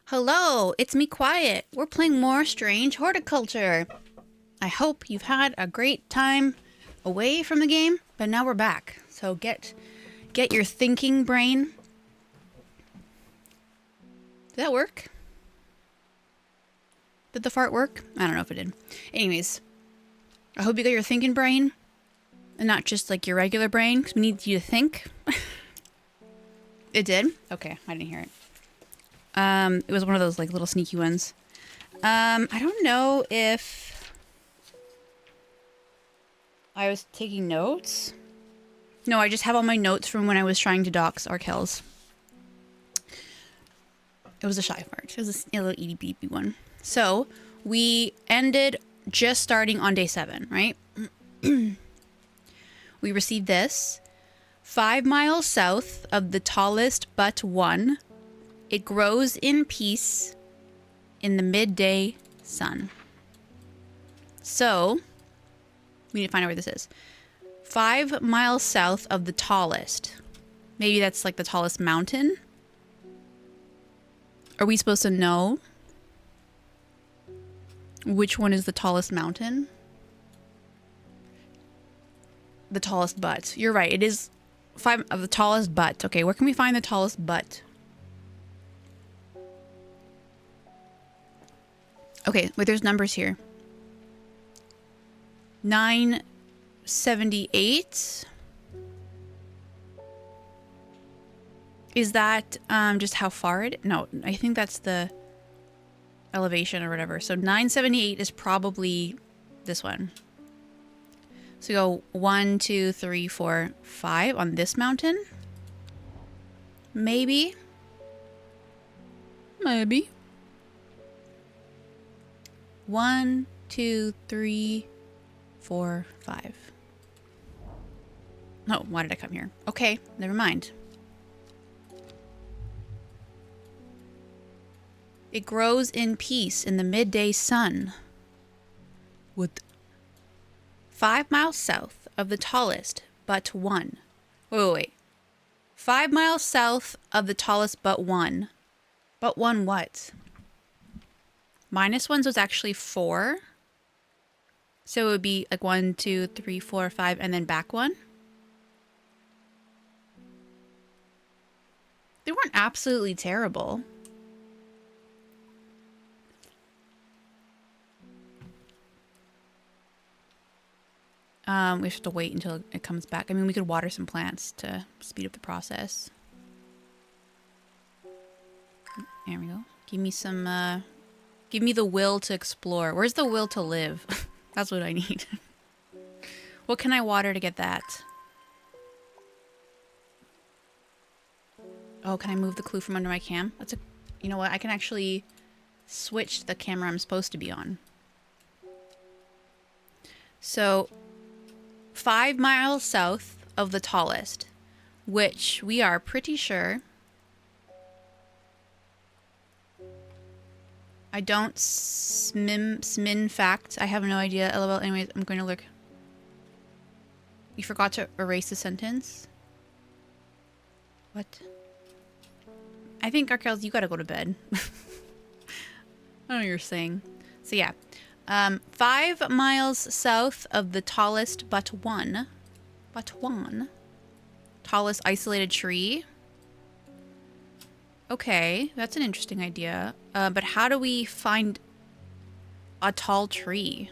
Hello, it's me, Quiet. We're playing more Strange Horticulture. I hope you've had a great time away from the game, but now we're back. So get your thinking brain. Did that work? Did the fart work? I don't know if it did. Anyways, I hope you got your thinking brain and not just like your regular brain, because we need you to think. It did? Okay, I didn't hear it. It was one of those like little sneaky ones. I don't know if I was taking notes. No, I just have all my notes from when I was trying to dox Arkels. It was a shy fart. It was a little itty bitty one. So we ended just starting on day 7, right? We received this 5 miles south of the tallest but one. It grows in peace in the midday sun. So, we need to find out where this is. 5 miles south of the tallest. Maybe that's like the tallest mountain? Are we supposed to know which one is the tallest mountain? The tallest butt. You're right. It is 5 of the tallest butt. Okay, where can we find the tallest butt? Okay, wait, there's numbers here. 978. Is that just how far it? No, I think that's the elevation or whatever. So 978 is probably this one. So go 1, 2, 3, 4, 5 on this mountain. Maybe. Maybe. 1, 2, 3, 4, 5. No, why did I come here? Okay, never mind. It grows in peace in the midday sun. What? 5 miles south of the tallest but one. Wait. 5 miles south of the tallest but one. But one what? Minus one, so it's actually 4. So it would be like 1, 2, 3, 4, 5, and then back one. They weren't absolutely terrible. We have to wait until it comes back. I mean, we could water some plants to speed up the process. There we go. Give me some, give me the will to explore. Where's the will to live? That's what I need. What can I water to get that? Oh, can I move the clue from under my cam? That's a... You know what? I can actually switch the camera I'm supposed to be on. So, 5 miles south of the tallest, which we are pretty sure... I don't smin fact. I have no idea. LOL. Anyways, I'm going to look. You forgot to erase the sentence? What? I think, Arkels, you gotta go to bed. I don't know what you're saying. So yeah. 5 miles south of the tallest but one. Tallest isolated tree. Okay, that's an interesting idea. But how do we find a tall tree?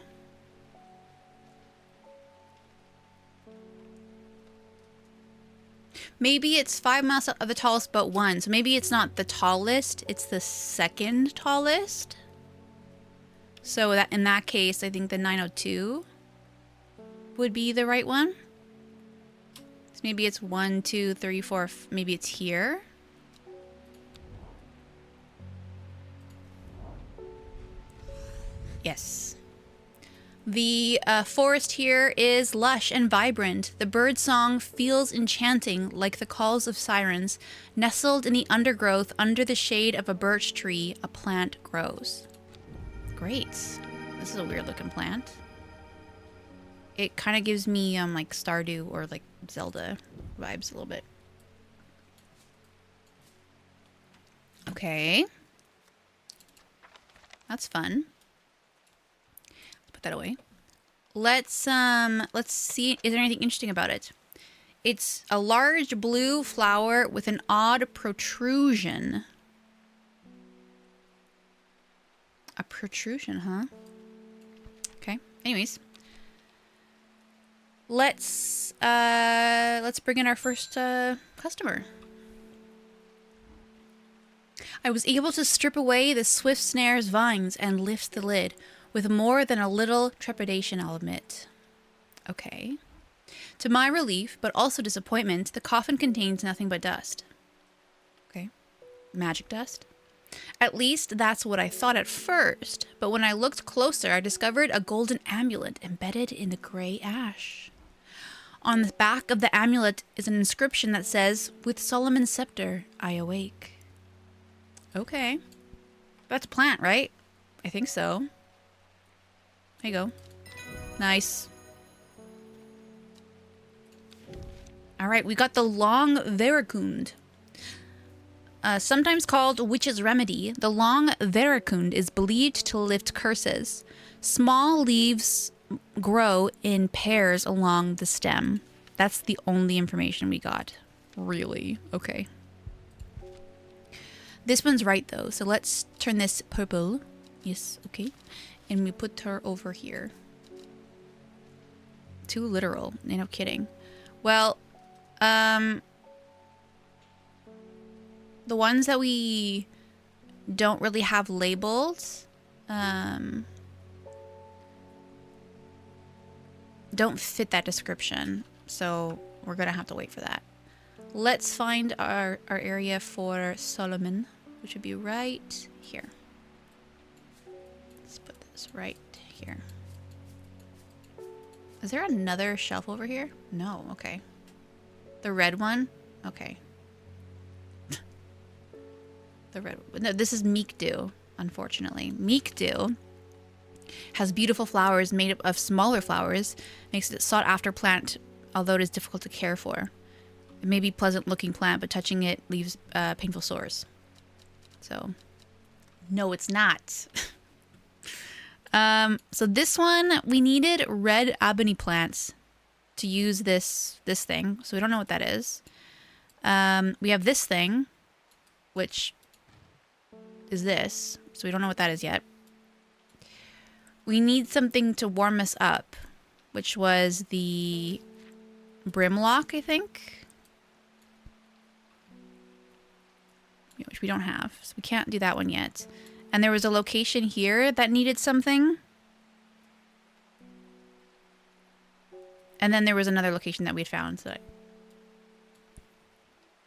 Maybe it's 5 miles of the tallest but one. So maybe it's not the tallest, it's the second tallest. So that in that case, I think the 902 would be the right one. So maybe it's 1, 2, 3, 4, maybe it's here. Yes. The forest here is lush and vibrant. The bird song feels enchanting like the calls of sirens. Nestled in the undergrowth under the shade of a birch tree, a plant grows. Great. This is a weird looking plant. It kind of gives me like Stardew or like Zelda vibes a little bit. Okay. That's fun. Put that away. Let's see. Is there anything interesting about it? It's a large blue flower with an odd protrusion. A protrusion, huh? Okay. Anyways. Let's bring in our first customer. I was able to strip away the swift snare's vines and lift the lid, with more than a little trepidation, I'll admit. Okay. To my relief, but also disappointment, the coffin contains nothing but dust. Okay. Magic dust? At least that's what I thought at first, but when I looked closer, I discovered a golden amulet embedded in the gray ash. On the back of the amulet is an inscription that says, "With Solomon's scepter, I awake." Okay. That's a plant, right? I think so. There you go. Nice. Alright, we got the long veracund. Sometimes called witch's remedy, the long veracund is believed to lift curses. Small leaves grow in pairs along the stem. That's the only information we got. Really? Okay. This one's right though, so let's turn this purple. Yes, okay. And we put her over here. Too literal. No kidding. Well, the ones that we don't really have labeled, don't fit that description. So we're gonna have to wait for that. Let's find our area for Solomon, which would be right here. Let's put this right here. Is there another shelf over here? No, okay. The red one? Okay. The red one. No, this is Meek Dew, unfortunately. Meek Dew has beautiful flowers made up of smaller flowers, makes it a sought after plant, although it is difficult to care for. It may be a pleasant looking plant, but touching it leaves painful sores. So, no, it's not. So this one, we needed red ebony plants to use this thing. So we don't know what that is. We have this thing, which is this. So we don't know what that is yet. We need something to warm us up, which was the brimlock, I think. Which we don't have, so we can't do that one yet. And there was a location here that needed something. And then there was another location that we had found, so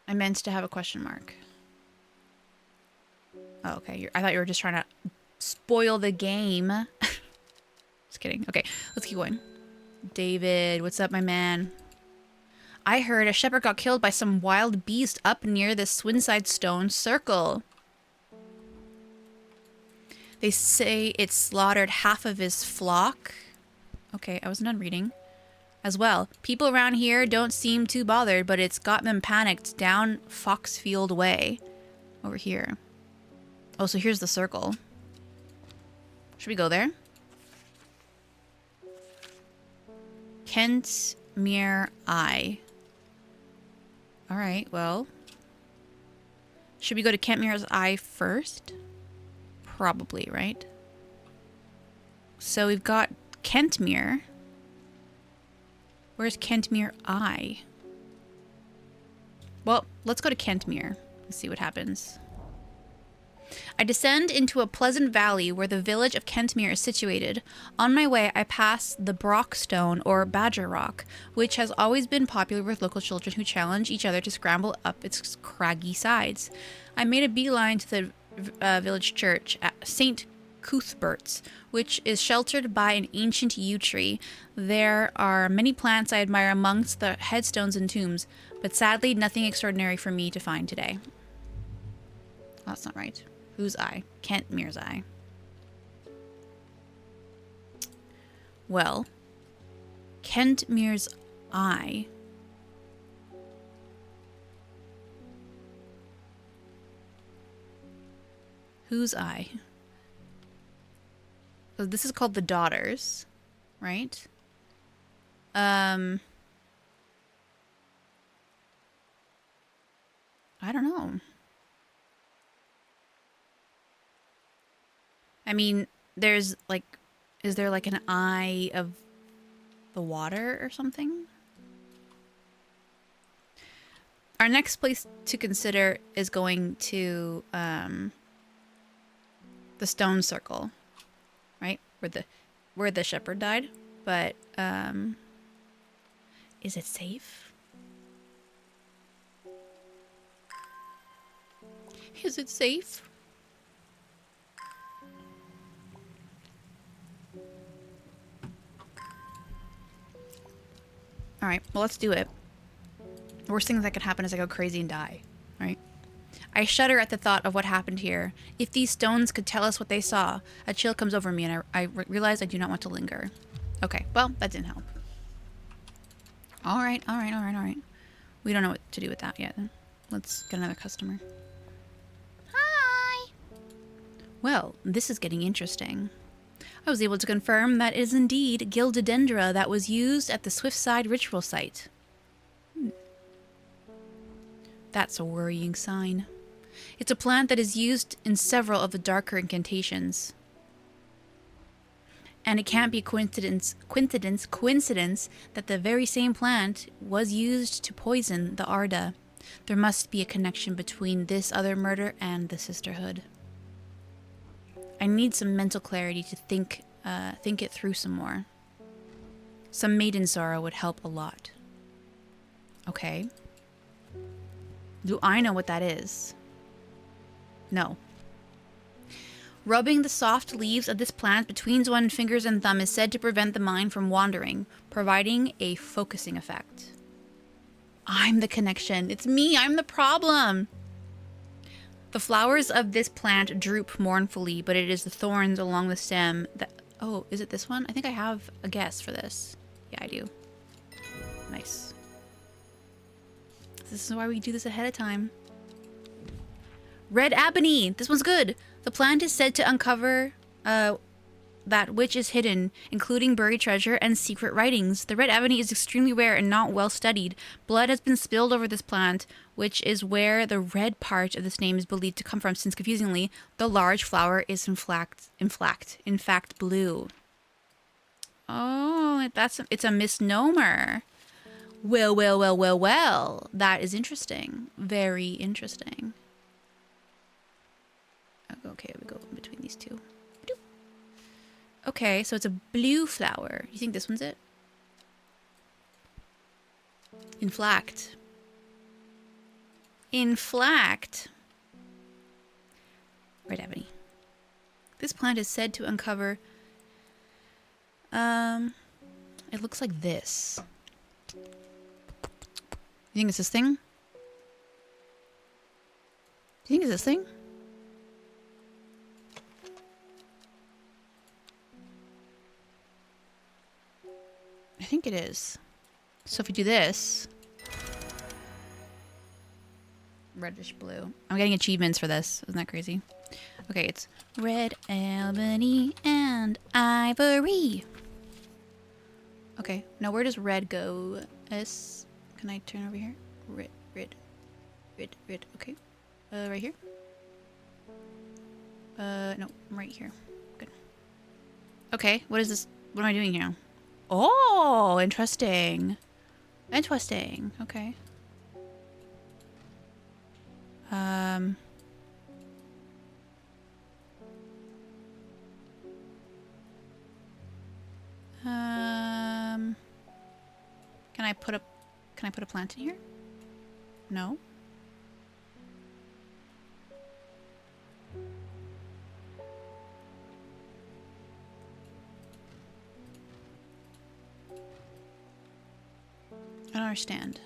I meant to have a question mark. Oh, okay. I thought you were just trying to spoil the game. Just kidding. Okay, let's keep going. David, what's up, my man? I heard a shepherd got killed by some wild beast up near the Swinside Stone Circle. They say it slaughtered half of his flock. Okay, I was done reading. As well, people around here don't seem too bothered, but it's got them panicked down Foxfield Way. Over here. Oh, so here's the circle. Should we go there? Kentmere Eye. Alright, well. Should we go to Kentmere's Eye first? Probably, right? So we've got Kentmere. Where's Kentmere Eye? Well, let's go to Kentmere and see what happens. I descend into a pleasant valley where the village of Kentmere is situated. On my way, I pass the Brockstone, or Badger Rock, which has always been popular with local children who challenge each other to scramble up its craggy sides. I made a beeline to the village church at St. Cuthbert's, which is sheltered by an ancient yew tree. There are many plants I admire amongst the headstones and tombs, but sadly nothing extraordinary for me to find today. Oh, that's not right. Whose eye? Kentmere's Eye. Well, Kentmere's Eye. Whose eye? So this is called the Daughters, right? I don't know. I mean, there's like, is there like an eye of the water or something? Our next place to consider is going to the stone circle, right? Where the shepherd died. But is it safe? Is it safe? All right, well, let's do it. The worst thing that could happen is I go crazy and die, right? I shudder at the thought of what happened here. If these stones could tell us what they saw, a chill comes over me and I realize I do not want to linger. Okay, well, that didn't help. All right. We don't know what to do with that yet. Let's get another customer. Hi! Well, this is getting interesting. I was able to confirm that it is indeed Gildodendra that was used at the Swiftside ritual site. That's a worrying sign. It's a plant that is used in several of the darker incantations. And it can't be coincidence that the very same plant was used to poison the Arda. There must be a connection between this other murder and the Sisterhood. I need some mental clarity to think it through some more. Some maiden sorrow would help a lot. Okay. Do I know what that is? No. Rubbing the soft leaves of this plant between one's fingers and thumb is said to prevent the mind from wandering, providing a focusing effect. I'm the connection. It's me. I'm the problem. The flowers of this plant droop mournfully, but it is the thorns along the stem that... Oh, is it this one? I think I have a guess for this. Yeah, I do. Nice. This is why we do this ahead of time. Red ebony. This one's good. The plant is said to uncover that which is hidden, including buried treasure and secret writings. The red ebony is extremely rare and not well studied. Blood has been spilled over this plant, which is where the red part of this name is believed to come from, since confusingly, the large flower is in fact blue. Oh, it's a misnomer. Well. That is interesting. Very interesting. Okay, we go in between these two. Okay, so it's a blue flower. You think this one's it? Inflact. Red ebony. This plant is said to uncover... It looks like this. You think it's this thing? Do you think it's this thing? I think it is. So if we do this... Reddish blue. I'm getting achievements for this. Isn't that crazy? Okay, it's red ebony and ivory. Okay, now where does red go? Can I turn over here? Red. Okay. Right here? No, I'm right here. Good. Okay, what is this? What am I doing here? Oh, interesting. Okay. Can I put a plant in here? No. I don't understand.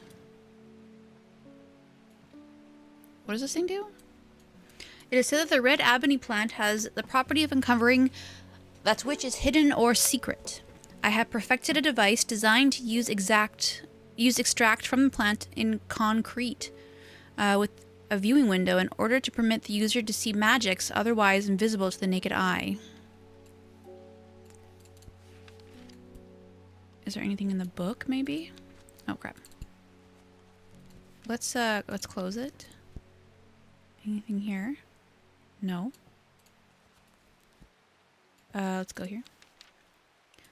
What does this thing do? It is said that the red ebony plant has the property of uncovering that which is hidden or secret. I have perfected a device designed to use extract from the plant in concrete with a viewing window in order to permit the user to see magics otherwise invisible to the naked eye. Is there anything in the book, maybe? Oh, crap. Let's close it. Anything here? No. Let's go here.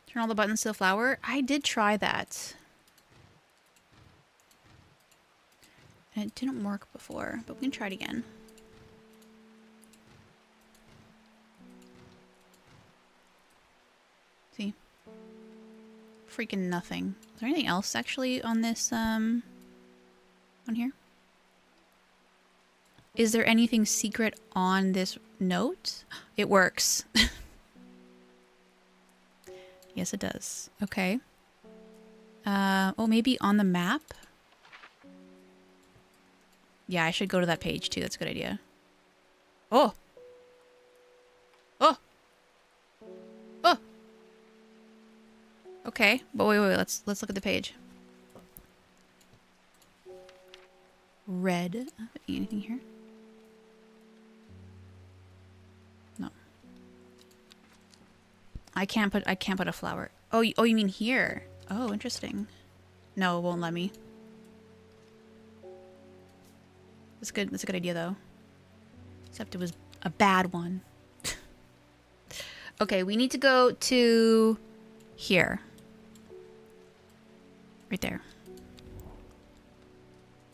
Turn all the buttons to the flower. I did try that. And it didn't work before, but we can try it again. See? Freaking nothing. Is there anything else actually on this, on here? Is there anything secret on this note? It works. Yes, it does. Okay. Oh, maybe on the map? Yeah, I should go to that page too. That's a good idea. Oh! Oh! Oh! Okay. But wait. Let's look at the page. Red. Anything here? No. I can't put a flower. Oh, you mean here? Oh, interesting. No, it won't let me. That's good. That's a good idea, though. Except it was a bad one. Okay, we need to go to here. Right there.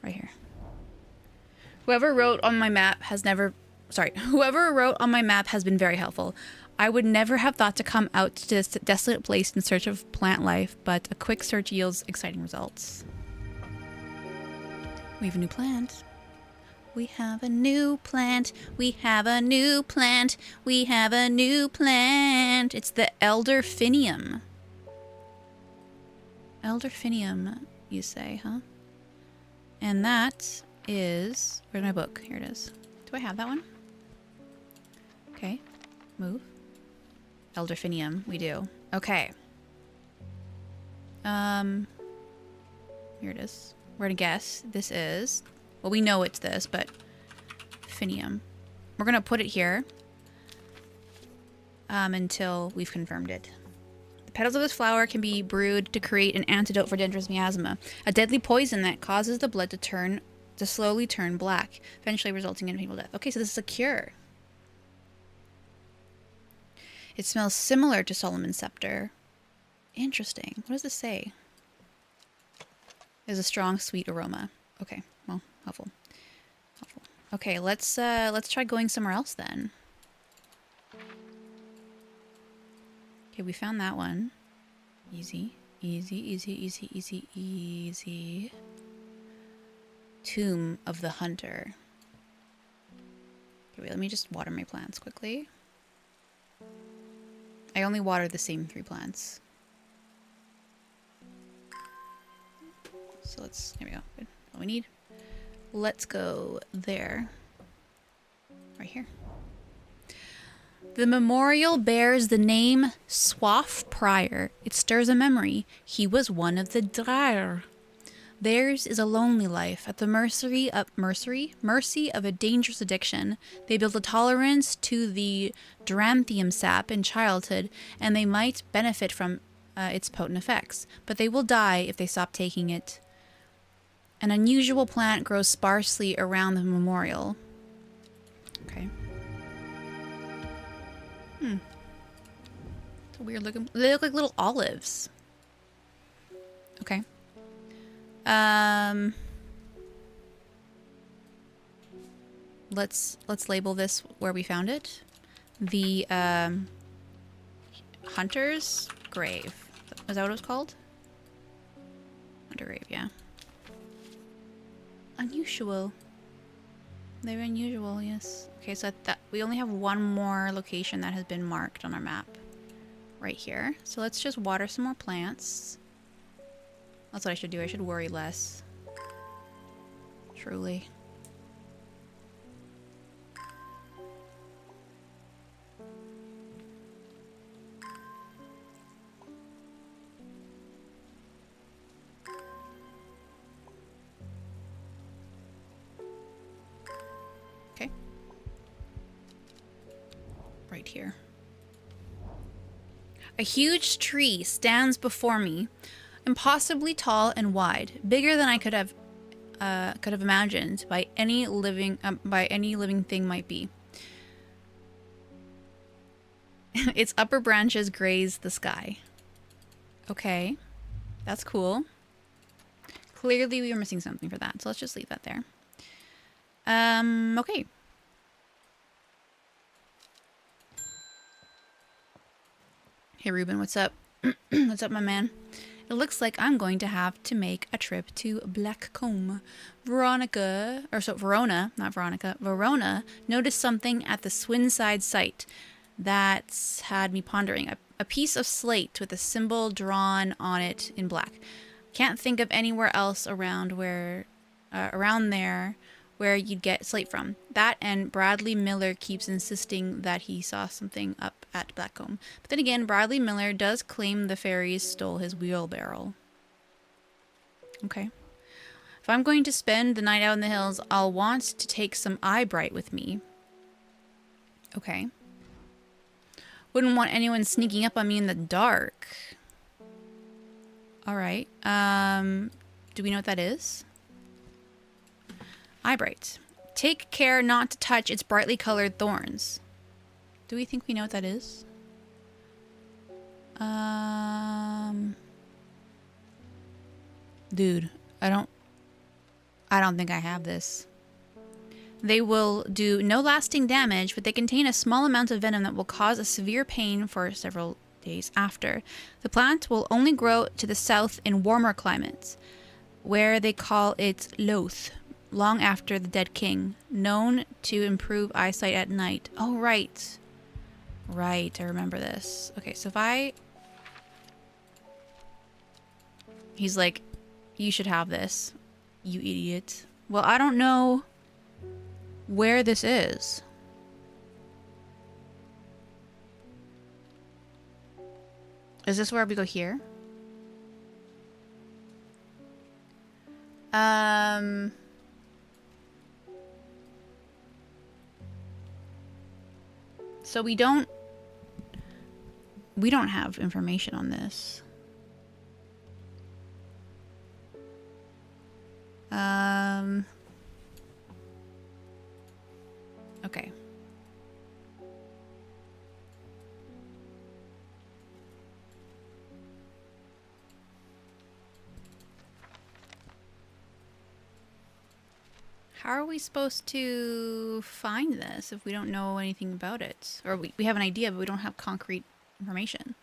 Right here. Whoever wrote on my map has been very helpful. I would never have thought to come out to this desolate place in search of plant life, but a quick search yields exciting results. We have a new plant. We have a new plant. We have a new plant. We have a new plant. It's the Elderfinium. Elderfinium, you say, huh? And that is... Where's my book? Here it is. Do I have that one? Okay. Move. Elderfinium. We do. Okay. Here it is. We're gonna guess. This is... Well, we know it's this, but... Finium. We're gonna put it here. Until we've confirmed it. The petals of this flower can be brewed to create an antidote for dangerous miasma, a deadly poison that causes the blood to slowly turn black, eventually resulting in painful death. Okay, so this is a cure. It smells similar to Solomon's scepter. Interesting. What does this say? There's a strong, sweet aroma. Okay, well, helpful. Helpful. Okay, let's try going somewhere else then. Okay, we found that one. Easy, easy, easy, easy, easy, easy. Tomb of the Hunter. Okay, wait, let me just water my plants quickly. I only water the same 3 plants. So here we go. Good. All we need. Let's go there. Right here. The memorial bears the name Swaff Prior. It stirs a memory. He was one of the Dryr. Theirs is a lonely life at the mercy of a dangerous addiction. They build a tolerance to the Duranthium sap in childhood, and they might benefit from its potent effects, but they will die if they stop taking it. An unusual plant grows sparsely around the memorial. Okay. It's a weird looking. They look like little olives. Okay. Let's label this where we found it. The Hunter's Grave. Is that what it was called? Hunter Grave, yeah. Unusual. They're unusual, yes. Okay, so we only have one more location that has been marked on our map. Right here. So let's just water some more plants. That's what I should do. I should worry less. Truly. Okay. Right here. A huge tree stands before me, impossibly tall and wide, bigger than I could have imagined by any living thing might be. Its upper branches graze the sky. Okay, that's cool. Clearly, we were missing something for that, so let's just leave that there. Okay. Hey, Ruben, what's up? What's up, my man? It looks like I'm going to have to make a trip to Blackcomb. Verona, not Veronica, Verona noticed something at the Swinside site that had me pondering. A piece of slate with a symbol drawn on it in black. Can't think of anywhere else around there where you'd get slate from. That, and Bradley Miller keeps insisting that he saw something up at Blackcomb. But then again, Bradley Miller does claim the fairies stole his wheelbarrow. Okay. If I'm going to spend the night out in the hills, I'll want to take some eye bright with me. Okay. Wouldn't want anyone sneaking up on me in the dark. Alright. Do we know what that is? Eyebright. Take care not to touch its brightly colored thorns. Do we think we know what that is? Dude, I don't think I have this. They will do no lasting damage, but they contain a small amount of venom that will cause a severe pain for several days after. The plant will only grow to the south in warmer climates, where they call it loath. Long after the dead king, known to improve eyesight at night. Oh, right. Right, I remember this. Okay, so if he's like, you should have this, you idiot. Well, I don't know where this is. Is this where we go here? So we don't have information on this. Okay. How are we supposed to find this if we don't know anything about it? Or we have an idea, but we don't have concrete information.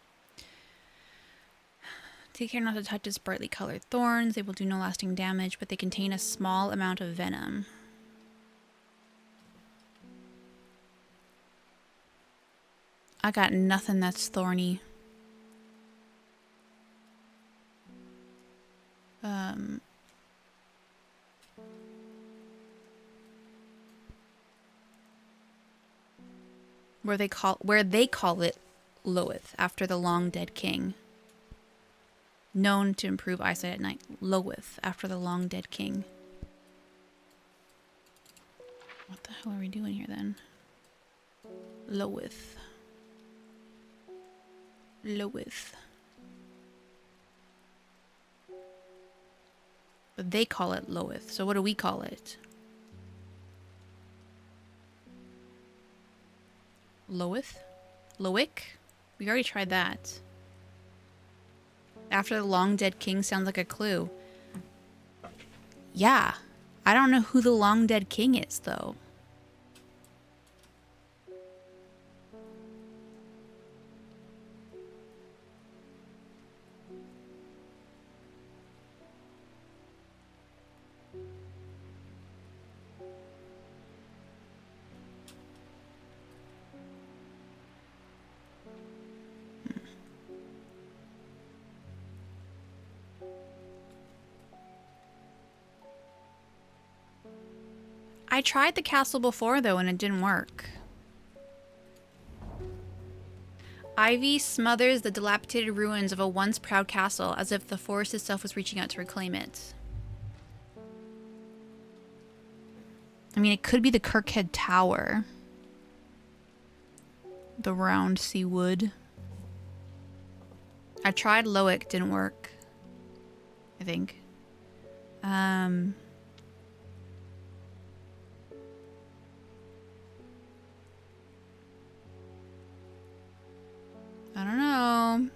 Take care not to touch its brightly colored thorns. They will do no lasting damage, but they contain a small amount of venom. I got nothing that's thorny. Where they call it Loath, after the long dead king. Known to improve eyesight at night. Loath, after the long dead king. What the hell are we doing here then? Loath. Loath. But they call it Loath, so what do we call it? Loath? Loic? We already tried that. After the long dead king sounds like a clue. Yeah. I don't know who the long dead king is, though. I tried the castle before, though, and it didn't work. Ivy smothers the dilapidated ruins of a once proud castle, as if the forest itself was reaching out to reclaim it. I mean, it could be the Kirkhead Tower. The round sea wood. I tried Loic, didn't work. I think. I don't know.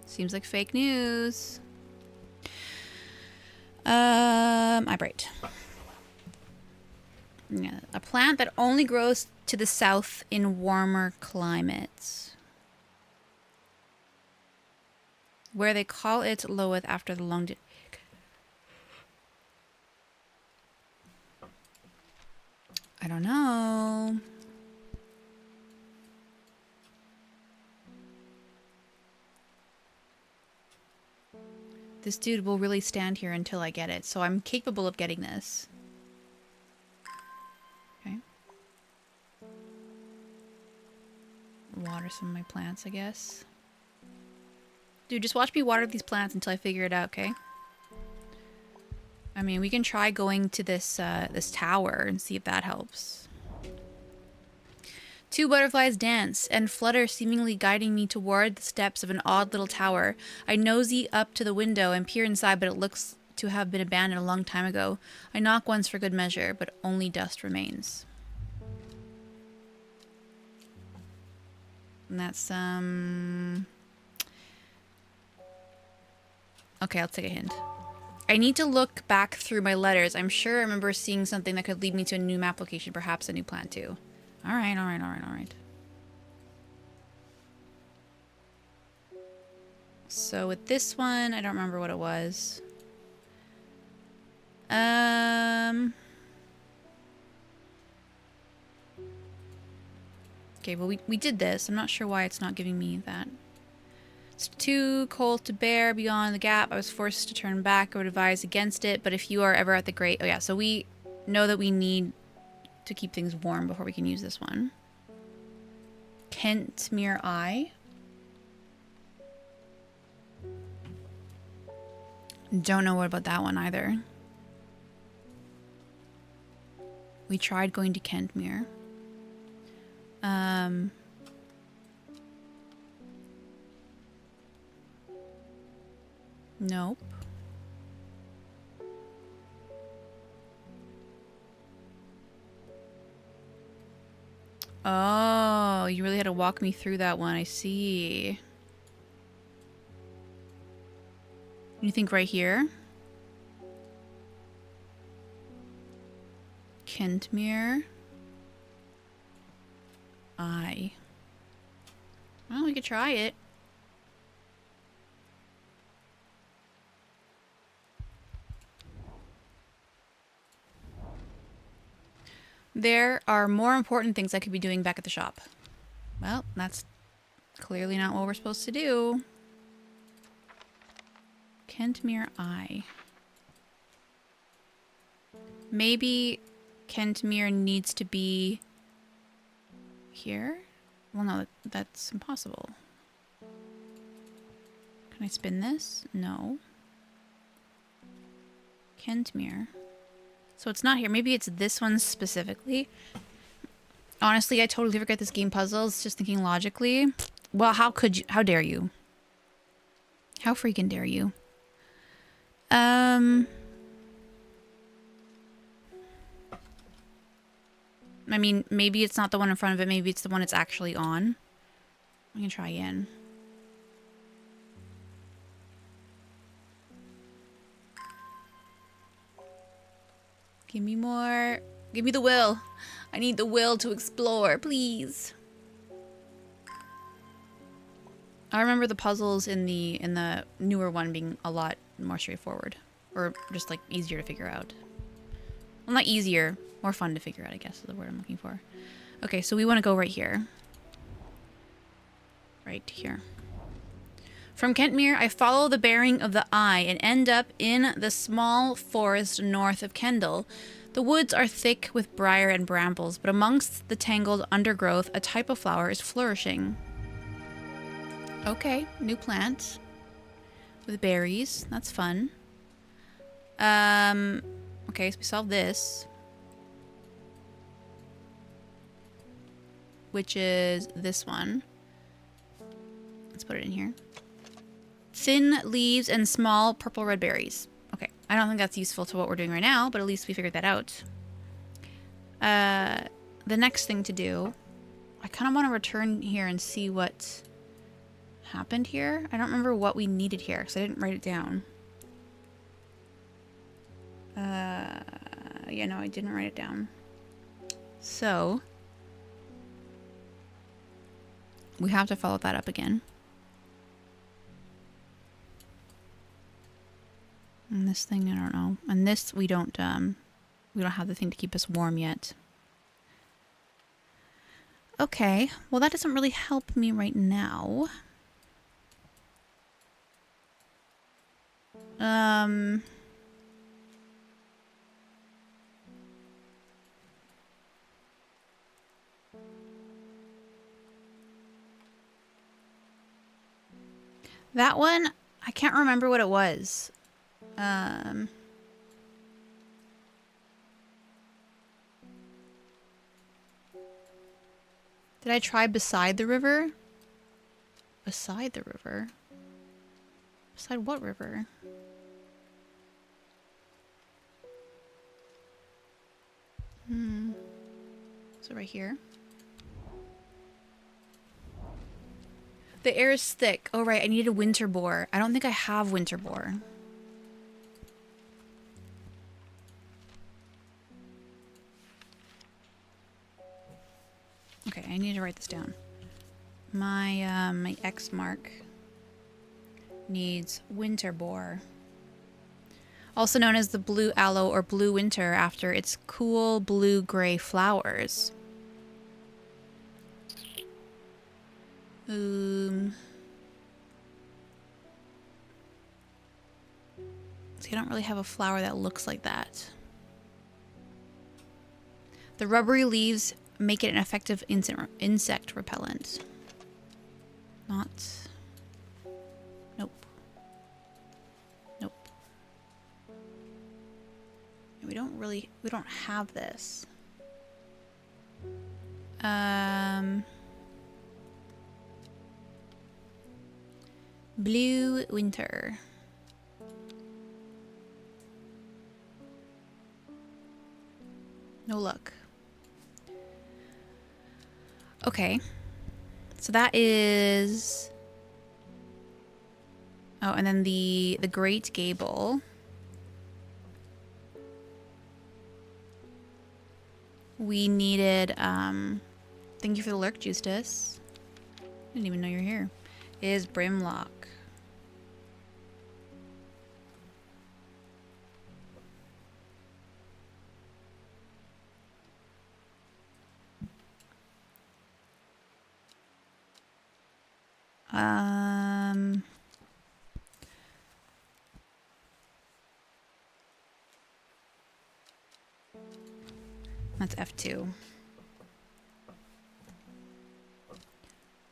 Seems like fake news. Eyebright. Yeah, a plant that only grows to the south in warmer climates. Where they call it Loeth after the long... I don't know. This dude will really stand here until I get it, so I'm capable of getting this. Okay. Water some of my plants, I guess. Dude, just watch me water these plants until I figure it out, okay? I mean, we can try going to this this tower and see if that helps. Two butterflies dance and flutter, seemingly guiding me toward the steps of an odd little tower. I nosy up to the window and peer inside, but it looks to have been abandoned a long time ago. I knock once for good measure, but only dust remains. And that's, okay, I'll take a hint. I need to look back through my letters. I'm sure I remember seeing something that could lead me to a new map location, perhaps a new plant too. Alright, alright, alright, alright. So with this one, I don't remember what it was. Okay, well we did this. I'm not sure why it's not giving me that. It's too cold to bear beyond the gap. I was forced to turn back. I would advise against it, but if you are ever at the great... Oh yeah, so we know that we need to keep things warm before we can use this one. Kentmere Eye. Don't know what about that one either. We tried going to Kentmere. Nope. Oh, you really had to walk me through that one. I see. You think right here? Kentmere Eye. Well, we could try it. There are more important things I could be doing back at the shop. Well, that's clearly not what we're supposed to do. Kentmere Eye. Maybe Kentmere needs to be here? Well, no, that's impossible. Can I spin this? No. Kentmere. So it's not here. Maybe it's this one specifically. Honestly, I totally forget this game puzzles. Just thinking logically. Well, how could you? How dare you? How freaking dare you? I mean, maybe it's not the one in front of it. Maybe it's the one it's actually on. I can try again. Give me more. Give me the will. I need the will to explore, please. I remember the puzzles in the newer one being a lot more straightforward. Or just like easier to figure out. Well, not easier. More fun to figure out, I guess is the word I'm looking for. Okay, so we want to go right here. Right here. From Kentmere, I follow the bearing of the eye and end up in the small forest north of Kendal. The woods are thick with briar and brambles, but amongst the tangled undergrowth, a type of flower is flourishing. Okay, new plant. With berries. That's fun. Okay, so we solved this. Which is this one. Let's put it in here. Thin leaves and small purple red berries. Okay, I don't think that's useful to what we're doing right now, but at least we figured that out. The next thing to do, I kind of want to return here and see what happened here. I don't remember what we needed here because I didn't write it down. Yeah, no, I didn't write it down. So we have to follow that up again. And this thing, I don't know. And this, we don't have the thing to keep us warm yet. Okay, well that doesn't really help me right now. That one, I can't remember what it was. Did I try beside the river? Beside the river? Beside what river? So right here. The air is thick. Oh, right. I needed a winter boar. I don't think I have winter boar. Okay, I need to write this down. My my X mark needs winter boar. Also known as the blue aloe or blue winter after its cool blue-gray flowers. See, I don't really have a flower that looks like that. The rubbery leaves make it an effective insect repellent. Not... Nope. Nope. We don't have this. Blue winter. No luck. Okay. So that is... Oh, and then the Great Gable. We needed, thank you for the lurk, Justus. Didn't even know you were here. Is Brimlock. That's F2.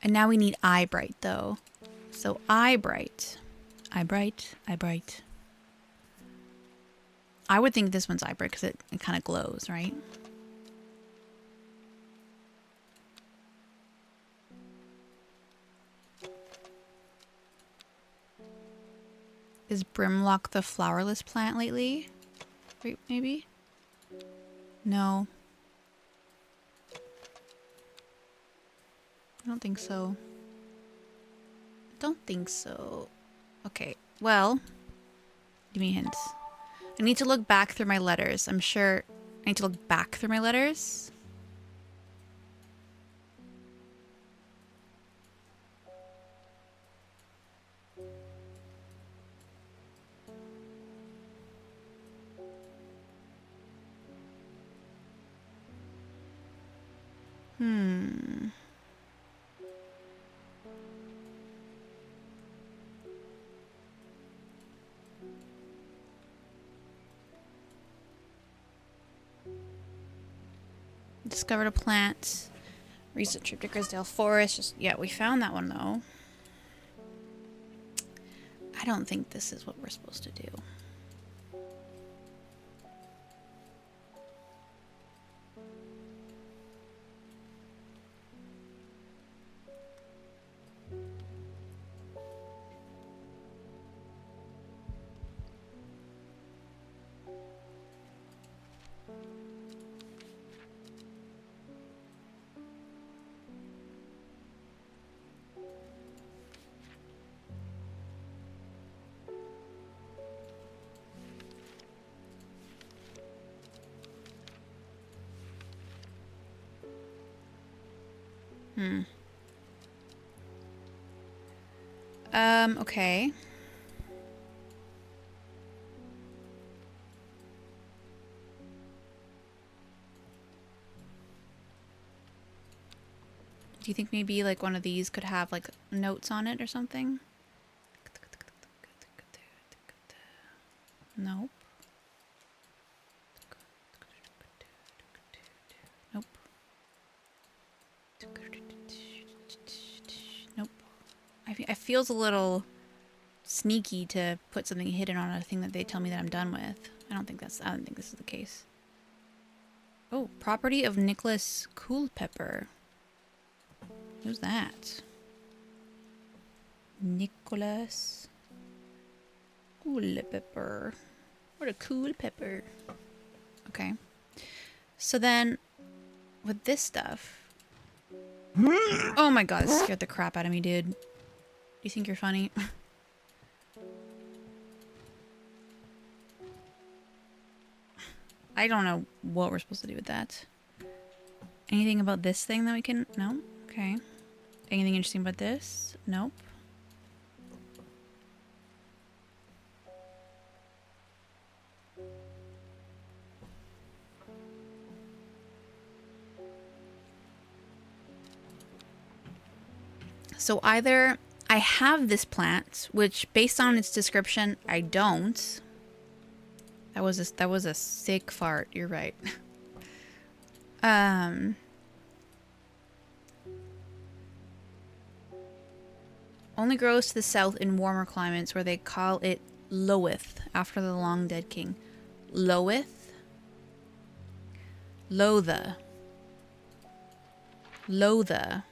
And now we need Eyebright, though. So Eyebright. Eyebright. I would think this one's Eyebright because it kind of glows, right? Is Brimlock the flowerless plant lately? Wait, maybe? No. I don't think so. Okay, well, give me hints. I need to look back through my letters. I'm sure I need to look back through my letters. Discovered a plant. Recent trip to Grisdale Forest. Yeah, we found that one though. I don't think this is what we're supposed to do. Okay. Do you think maybe like one of these could have like notes on it or something? Nope. Nope. Nope. I feels a little sneaky to put something hidden on a thing that they tell me that I'm done with. I don't think this is the case. Oh, property of Nicholas Culpepper. Who's that? Nicholas Culpepper. What a cool pepper. Okay. So then, with this stuff... Oh my god, this scared the crap out of me, dude. You think you're funny? I don't know what we're supposed to do with that. Anything about this thing that we can... No? Okay. Anything interesting about this? Nope. So either I have this plant, which based on its description, I don't. That was a sick fart, you're right. Only grows to the south in warmer climates where they call it Lowith after the long dead king. Lowith? Lotha. Lotha.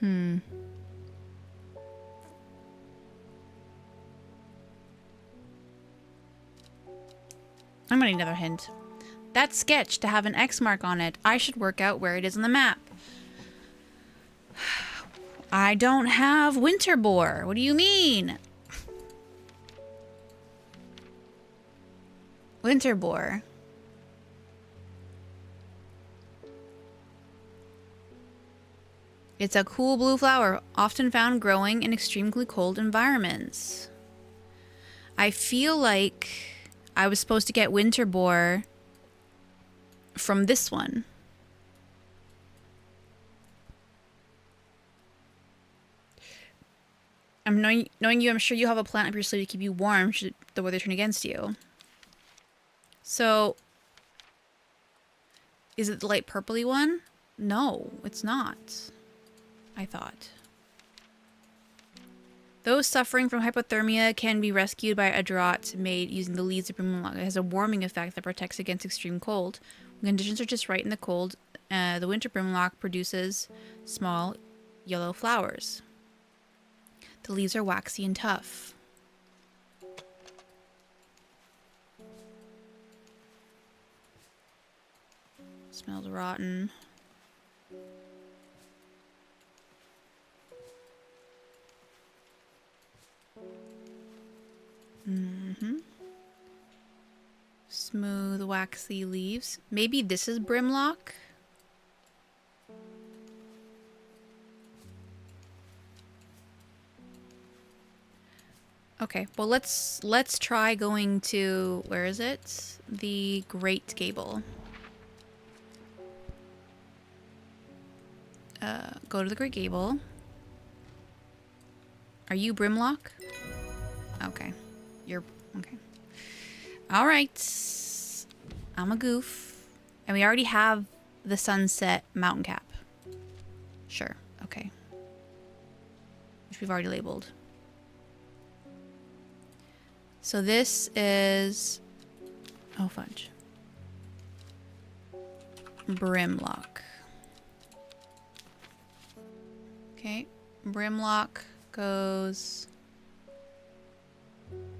I'm gonna need another hint. That sketch to have an X mark on it. I should work out where it is on the map. I don't have winter boar. What do you mean? Winter boar. It's a cool blue flower, often found growing in extremely cold environments. I feel like I was supposed to get winter boar from this one. I'm knowing you, I'm sure you have a plant up your sleeve to keep you warm should the weather turn against you. So, is it the light purpley one? No, it's not. I thought. Those suffering from hypothermia can be rescued by a draught made using the leaves of brimlock. It has a warming effect that protects against extreme cold. When conditions are just right in the cold, the winter brimlock produces small yellow flowers. The leaves are waxy and tough. Smells rotten. Smooth, waxy leaves. Maybe this is brimlock? Okay, well let's try going to, where is it? The Great Gable. Go to the Great Gable. Are you brimlock? Okay. You're okay. All right. I'm a goof. And we already have the Sunset Mountain Cap. Sure. Okay. Which we've already labeled. So this is... Oh, fudge. Brimlock. Okay. Brimlock goes...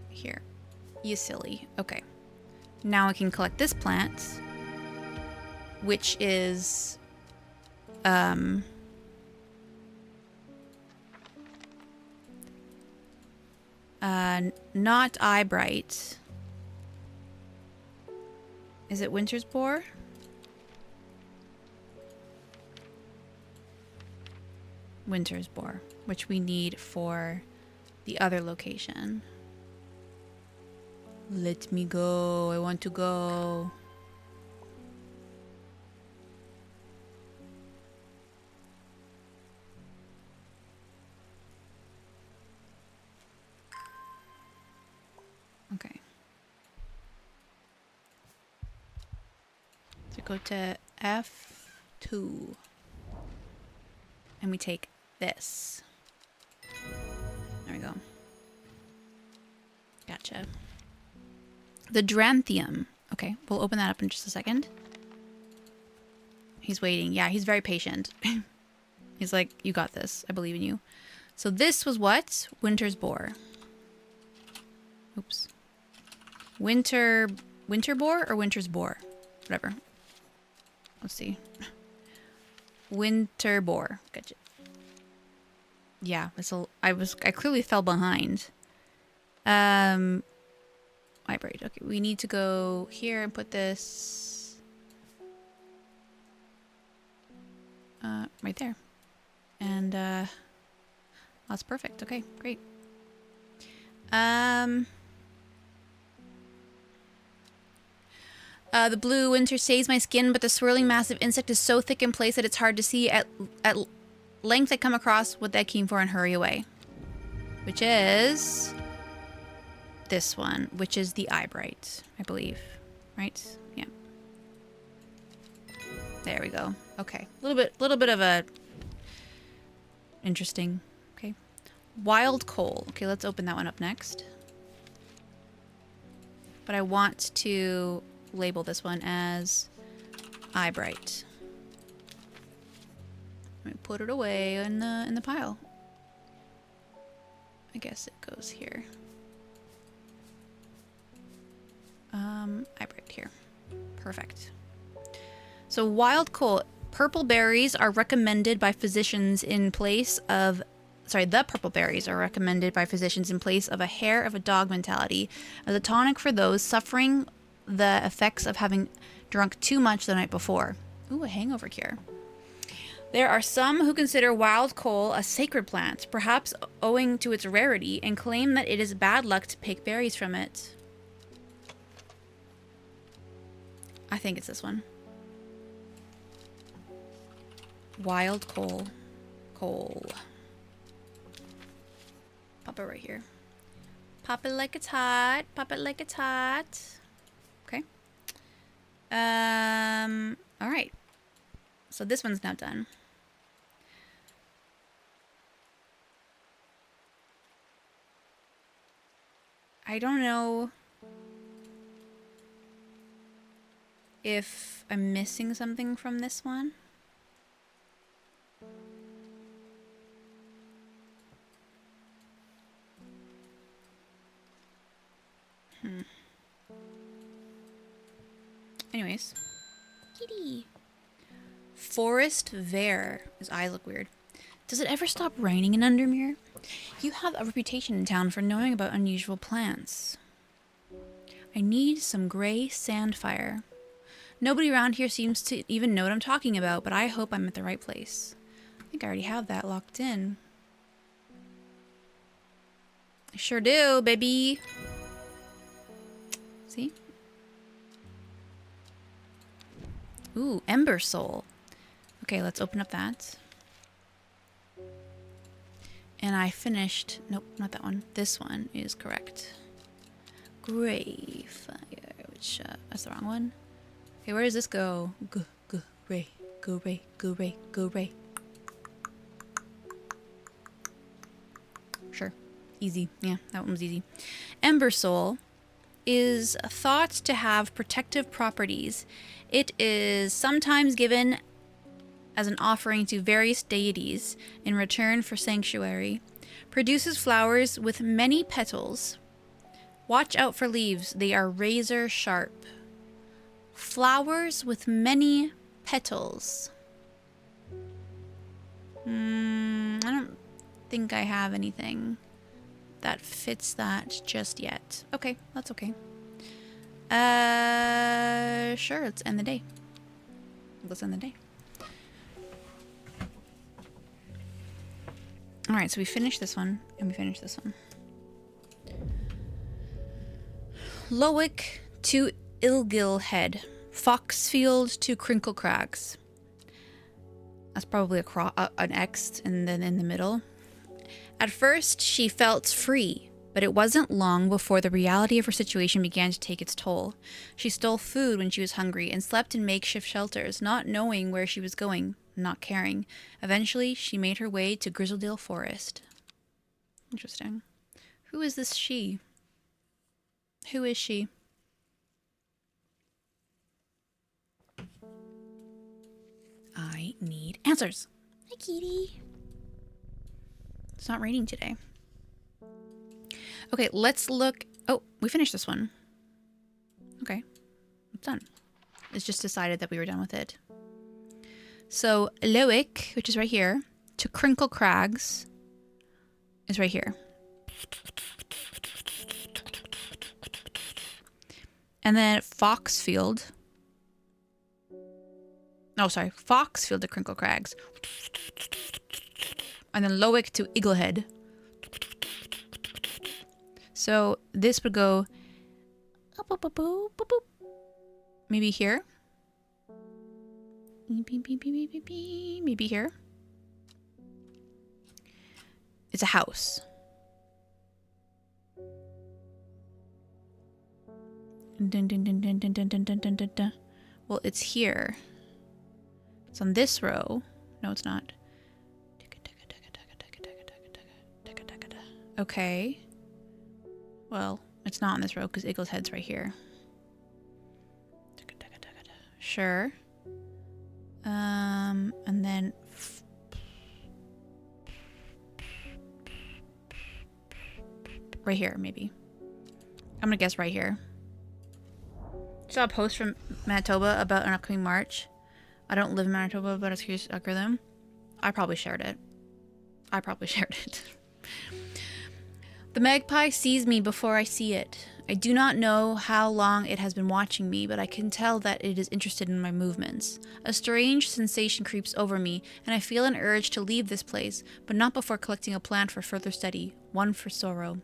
here. You silly. Okay. Now I can collect this plant, which is not eye bright. Is it winter's boar? Winter's boar, which we need for the other location. Let me go. I want to go. Okay. So go to F2. And we take this. There we go. Gotcha. The Dranthium. Okay, we'll open that up in just a second. He's waiting. Yeah, he's very patient. He's like, you got this. I believe in you. So this was what? Winter's boar. Oops. Winter boar or winter's boar? Whatever. Let's see. Winter boar. Gotcha. Yeah, I clearly fell behind. Hybrid. Okay, we need to go here and put this right there. And that's perfect. Okay, great. The blue winter saves my skin, but the swirling massive insect is so thick in place that it's hard to see. At length I come across what I came for and hurry away. Which is this one, which is the eyebright, I believe. Right? Yeah. There we go. Okay. Little bit of a interesting. Okay. Wild coal. Okay, let's open that one up next. But I want to label this one as eyebright. Let me put it away in the pile. I guess it goes here. Eyebright here. Perfect. So wild coal. Purple berries are recommended by physicians in place of... Sorry, the purple berries are recommended by physicians in place of a hair of a dog mentality as a tonic for those suffering the effects of having drunk too much the night before. Ooh, a hangover cure. There are some who consider wild coal a sacred plant, perhaps owing to its rarity, and claim that it is bad luck to pick berries from it. I think it's this one. Wild coal. Coal. Pop it right here. Pop it like it's hot. Pop it like it's hot. Okay. All right. So this one's now done. I don't know if I'm missing something from this one. Anyways. Kitty. Forest Vare. His eyes look weird. Does it ever stop raining in Undermere? You have a reputation in town for knowing about unusual plants. I need some gray sandfire. Nobody around here seems to even know what I'm talking about, but I hope I'm at the right place. I think I already have that locked in. I sure do, baby. See? Ooh, Ember Soul. Okay, let's open up that. And I finished... Nope, not that one. This one is correct. Gray fire, which... that's the wrong one. Okay, where does this go? Gray, gray, gray, gray. Sure. Easy. Yeah, that one was easy. Ember Soul is thought to have protective properties. It is sometimes given as an offering to various deities in return for sanctuary. Produces flowers with many petals. Watch out for leaves. They are razor sharp. Flowers with many petals. I don't think I have anything that fits that just yet. Okay, that's okay. Sure, let's end the day. Let's end the day. Alright, so we finished this one, and we finished this one. Lowick to Ilgill Head. Foxfield to Crinkle Crags. That's probably an X and then in the middle. At first, she felt free, but it wasn't long before the reality of her situation began to take its toll. She stole food when she was hungry and slept in makeshift shelters, not knowing where she was going, not caring. Eventually, she made her way to Grizzledale Forest. Interesting. Who is this she? Who is she? I need answers. Hi, kitty. It's not raining today. Okay, let's look. Oh, we finished this one. Okay, it's done. It's just decided that we were done with it. So, Lowick, which is right here, to Crinkle Crags is right here. And then Foxfield. Oh, sorry. Foxfield to Crinkle Crags. And then Lowick to Eaglehead. So this would go maybe here. Maybe here. It's a house. Well, it's here. It's on this row. No, it's not. Okay. Well, it's not on this row because Eagle's head's right here. Sure. And then right here, maybe. I'm gonna guess right here. Saw a post from Manitoba about an upcoming march. I don't live in Manitoba, but I was curious to algorithm. I probably shared it. The magpie sees me before I see it. I do not know how long it has been watching me, but I can tell that it is interested in my movements. A strange sensation creeps over me, and I feel an urge to leave this place, but not before collecting a plant for further study, one for sorrow.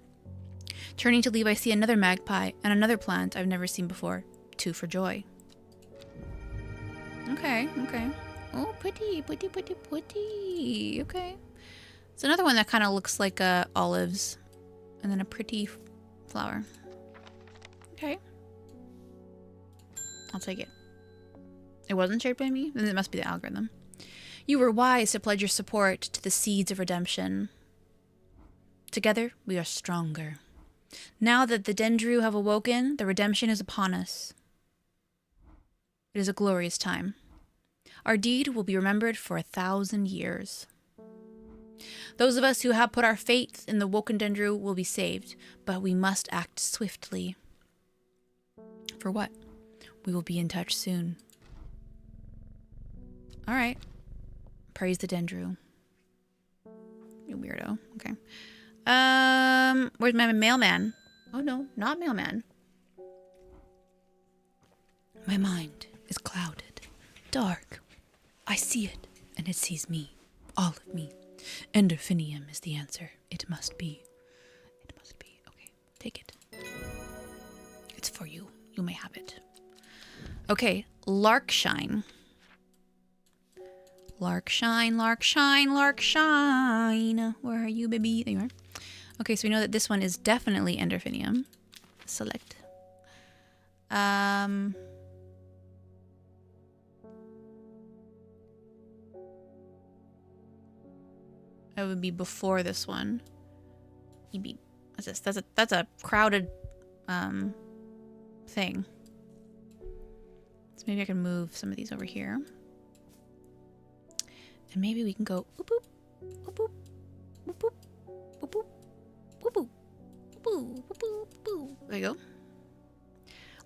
Turning to leave, I see another magpie and another plant I've never seen before, two for joy. Okay. Oh, pretty. Okay. It's another one that kind of looks like olives. And then a pretty flower. Okay. I'll take it. It wasn't shared by me? Then it must be the algorithm. You were wise to pledge your support to the seeds of redemption. Together, we are stronger. Now that the Dendru have awoken, the redemption is upon us. It is a glorious time. Our deed will be remembered for 1,000 years. Those of us who have put our faith in the woken Dendru will be saved, but we must act swiftly. For what? We will be in touch soon. All right. Praise the Dendru. You weirdo. Okay. Where's my mailman? Oh no, not mailman. My mind is clouded, dark. I see it, and it sees me, all of me. Endorphinium is the answer. It must be. It must be. Okay, take it. It's for you. You may have it. Okay, Larkshine. Larkshine. Where are you, baby? There you are. Okay, so we know that this one is definitely Endorphinium. Select. That would be before this one. What's this? That's a crowded thing. So maybe I can move some of these over here. And maybe we can go whoop boop, whoop boop, whoop boop, whoop boop, whoop boop, whoop boop, whoop boop, boop. There you go.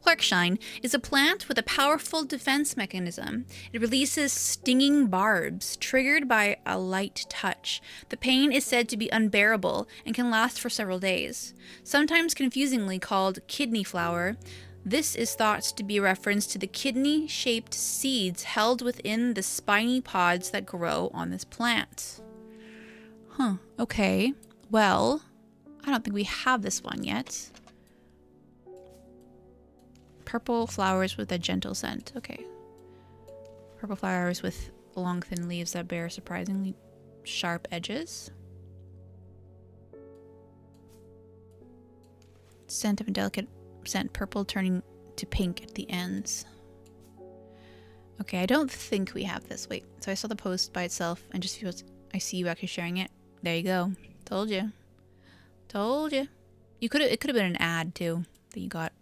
Larkshine is a plant with a powerful defense mechanism. It releases stinging barbs, triggered by a light touch. The pain is said to be unbearable and can last for several days. Sometimes confusingly called kidney flower, This is thought to be a reference to the kidney-shaped seeds held within the spiny pods that grow on this plant. Huh, okay. Well, I don't think we have this one yet. Purple flowers with a gentle scent. Okay. Purple flowers with long, thin leaves that bear surprisingly sharp edges. Scent of a delicate scent, purple turning to pink at the ends. Okay, I don't think we have this. Wait, so I saw the post by itself and just feels I see you actually sharing it. There you go. Told you. Told you. It could have been an ad too that you got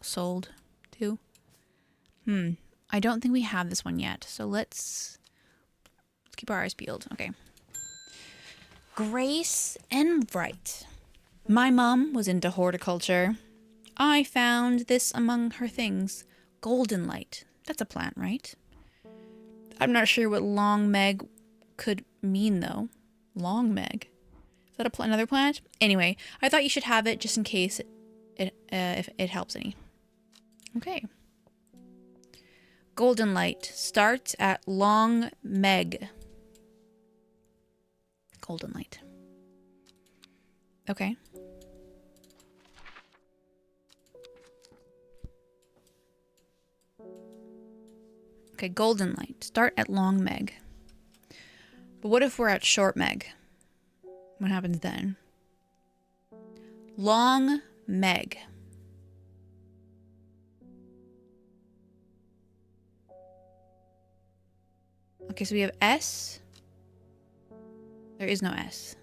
sold to. I don't think we have this one yet. So let's keep our eyes peeled. Okay. Grace and Bright. My mom was into horticulture. I found this among her things. Golden light. That's a plant, right? I'm not sure what long meg could mean, though. Long meg. Is that another plant? Anyway, I thought you should have it just in case if it helps any. Okay. Golden light. Starts at long meg. Golden light. Okay. Okay, golden light. Start at long meg. But what if we're at short meg? What happens then? Long meg. Okay, so we have S. There is no S.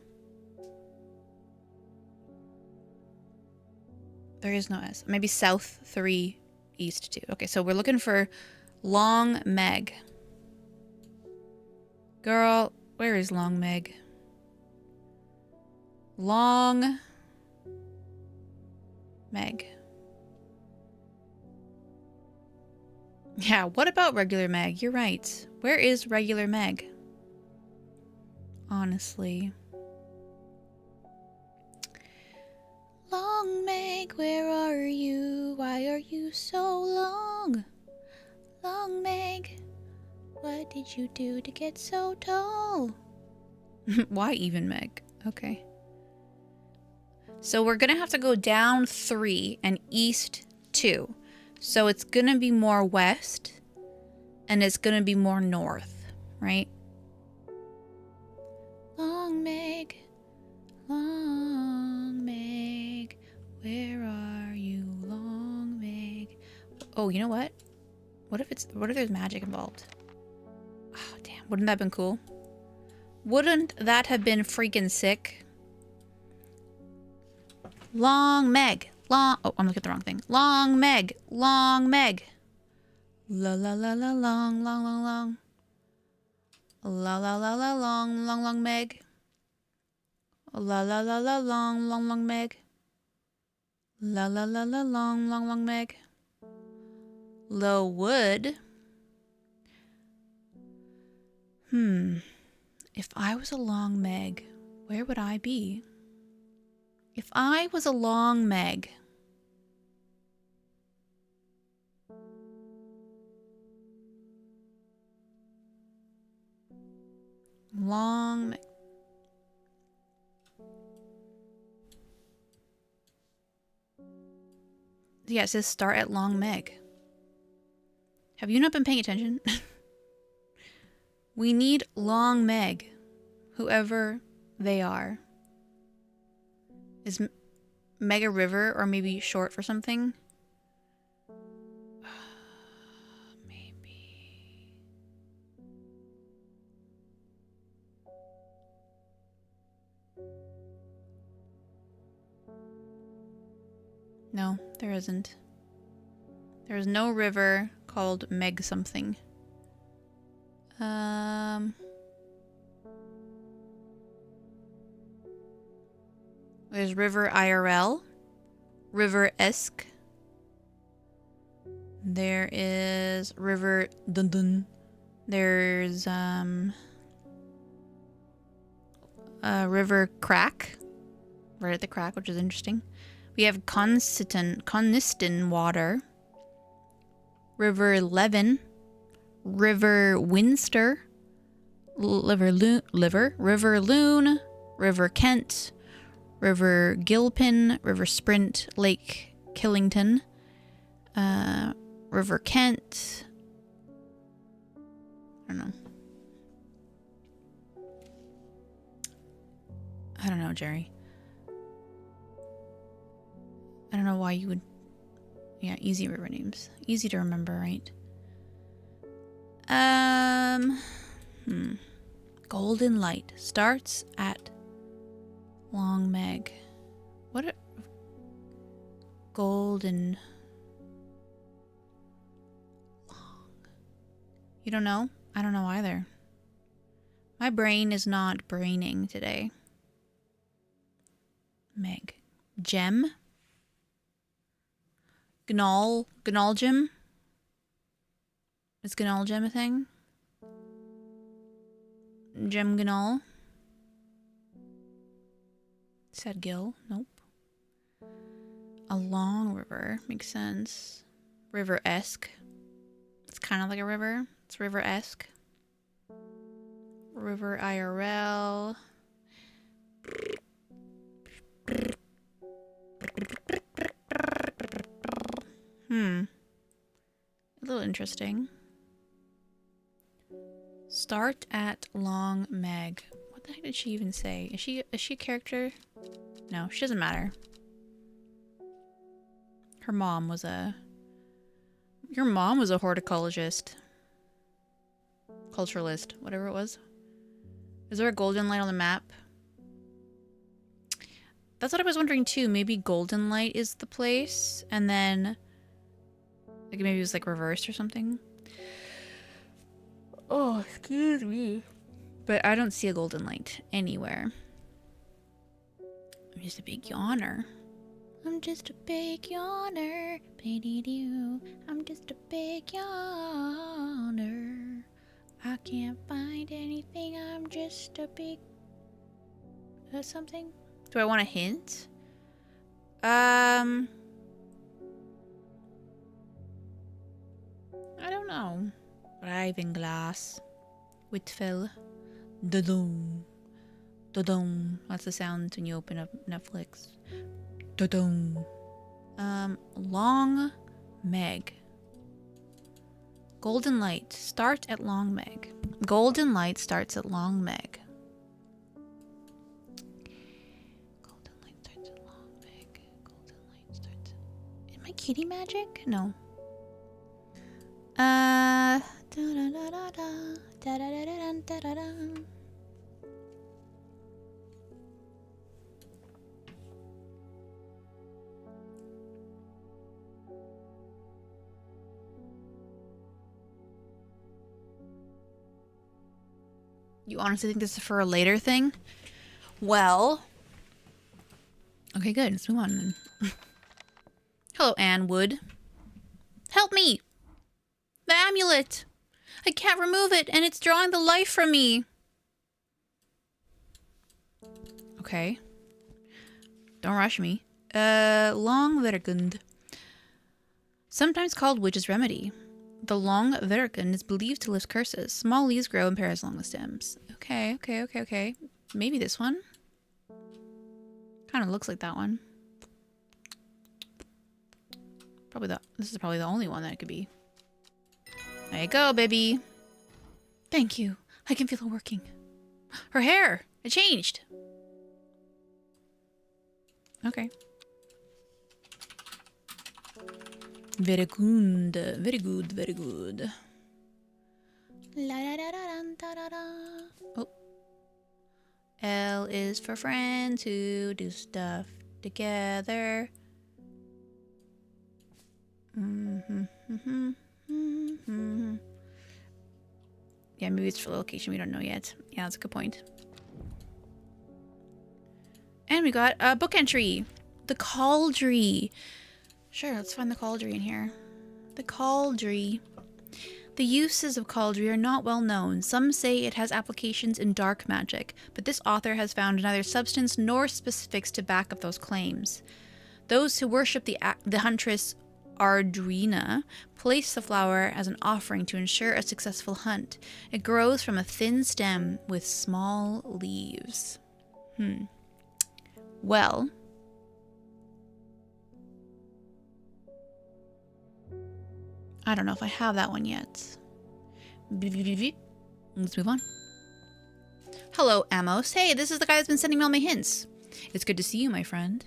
There is no S. Maybe south 3, east 2. Okay, so we're looking for long meg. Girl, where is long meg? Long meg. Yeah, what about regular meg? You're right. Where is regular meg? Honestly. Long meg, where are you? Why are you so long? Long meg, what did you do to get so tall? Why even meg? Okay. So we're gonna have to go down 3 and east 2. So it's gonna be more west and it's gonna be more north, right? Long meg, where are you, long meg? Oh, you know what? What if there's magic involved? Oh, damn. Wouldn't that have been cool? Wouldn't that have been freaking sick? Long meg. Oh, I'm looking at the wrong thing. Long meg. Long meg. La la la la long, long, long, long. La la la la long, long, long meg. La la la la long, long, long meg. La la la la long, long, long meg. Low wood. If I was a long meg, where would I be? If I was a long meg. Long meg. Yeah, it says start at long meg. Have you not been paying attention? We need long meg. Whoever they are. Is meg a river or maybe short for something? Maybe. No, there isn't. There is no river called Meg something. There's River IRL. River-esque. There is River Dun Dun. There's River Crack. Right at the crack, which is interesting. We have Coniston Water, River Leven, River Winster, River Loon, River Kent, River Gilpin, River Sprint, Lake Killington, River Kent. I don't know, Jerry. I don't know why you would... Yeah, easy river names. Easy to remember, right? Golden Light starts at Long Meg. What a... Golden... Long... You don't know? I don't know either. My brain is not braining today. Meg. Gem? Gnoll-gem? Is Gnoll-gem a thing? Gem Gnoll? Said Gill? Nope. A long river. Makes sense. River-esque. It's kind of like a river. It's river-esque. River IRL. A little interesting. Start at Long Meg. What the heck did she even say? Is she a character? No, she doesn't matter. Her mom was a... Your mom was a horticulturist. Culturalist, whatever it was. Is there a golden light on the map? That's what I was wondering too. Maybe Golden Light is the place, and then like maybe it was like reversed or something. Oh, excuse me. But I don't see a Golden Light anywhere. I'm just a big yawner. I'm just a big yawner. I'm just a big yawner. I can't find anything. I'm just a big... something? Do I want a hint? I don't know. Rivenglass. Whitfill. Da-dum. Da-dum. That's the sound when you open up Netflix. Da-dum. Long Meg. Golden Light. Start at Long Meg. Golden Light starts at Long Meg. Golden Light starts at Long Meg. Golden Light starts at... Am I kitty magic? No. You honestly think this is for a later thing? Well... Okay, good. Let's move on then. Hello, Anne Wood. Help me! The amulet! I can't remove it, and it's drawing the life from me! Okay. Don't rush me. Long Vergund. Sometimes called Witch's Remedy. The Long Vergund is believed to lift curses. Small leaves grow in pairs along the stems. Okay. Maybe this one? Kind of looks like that one. This is probably the only one that it could be. There you go, baby. Thank you. I can feel it working. Her hair! It changed! Okay. Very good. Very good, very good. Oh. L is for friends who do stuff together. Yeah, maybe it's for location. We don't know yet. Yeah, that's a good point. And we got a book entry. The Cauldry. Sure, let's find the Cauldry in here. The Cauldry. The uses of Cauldry are not well known. Some say it has applications in dark magic, but this author has found neither substance nor specifics to back up those claims. Those who worship the huntress Ardrina place the flower as an offering to ensure a successful hunt. It grows from a thin stem with small leaves. Well, I don't know if I have that one yet. Let's move on. Hello, Amos. Hey, this is the guy that's been sending me all my hints. It's good to see you, my friend.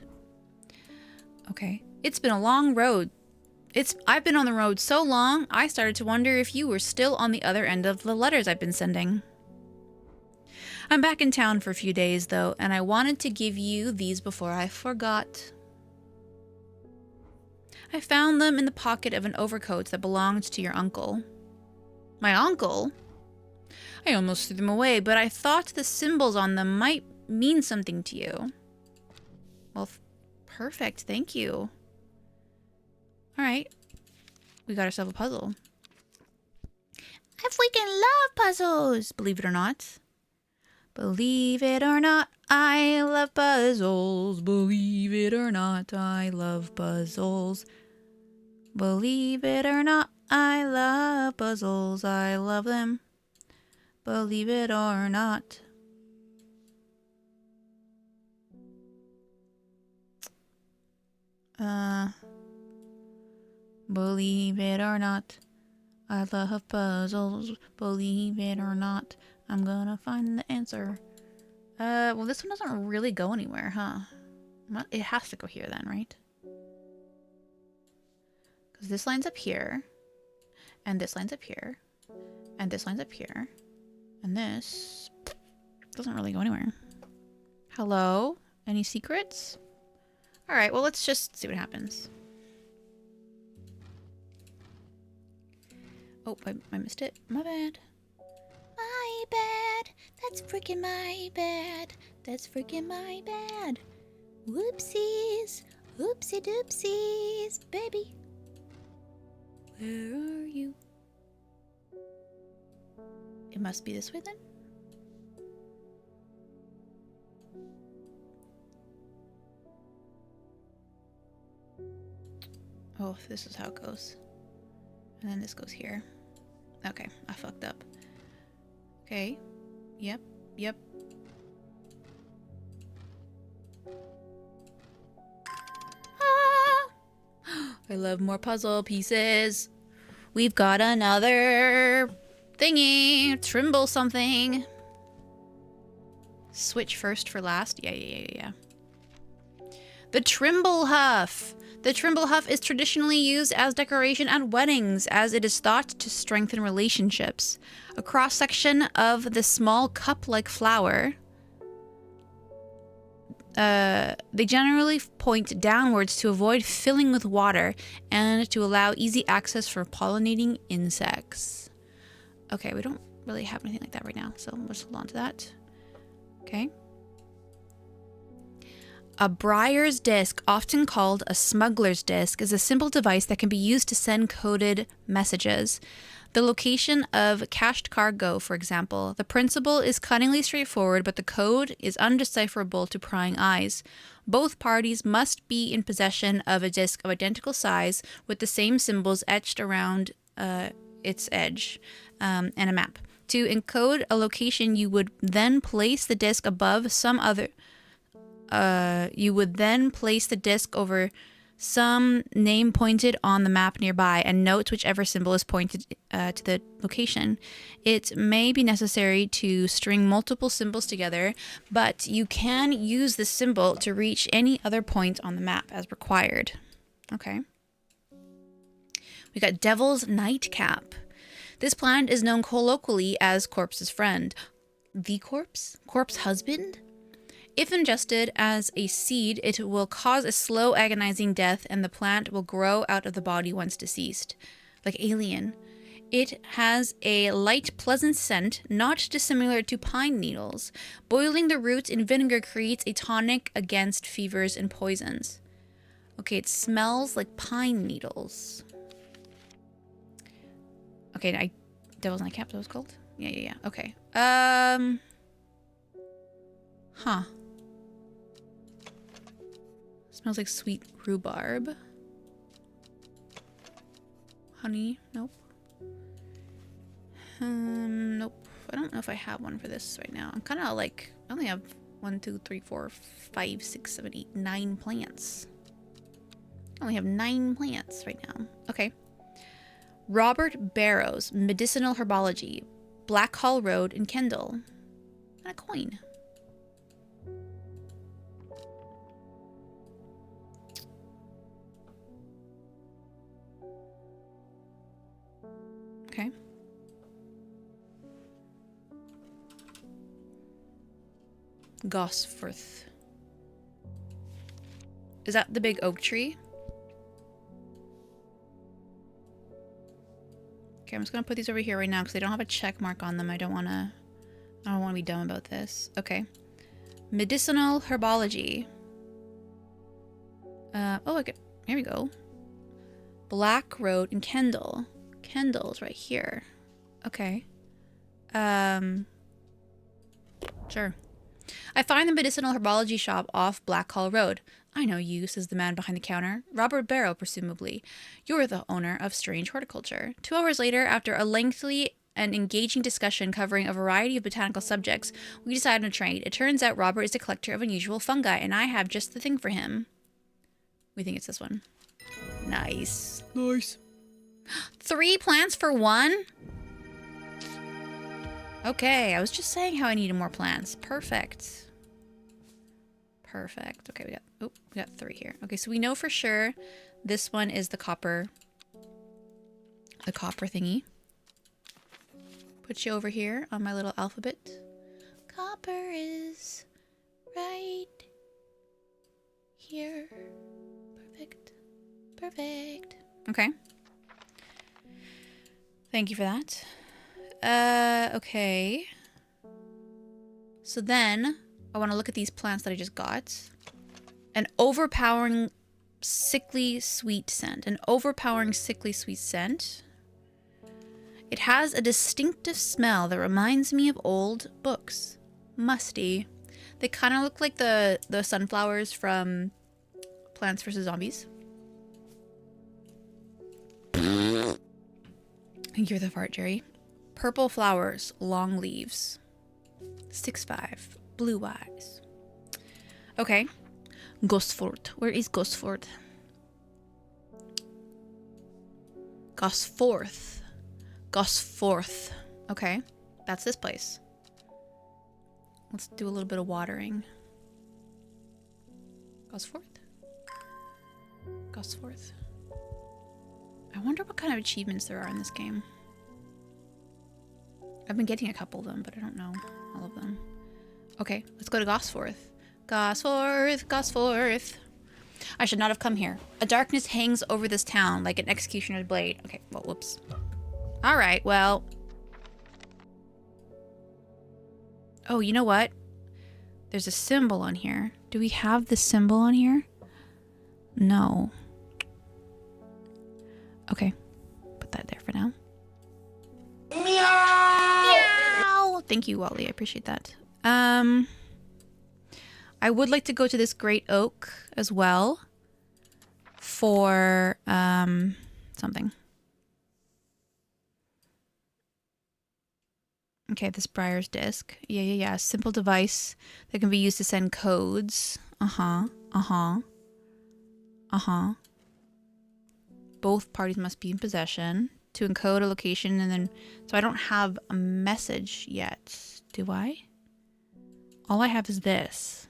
Okay. It's been a long road. I've been on the road so long, I started to wonder if you were still on the other end of the letters I've been sending. I'm back in town for a few days, though, and I wanted to give you these before I forgot. I found them in the pocket of an overcoat that belonged to your uncle. My uncle? I almost threw them away, but I thought the symbols on them might mean something to you. Well, perfect, thank you. Alright, we got ourselves a puzzle. I freaking love puzzles, believe it or not. Believe it or not, I love puzzles. Believe it or not, I love puzzles. Believe it or not, I love puzzles. I love them. Believe it or not. Believe it or not, I love puzzles. Believe it or not, I'm gonna find the answer. Well, this one doesn't really go anywhere, huh? It has to go here then, right? Because this line's up here, and this line's up here, and this line's up here, and this doesn't really go anywhere. Hello? Any secrets? Alright, well, let's just see what happens. Oh, I missed it. My bad. My bad. That's freaking my bad. That's freaking my bad. Whoopsies. Oopsie doopsies, baby. Where are you? It must be this way then. Oh, this is how it goes. And then this goes here. Okay, I fucked up. Okay. Yep. Ah! I love more puzzle pieces. We've got another thingy. Trimble something. Switch first for last. Yeah. The Trimble Huff. The Trimble Huff is traditionally used as decoration at weddings, as it is thought to strengthen relationships. A cross-section of the small cup-like flower. They generally point downwards to avoid filling with water and to allow easy access for pollinating insects. Okay, we don't really have anything like that right now, so let's hold on to that. Okay. A Briar's disc, often called a smuggler's disc, is a simple device that can be used to send coded messages. The location of cached cargo, for example. The principle is cunningly straightforward, but the code is undecipherable to prying eyes. Both parties must be in possession of a disc of identical size with the same symbols etched around its edge, and a map. To encode a location, you would then place the disc above some other... you would then place the disc over some name pointed on the map nearby and note whichever symbol is pointed to the location. It may be necessary to string multiple symbols together, but you can use this symbol to reach any other point on the map as required. Okay. We got Devil's Nightcap. This plant is known colloquially as Corpse's friend. The corpse? Corpse husband? If ingested as a seed, it will cause a slow, agonizing death, and the plant will grow out of the body once deceased. Like Alien. It has a light, pleasant scent, not dissimilar to pine needles. Boiling the roots in vinegar creates a tonic against fevers and poisons. Okay, it smells like pine needles. Okay, Devil's Nightcap, that was called? Yeah. Okay. Huh. Smells like sweet rhubarb. Honey, nope. Nope. I don't know if I have one for this right now. I'm kind of like, I only have 1, 2, 3, 4, 5, 6, 7, 8, 9 plants. I only have 9 plants right now. Okay. Robert Barrows, Medicinal Herbology, Blackhall Road in Kendall. And a coin. Okay. Gosforth. Is that the big oak tree? Okay, I'm just gonna put these over here right now because they don't have a check mark on them. I don't wanna be dumb about this. Okay. Medicinal Herbology. Oh, okay. Here we go. Black Road in Kendall. Kendall's right here. Okay. Sure. I find the medicinal herbology shop off Blackhall Road. I know you, says the man behind the counter. Robert Barrow, presumably. You're the owner of Strange Horticulture. 2 hours later, after a lengthy and engaging discussion covering a variety of botanical subjects, we decide on a trade. It turns out Robert is a collector of unusual fungi, and I have just the thing for him. We think it's this one. Nice. Nice. 3 plants for 1? Okay, I was just saying how I needed more plants. Perfect. Perfect. Okay, we got 3 here. Okay, so we know for sure this one is the copper thingy. Put you over here on my little alphabet. Copper is right here. Perfect. Perfect. Okay. Thank you for that. Okay. So then I want to look at these plants that I just got. An overpowering sickly sweet scent. An overpowering sickly sweet scent. It has a distinctive smell that reminds me of old books. Musty. They kind of look like the sunflowers from Plants vs. Zombies. You're the fart, Jerry. Purple flowers, long leaves. 6'5", blue eyes. Okay. Gosford. Where is Gosford? Gosforth. Gosforth. Okay. That's this place. Let's do a little bit of watering. Gosforth? Gosforth. I wonder what kind of achievements there are in this game. I've been getting a couple of them, but I don't know all of them. Okay, let's go to Gosforth. Gosforth, Gosforth. I should not have come here. A darkness hangs over this town like an executioner's blade. Okay, well, whoops. All right, well. Oh, you know what? There's a symbol on here. Do we have the symbol on here? No. Okay, put that there for now. Meow! Thank you, Wally. I appreciate that. I would like to go to this great oak as well for something. Okay, this Briar's disc. Yeah. Simple device that can be used to send codes. Both parties must be in possession to encode a location, and then so I don't have a message yet, do I? All I have is this.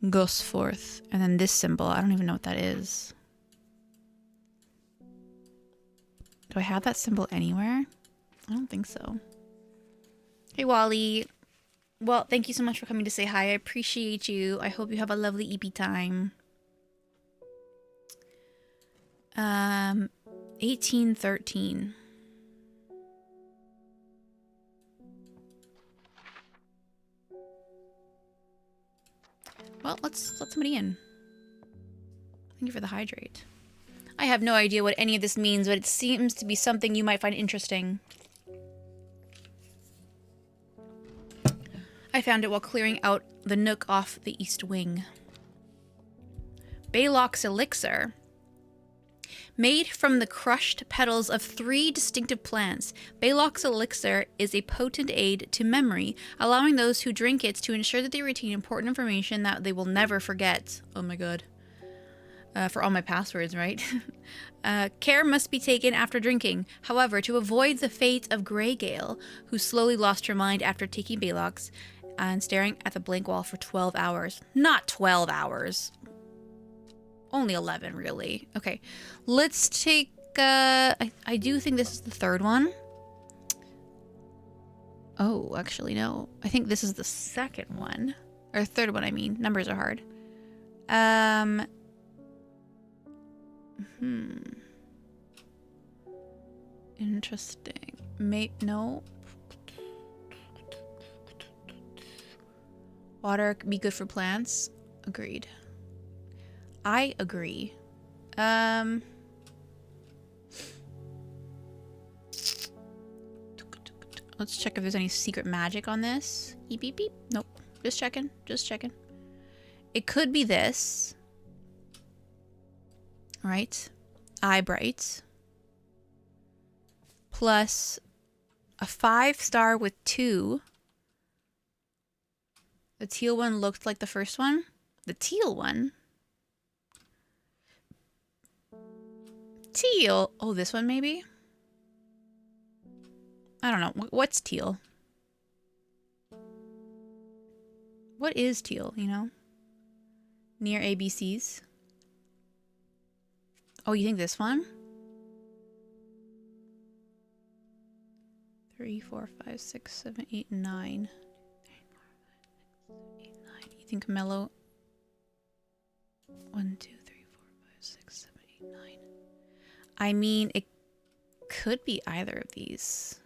Gosforth, and then this symbol. I don't even know what that is. Do I have that symbol anywhere? I don't think so. Hey, Wally. Well, thank you so much for coming to say hi. I appreciate you. I hope you have a lovely EP time. 1813. Well, let's let somebody in. Thank you for the hydrate. I have no idea what any of this means, but it seems to be something you might find interesting. I found it while clearing out the nook off the east wing. Baylock's elixir. Made from the crushed petals of 3 distinctive plants, Baylock's elixir is a potent aid to memory, allowing those who drink it to ensure that they retain important information that they will never forget. Oh my god. For all my passwords, right? Care must be taken after drinking. However, to avoid the fate of Greygale, who slowly lost her mind after taking Baylock's and staring at the blank wall for 12 hours. Not 12 hours. Only 11, really. Okay, let's take, I do think this is the third one. Oh, actually, no. I think this is the second one. Or third one, I mean. Numbers are hard. Interesting. No. Water can be good for plants. Agreed. I agree. Let's check if there's any secret magic on this. Beep, beep, beep. Nope. Just checking. Just checking. It could be this. Right? Eye bright. Plus a 5-star with 2. The teal one looked like the first one. The teal one? Teal. Oh, this one maybe? I don't know. What's teal? What is teal, you know? Near ABCs. Oh, you think this one? 3, 4, 5, 6, 7, 8, 9. 3, 4, 5, 6, 7, 8, 9. You think mellow? 1, 2, 3, 4, 5, 6, 7, 8, 9. I mean, it could be either of these.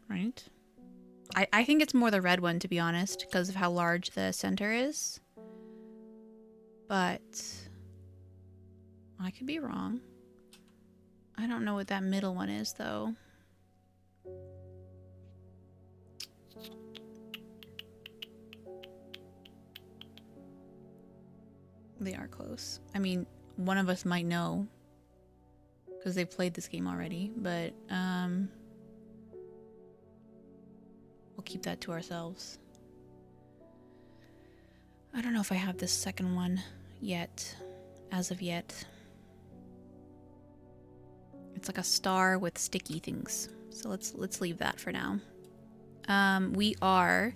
Right? I think it's more the red one, to be honest, because of how large the center is. But I could be wrong. I don't know what that middle one is, though. They are close. I mean, one of us might know because they've played this game already, but we'll keep that to ourselves. I don't know if I have this second one yet, as of yet. It's like a star with sticky things. So let's leave that for now. We are...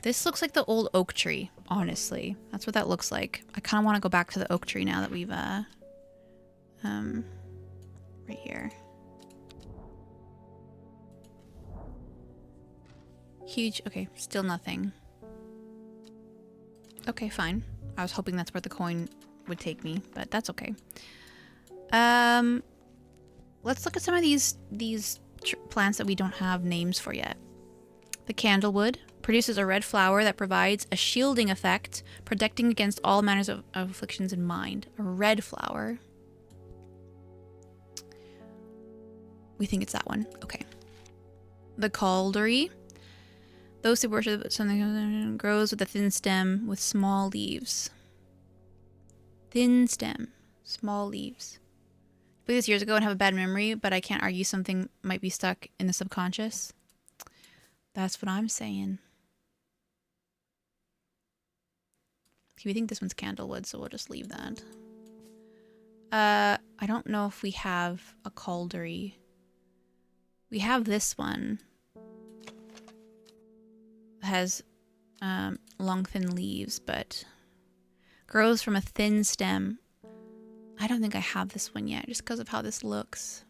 This looks like the old oak tree, honestly. That's what that looks like. I kind of want to go back to the oak tree now that we've, right here. Huge, okay, still nothing. Okay, fine. I was hoping that's where the coin would take me, but that's okay. Let's look at some of these plants that we don't have names for yet. The candlewood produces a red flower that provides a shielding effect, protecting against all manners of afflictions in mind. A red flower. We think it's that one. Okay. The caldery. Those who worship something grows with a thin stem with small leaves. Thin stem, small leaves. I played this years ago and have a bad memory, but I can't argue something might be stuck in the subconscious. That's what I'm saying. Okay, we think this one's candlewood, so we'll just leave that. I don't know if we have a caldery. We have this one. It has long, thin leaves, but grows from a thin stem. I don't think I have this one yet, just because of how this looks.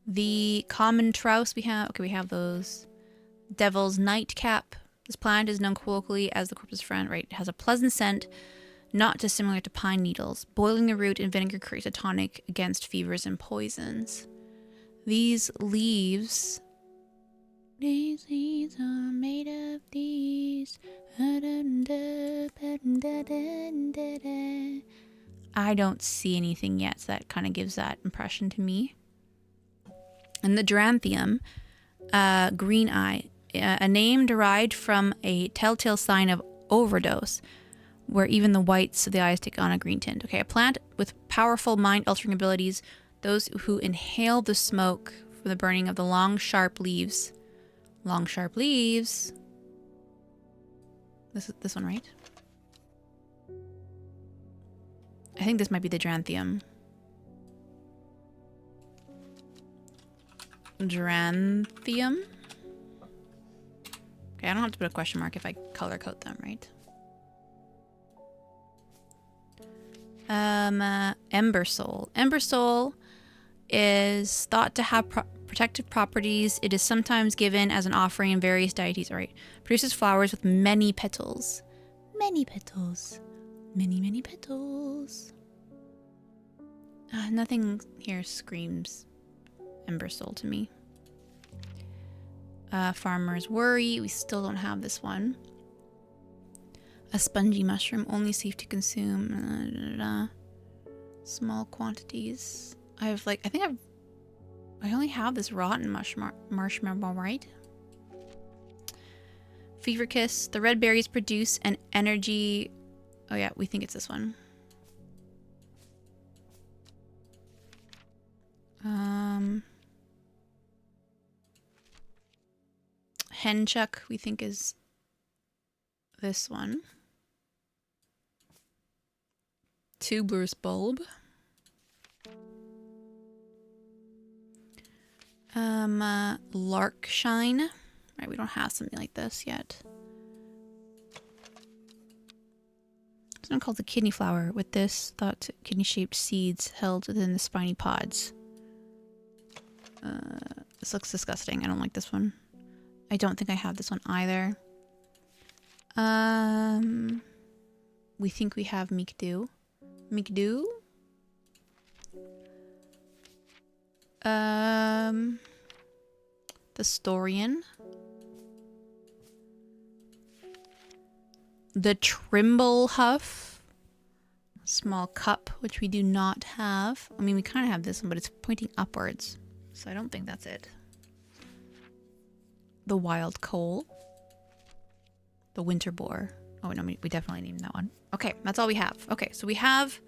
The common trowse we have. Okay, we have those. Devil's nightcap. This plant is known colloquially as the corpse's friend, right? It has a pleasant scent, not dissimilar to pine needles. Boiling the root in vinegar creates a tonic against fevers and poisons. These leaves are made of these. I don't see anything yet, so that kind of gives that impression to me. And the Dranthium, green eye, a name derived from a telltale sign of overdose, where even the whites of the eyes take on a green tint. Okay, a plant with powerful mind-altering abilities. Those who inhale the smoke from the burning of the long, sharp leaves. Long, sharp leaves. This is this one, right? I think this might be the Geranthium. Geranthium? Okay, I don't have to put a question mark if I color code them, right? Ember Soul. Ember Soul is thought to have protective properties. It is sometimes given as an offering in various deities. All right. Produces flowers with many petals. Many petals. Many, many petals. Nothing here screams Ember Soul to me. Farmer's Worry. We still don't have this one. A spongy mushroom, only safe to consume. Small quantities. I only have this rotten marshmallow, right? Fever Kiss. The red berries produce an energy. Oh yeah, we think it's this one. Henchuck, we think is this one. Tuberous bulb. Larkshine. Right, we don't have something like this yet. This one called the kidney flower, with this thought kidney-shaped seeds held within the spiny pods. This looks disgusting. I don't like this one. I don't think I have this one either. We think we have Mikdu. Mikdu? The Storian. The Trimble Huff. Small cup, which we do not have. I mean, we kind of have this one, but it's pointing upwards. So I don't think that's it. The Wild Coal. The Winter Boar. Oh, no, we definitely named that one. Okay, that's all we have. Okay, so we have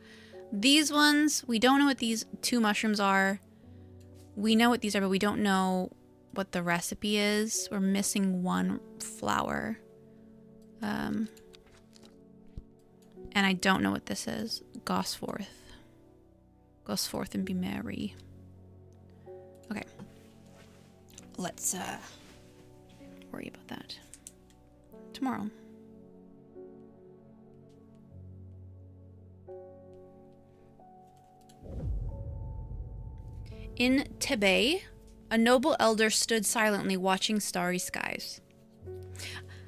these ones. We don't know what these two mushrooms are. We know what these are, but we don't know what the recipe is. We're missing one flower. And I don't know what this is. Gosforth. Gosforth and be merry. Okay. Let's worry about that tomorrow. In Tibet, a noble elder stood silently watching starry skies.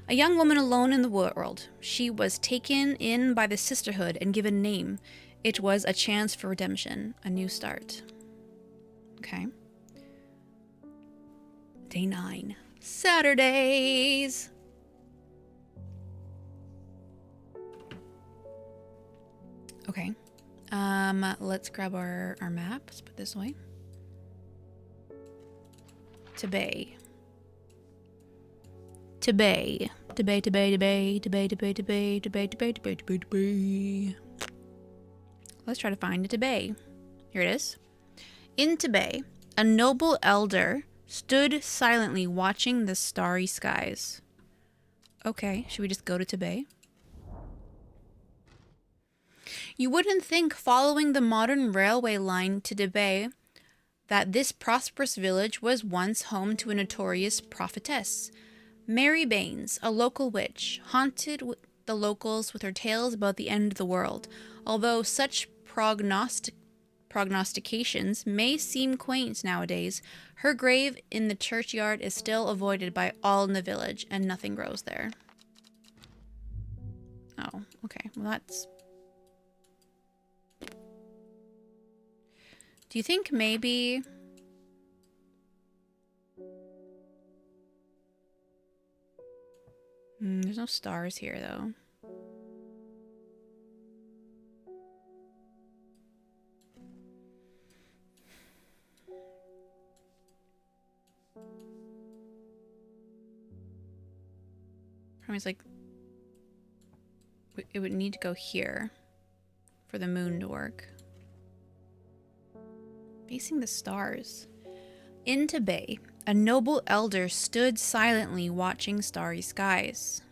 A young woman alone in the world. She was taken in by the sisterhood and given a name. It was a chance for redemption, a new start. Okay. Day 9. Saturdays. Okay. Let's grab our map. Let's put this away. Tibet. Tibet. Tibet, Tibet, Tibet, Tibet, Tibet, Tibet, Tibet, Tibet, Tibet, Tibet, Tibet. Let's try to find a Tibet. Here it is. In Tibet, a noble elder stood silently watching the starry skies. Okay, should we just go to Tibet? You wouldn't think, following the modern railway line to Tibet, that this prosperous village was once home to a notorious prophetess. Mary Baines, a local witch, haunted the locals with her tales about the end of the world. Although such prognostications may seem quaint nowadays, her grave in the churchyard is still avoided by all in the village, and nothing grows there. Oh, okay. Well, that's... Do you think maybe... there's no stars here, though. I was like, it would need to go here for the moon to work. Facing the stars. Into Bay, a noble elder stood silently watching starry skies.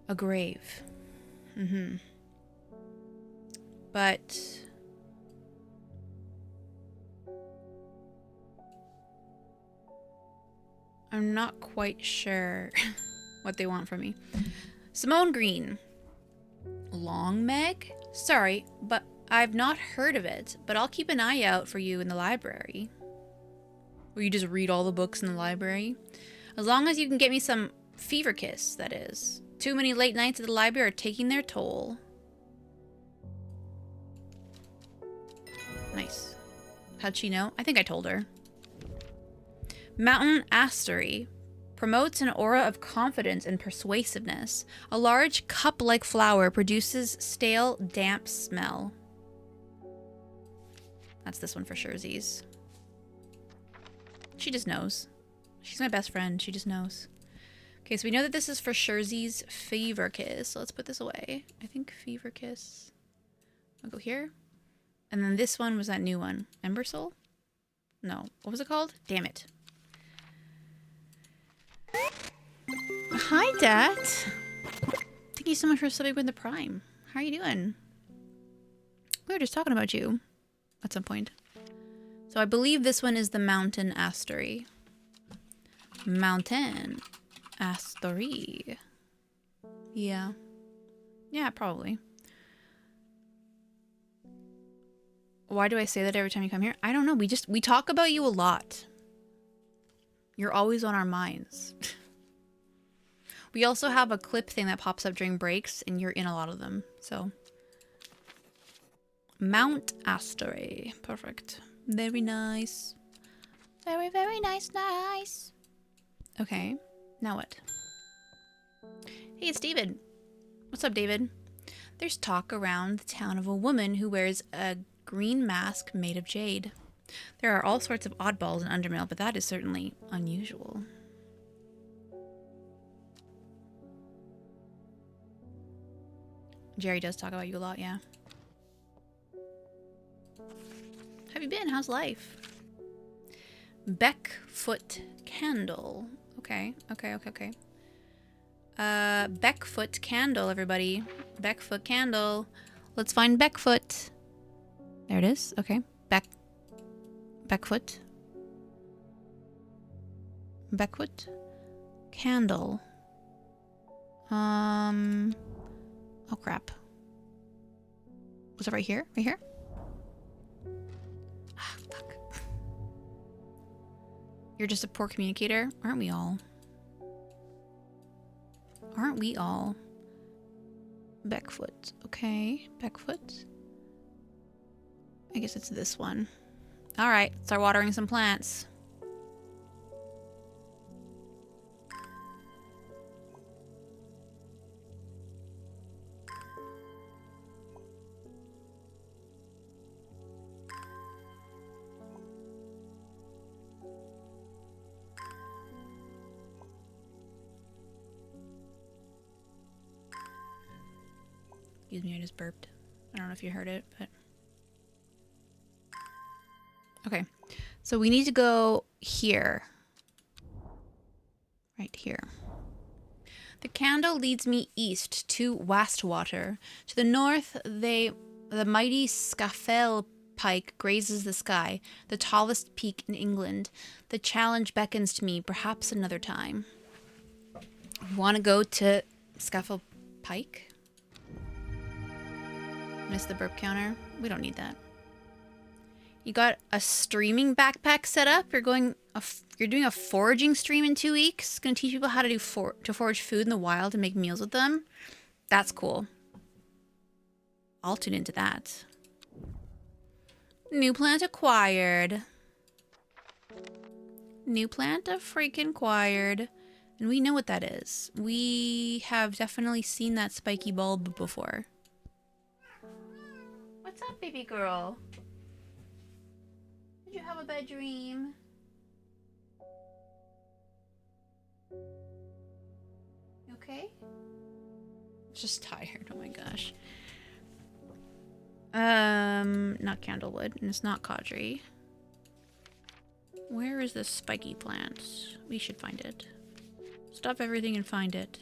A grave. But I'm not quite sure what they want from me. Simone Green. Long Meg? Sorry, but I've not heard of it, but I'll keep an eye out for you in the library. Will you just read all the books in the library? As long as you can get me some Fever Kiss, that is. Too many late nights at the library are taking their toll. Nice. How'd she know? I think I told her. Mountain Astery. Promotes an aura of confidence and persuasiveness. A large cup-like flower produces stale, damp smell. That's this one for sure, Z's. She just knows. She's my best friend. She just knows. Okay, so we know that this is for Sherzy's Fever Kiss. So let's put this away. I think Fever Kiss. I'll go here. And then this one was that new one. Ember Soul? No. What was it called? Damn it. Hi, Dad. Thank you so much for subbing with the Prime. How are you doing? We were just talking about you at some point. So I believe this one is the Mountain Astery. Mountain Astery. Yeah. Yeah, probably. Why do I say that every time you come here? I don't know. We talk about you a lot. You're always on our minds. We also have a clip thing that pops up during breaks, and you're in a lot of them. So, Mount Astery. Perfect. Very nice. Very, very nice, nice. Okay. Now what? Hey, it's David. What's up, David? There's talk around the town of a woman who wears a green mask made of jade. There are all sorts of oddballs in Undermill, but that is certainly unusual. Jerry does talk about you a lot, yeah. How have you been? How's life? Beckfoot Candle. Okay. Beckfoot Candle, everybody. Beckfoot Candle. Let's find Beckfoot. There it is. Okay. Beckfoot. Beckfoot Candle. Oh crap. Was it right here? Right here? Ah, fuck. You're just a poor communicator? Aren't we all? Aren't we all? Beckfoot. Okay. Beckfoot. I guess it's this one. Alright, start watering some plants. Excuse me, I just burped. I don't know if you heard it, but... Okay, so we need to go here. Right here. The candle leads me east to Wastwater. To the north, the mighty Scafell Pike grazes the sky, the tallest peak in England. The challenge beckons to me, perhaps another time. Want to go to Scafell Pike? Miss the burp counter? We don't need that. You got a streaming backpack set up? You're doing a foraging stream in 2 weeks? Gonna teach people how to forage food in the wild and make meals with them? That's cool. I'll tune into that. New plant acquired. New plant freaking acquired. And we know what that is. We have definitely seen that spiky bulb before. What's up, baby girl? Did you have a bad dream? You okay? Just tired, oh my gosh. Not candlewood, and it's not Caudry. Where is this spiky plant? We should find it. Stop everything and find it.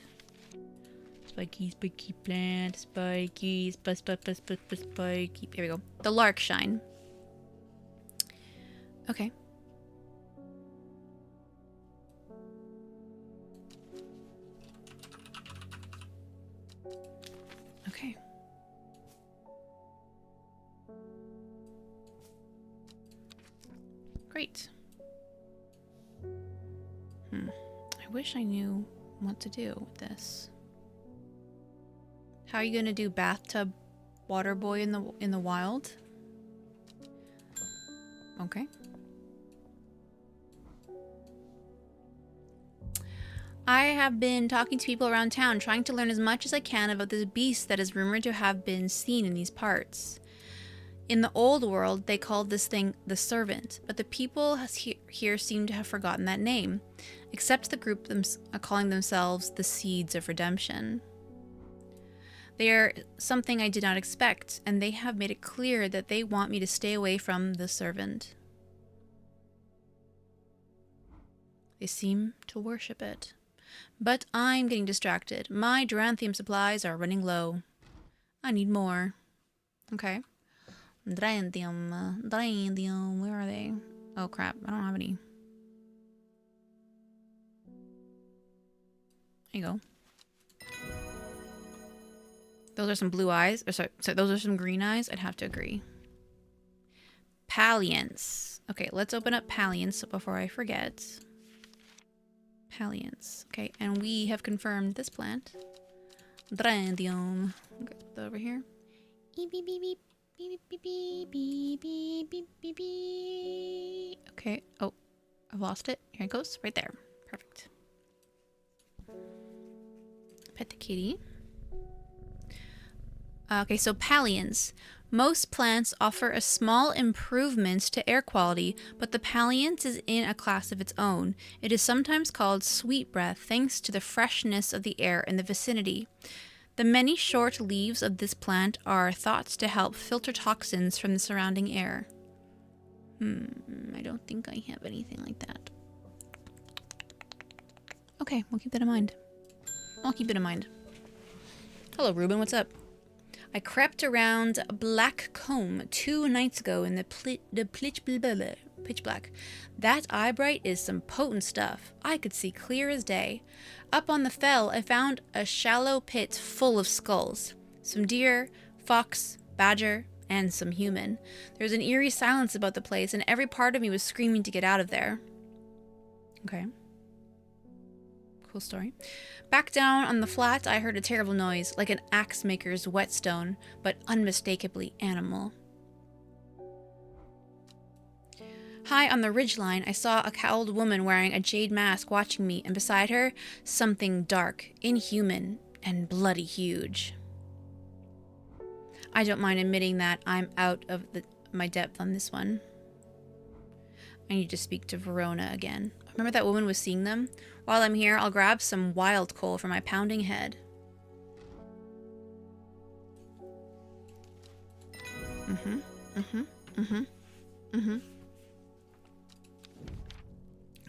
Spiky, spiky plant, spiky, spiky. Here we go. The lark shine. Okay. Okay. Great. I wish I knew what to do with this. How are you gonna do bathtub water boy in the wild? Okay. I have been talking to people around town, trying to learn as much as I can about this beast that is rumored to have been seen in these parts. In the old world, they called this thing the Servant, but the people here seem to have forgotten that name, except the group calling themselves the Seeds of Redemption. They are something I did not expect, and they have made it clear that they want me to stay away from the Servant. They seem to worship it. But I'm getting distracted. My Duranthium supplies are running low. I need more. Okay. Duranthium, where are they? Oh crap, I don't have any. There you go. Those are some blue eyes. Sorry, those are some green eyes. I'd have to agree. Palliance. Okay, let's open up Palliance before I forget. Palliance. Okay, and we have confirmed this plant. Duranthium. Okay, put that over here. Beep, beep, beep, beep. Beep, beep, beep, beep, beep, beep, beep, beep. Okay. Oh, I've lost it. Here it goes. Right there. Perfect. Pet the kitty. Okay, so Palliance. Most plants offer a small improvement to air quality, but the Palliance is in a class of its own. It is sometimes called sweet breath thanks to the freshness of the air in the vicinity. The many short leaves of this plant are thought to help filter toxins from the surrounding air. I don't think I have anything like that. Okay, we'll keep that in mind. I'll keep it in mind. Hello, Ruben, what's up? I crept around Black Comb 2 nights ago in the pitch black. That eyebright is some potent stuff. I could see clear as day. Up on the fell, I found a shallow pit full of skulls. Some deer, fox, badger, and some human. There was an eerie silence about the place, and every part of me was screaming to get out of there. Okay. Cool story. Back down on the flat, I heard a terrible noise, like an axe maker's whetstone, but unmistakably animal. High on the ridgeline, I saw a cowled woman wearing a jade mask watching me, and beside her, something dark, inhuman, and bloody huge. I don't mind admitting that I'm out of my depth on this one. I need to speak to Verona again. Remember that woman was seeing them? While I'm here, I'll grab some wild coal for my pounding head.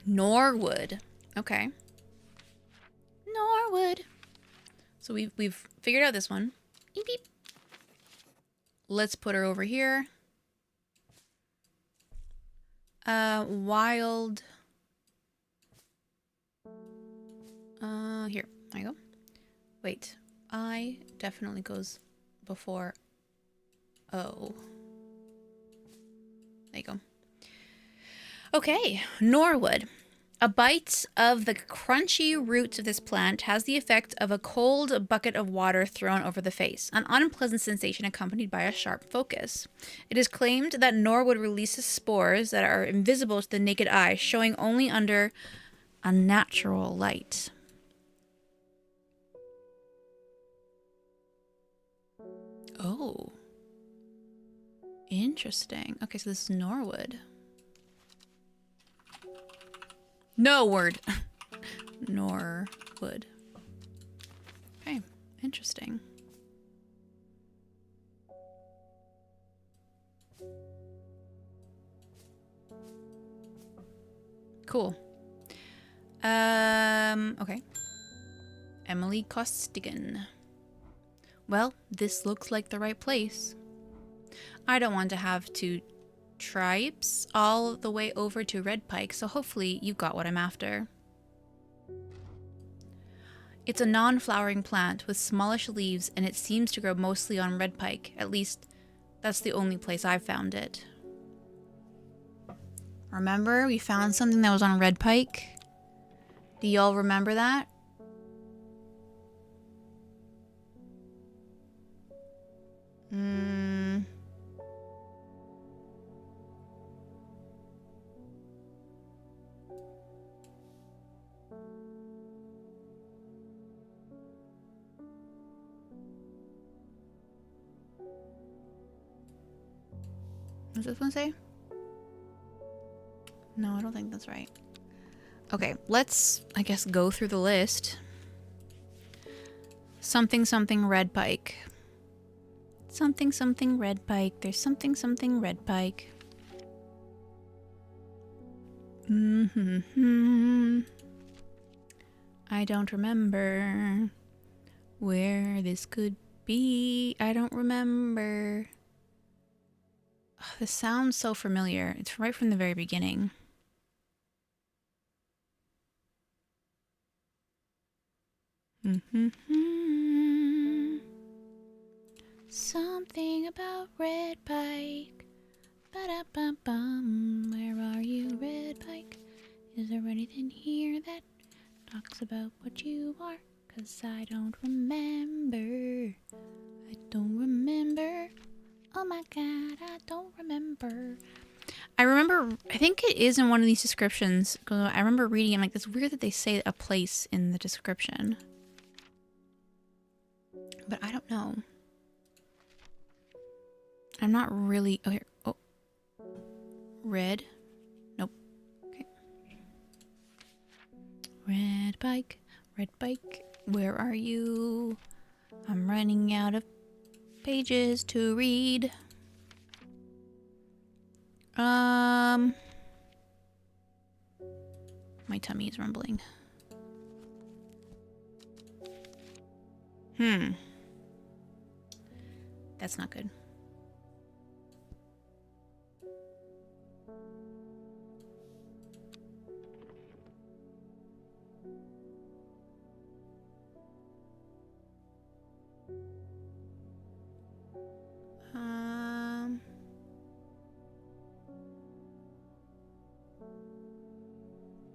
Norwood. Okay. Norwood. So we've figured out this one. Beep, beep. Let's put her over here. Wild. Here. There you go. Wait. I definitely goes before O. There you go. Okay. Norwood. A bite of the crunchy roots of this plant has the effect of a cold bucket of water thrown over the face, an unpleasant sensation accompanied by a sharp focus. It is claimed that Norwood releases spores that are invisible to the naked eye, showing only under a natural light. Oh. Interesting. Okay, so this is Norwood. No word. Norwood. Okay, interesting. Cool. Okay. Emily Costigan. Well, this looks like the right place. I don't want to have to tripes all the way over to Red Pike, so hopefully you got what I'm after. It's a non-flowering plant with smallish leaves, and it seems to grow mostly on Red Pike. At least, that's the only place I've found it. Remember, we found something that was on Red Pike? Do y'all remember that? What's this one say? No, I don't think that's right. Okay, let's, I guess, go through the list. Something, something, Red Pike. Something, something, Red Pike. There's something, something, Red Pike. I don't remember where this could be. I don't remember. Oh, this sounds so familiar. It's right from the very beginning. Something about Red Pike. Ba-da-bum-bum. Where are you, Red Pike? Is there anything here that talks about what you are? 'Cause I don't remember. I don't remember. Oh my god, I don't remember. I remember, I think it is in one of these descriptions. I remember reading it, like, it's weird that they say a place in the description. But I don't know. I'm not really, oh, here, oh. Red? Nope. Okay. Red Pike, where are you? I'm running out of pages to read. My tummy is rumbling. That's not good.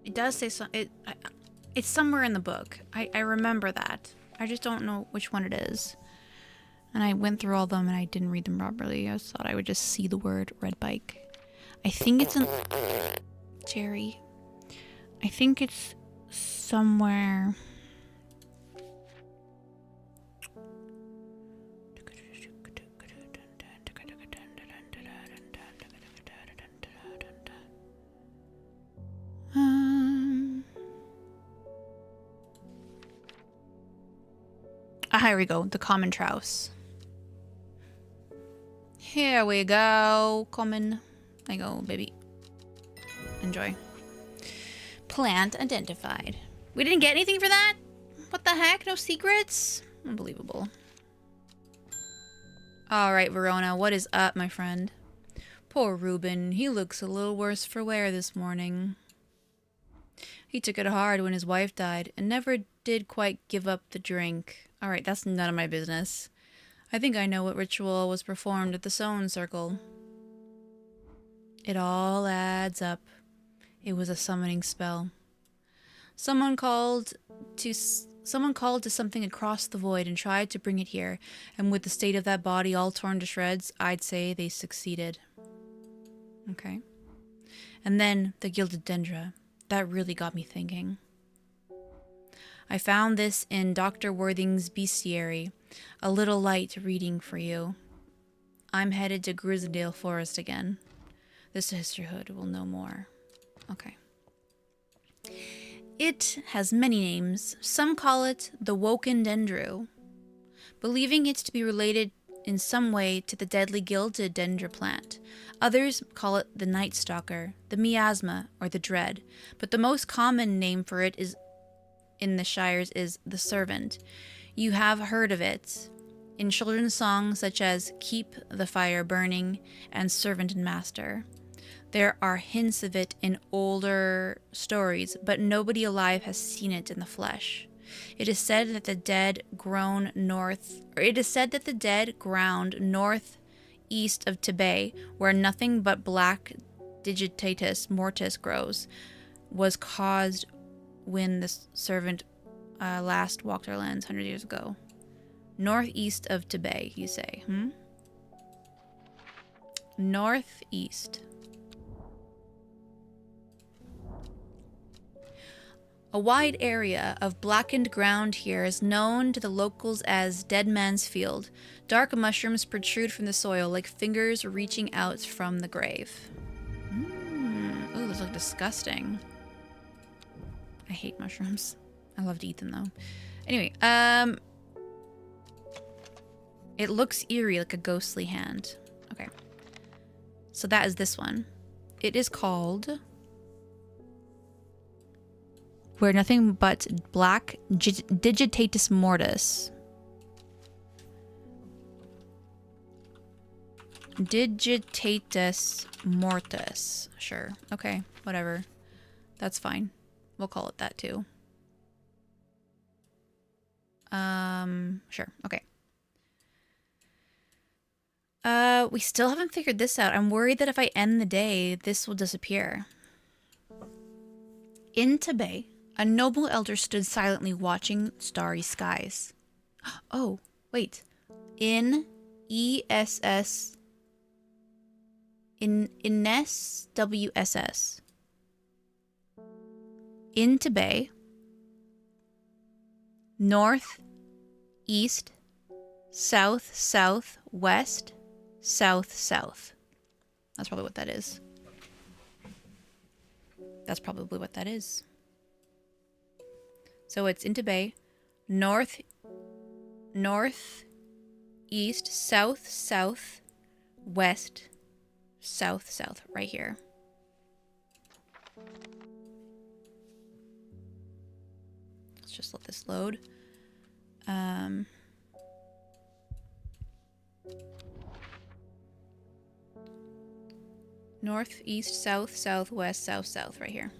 It does say so. It's somewhere in the book. I remember that. I just don't know which one it is. And I went through all of them and I didn't read them properly. I just thought I would just see the word Red Bike. I think it's in Cherry. I think it's somewhere. Here we go. The common trouse. Here we go. Common. I go, baby. Enjoy. Plant identified. We didn't get anything for that? What the heck? No secrets? Unbelievable. Alright, Verona. What is up, my friend? Poor Reuben. He looks a little worse for wear this morning. He took it hard when his wife died and never did quite give up the drink. Alright, that's none of my business. I think I know what ritual was performed at the Sown Circle. It all adds up. It was a summoning spell. Someone called to something across the void and tried to bring it here, and with the state of that body all torn to shreds, I'd say they succeeded. Okay. And then the Gilded Dendra. That really got me thinking. I found this in Dr. Worthing's bestiary. A little light reading for you. I'm headed to Grizzledale Forest again. The sisterhood will know more. Okay. It has many names. Some call it the Woken Dendru, believing it to be related in some way to the deadly gilded dendra plant. Others call it the Night Stalker, the Miasma, or the Dread, but the most common name for it is in the Shires is the Servant. You have heard of it in children's songs such as Keep the Fire Burning and Servant and Master. There are hints of it in older stories, but nobody alive has seen it in the flesh. It is said that the dead ground northeast of Tibet, where nothing but black digitatus mortis grows, was caused when the servant last walked our lands 100 years ago. Northeast of Tibet, you say, Northeast. A wide area of blackened ground here is known to the locals as Dead Man's Field. Dark mushrooms protrude from the soil like fingers reaching out from the grave. Oh, those look disgusting. I hate mushrooms. I love to eat them though. Anyway, it looks eerie, like a ghostly hand. Okay. So that is this one. It is called Where Nothing But Black Digitatus Mortis. Digitatus Mortis. Sure. Okay. Whatever. That's fine. We'll call it that too. Sure. Okay. We still haven't figured this out. I'm worried that if I end the day, this will disappear. In Tibet, a noble elder stood silently watching starry skies. Oh, wait. In ESS. Ines WSS. In Tibet, north, east, south, south, west, south, south. That's probably what that is. That's probably what that is. So it's in Tibet, north, north, east, south, south, west, south, south, right here. Let's just let this load. North, east, south, southwest, south, south, right here.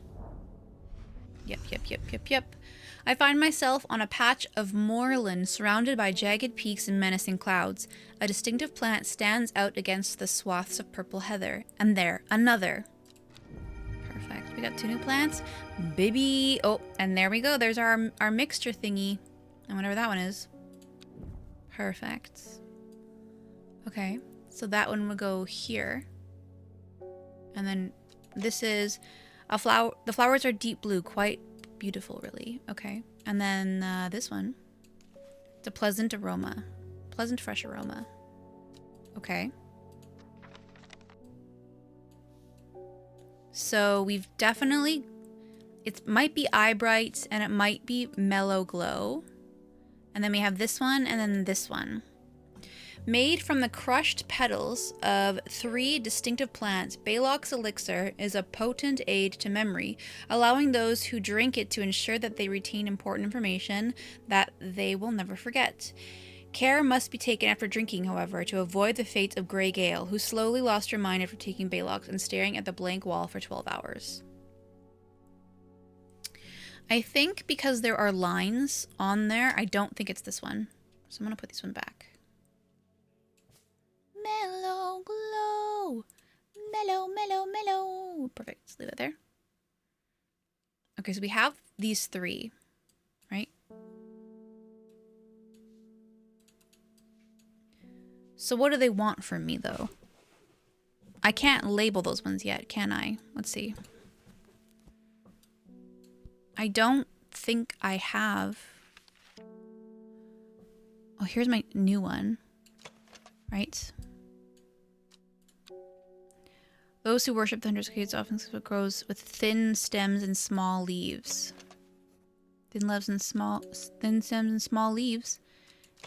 Yep. I find myself on a patch of moorland surrounded by jagged peaks and menacing clouds. A distinctive plant stands out against the swaths of purple heather. And there, another. Perfect. We got 2 new plants. Baby. Oh, and there we go. There's our mixture thingy. And whatever that one is. Perfect. Okay. So that one will go here. And then this is a flower. The flowers are deep blue, quite beautiful, really. Okay. And then this one. It's a pleasant aroma. Pleasant, fresh aroma. Okay. So we've definitely... It might be Eye Bright and it might be Mellow Glow. And then we have this one and then this one. Made from the crushed petals of 3 distinctive plants, Baylock's elixir is a potent aid to memory, allowing those who drink it to ensure that they retain important information that they will never forget. Care must be taken after drinking, however, to avoid the fate of Grey Gale, who slowly lost her mind after taking Baylock's and staring at the blank wall for 12 hours. I think because there are lines on there, I don't think it's this one. So I'm going to put this one back. Mellow glow. Mellow, mellow, mellow. Perfect. Let's leave it there. Okay, so we have these 3, right? So what do they want from me, though? I can't label those ones yet, can I? Let's see. I don't think I have Oh, here's my new one. Right? Those who worship the hundreds of caves often see what grows with thin stems and small leaves. Thin stems and small leaves.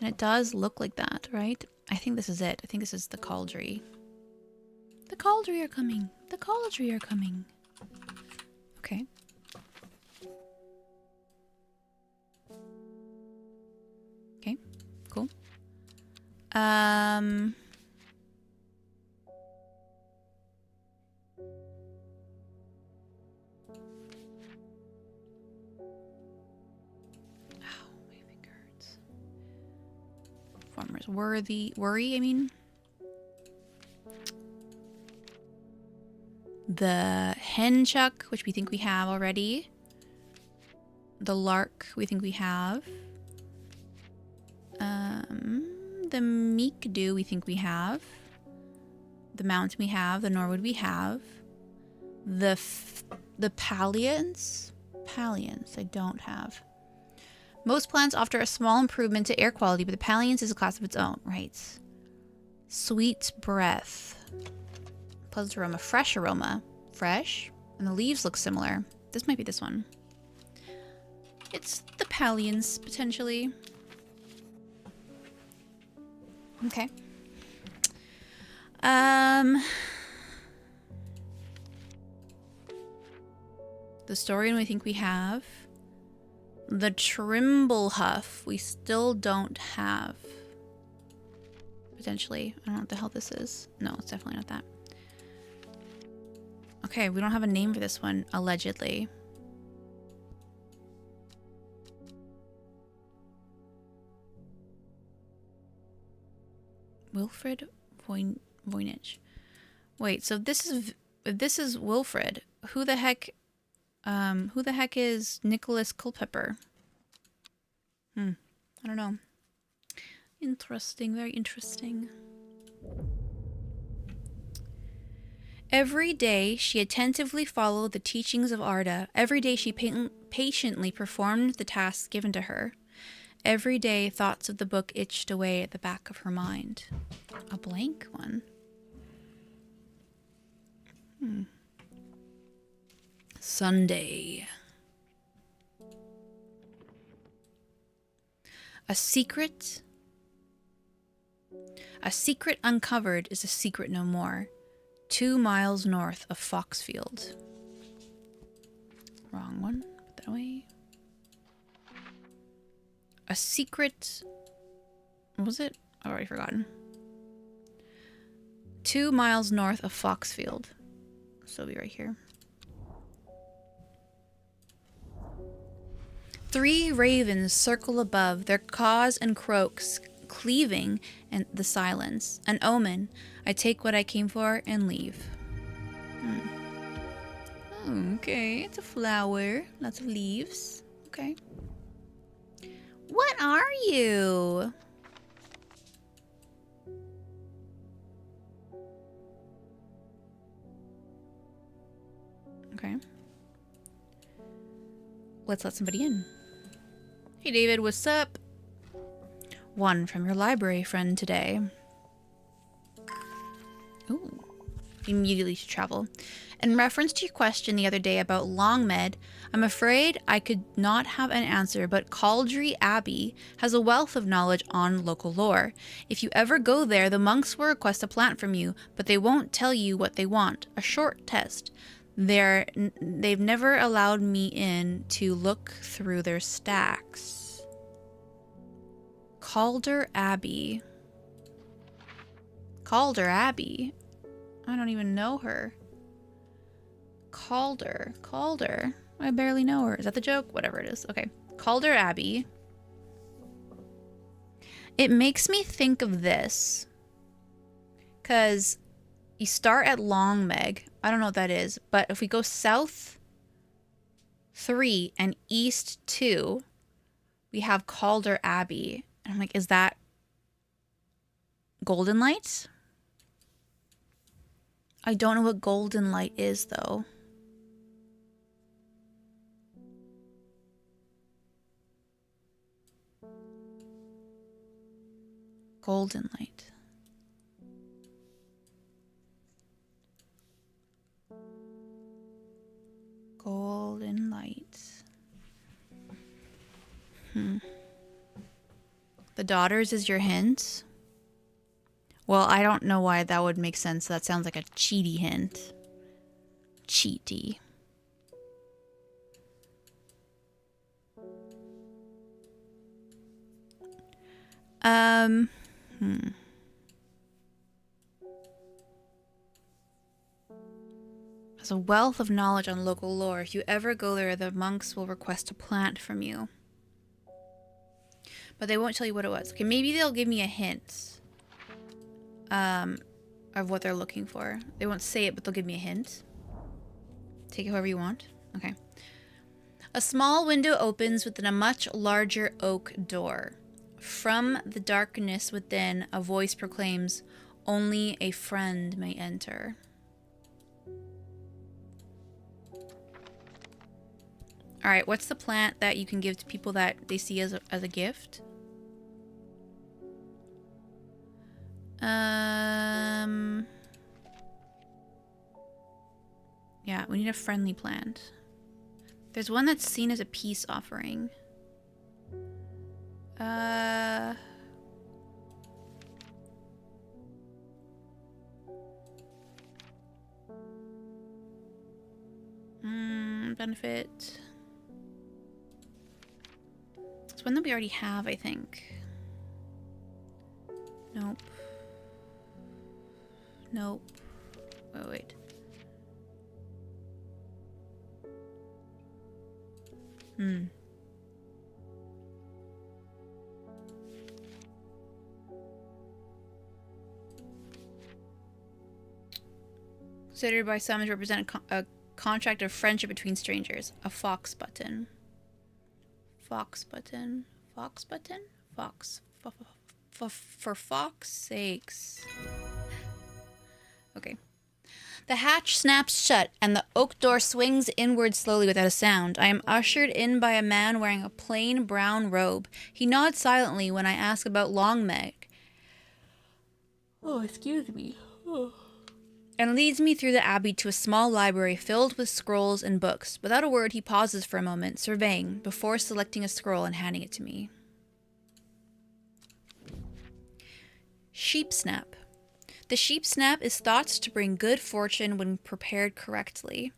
And it does look like that, right? I think this is it. I think this is the cauldry. The cauldry are coming. The cauldry are coming. Okay. Okay, cool. Farmers worry, I mean. The hen chuck, which we think we have already. The lark, we think we have. The meek dew, we think we have. The mountain we have. The Norwood we have. The palliance, I don't have. Most plants offer a small improvement to air quality, but the palliance is a class of its own, right? Sweet breath. Pleasant aroma. Fresh aroma. Fresh. And the leaves look similar. This might be this one. It's the palliance, potentially. Okay. The Storian we think we have. The Trimblehuff we still don't have. Potentially. I don't know what the hell this is. No, it's definitely not that. Okay, we don't have a name for this one, allegedly. Wilfred Voynich. Wait, so this is Wilfred. Who the heck is Nicholas Culpepper? I don't know. Interesting, very interesting. Every day she attentively followed the teachings of Arda. Every day she patiently performed the tasks given to her. Every day thoughts of the book itched away at the back of her mind. A blank one. Sunday. A secret uncovered is a secret no more. 2 miles north of Foxfield. Wrong one. Put that away. A secret... What was it? I've already forgotten. 2 miles north of Foxfield. So it'll be right here. 3 ravens circle above, their caws and croaks cleaving in the silence. An omen. I take what I came for and leave. Okay, it's a flower. Lots of leaves. Okay. What are you? Okay. Let's let somebody in. Hey David, what's up? One from your library friend today. Ooh. Immediately to travel. In reference to your question the other day about Longmed, I'm afraid I could not have an answer, but Cauldry Abbey has a wealth of knowledge on local lore. If you ever go there, the monks will request a plant from you, but they won't tell you what they want. A short test. They've never allowed me in to look through their stacks. Calder Abbey. Calder Abbey? I don't even know her. Calder. I barely know her. Is that the joke? Whatever it is. Okay. Calder Abbey. It makes me think of this. Because you start at Longmeg. I don't know what that is. But if we go south 3 and east 2, we have Calder Abbey. And I'm like, is that Golden Light? I don't know what Golden Light is, though. Golden light. Golden light. The daughters is your hint? Well, I don't know why that would make sense. That sounds like a cheaty hint. Cheaty. Has a wealth of knowledge on local lore. If you ever go there, the monks will request a plant from you. But they won't tell you what it was. Okay, maybe they'll give me a hint of what they're looking for. They won't say it, but they'll give me a hint. Take it however you want. Okay. A small window opens within a much larger oak door. From the darkness within, a voice proclaims, "Only a friend may enter." All right, what's the plant that you can give to people that they see as a gift? Yeah, we need a friendly plant. There's one that's seen as a peace offering. Benefit. It's one that we already have, I think. Nope. Nope. Wait. Considered by some to represent a contract of friendship between strangers. A fox button. Fox button. Fox button? Fox. For fox sakes. Okay. The hatch snaps shut, and the oak door swings inward slowly without a sound. I am ushered in by a man wearing a plain brown robe. He nods silently when I ask about Long Meg. Oh, excuse me. And leads me through the abbey to a small library filled with scrolls and books. Without a word, he pauses for a moment, surveying, before selecting a scroll and handing it to me. Sheep snap. The sheep snap is thought to bring good fortune when prepared correctly.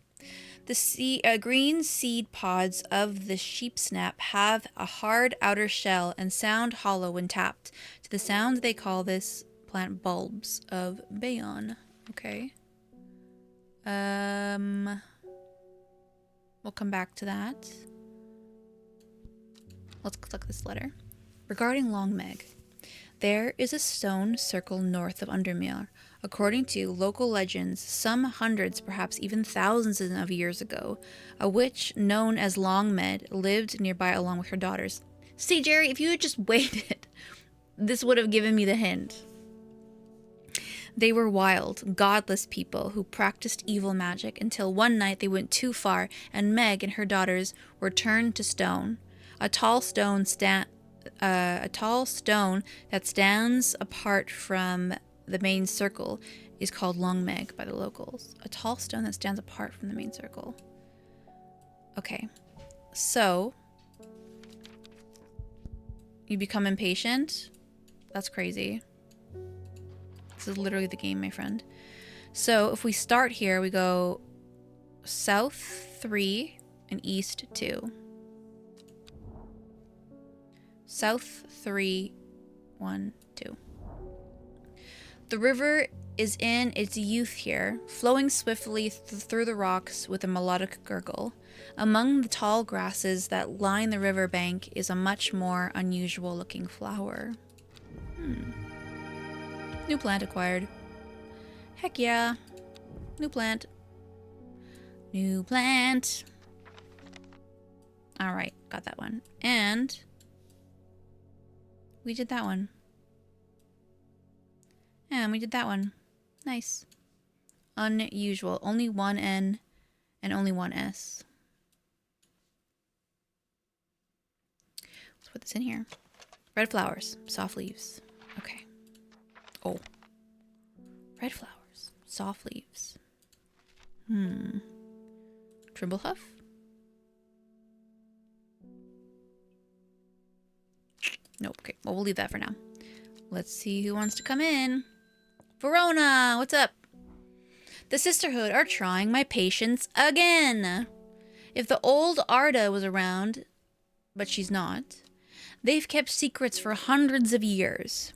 The green seed pods of the sheep snap have a hard outer shell and sound hollow when tapped. To the sound they call this plant bulbs of Bayon. Okay. We'll come back to that. Let's click this letter. Regarding Long Meg. There is a stone circle north of Undermere. According to local legends, some hundreds, perhaps even thousands of years ago, a witch known as Long Meg lived nearby along with her daughters. See, Jerry, if you had just waited, this would have given me the hint. They were wild, godless people who practiced evil magic until one night they went too far and Meg and her daughters were turned to stone. A tall stone that stands apart from the main circle is called Long Meg by the locals. A tall stone that stands apart from the main circle. Okay, so you become impatient? That's crazy. This is literally the game, my friend. So if we start here, we go south 3 and east 2. South 3, 1, 2. The river is in its youth here, flowing swiftly through the rocks with a melodic gurgle. Among the tall grasses that line the river bank is a much more unusual looking flower. New plant acquired. Heck yeah. New plant. New plant. Alright, got that one. And we did that one. And we did that one. Nice. Unusual. Only one N and only one S. Let's put this in here. Red flowers. Soft leaves. Okay. Oh. Red flowers. Soft leaves. Trimblehuff? Nope. Okay. Well, we'll leave that for now. Let's see who wants to come in. Verona, what's up? The Sisterhood are trying my patience again. If the old Arda was around, but she's not, they've kept secrets for hundreds of years.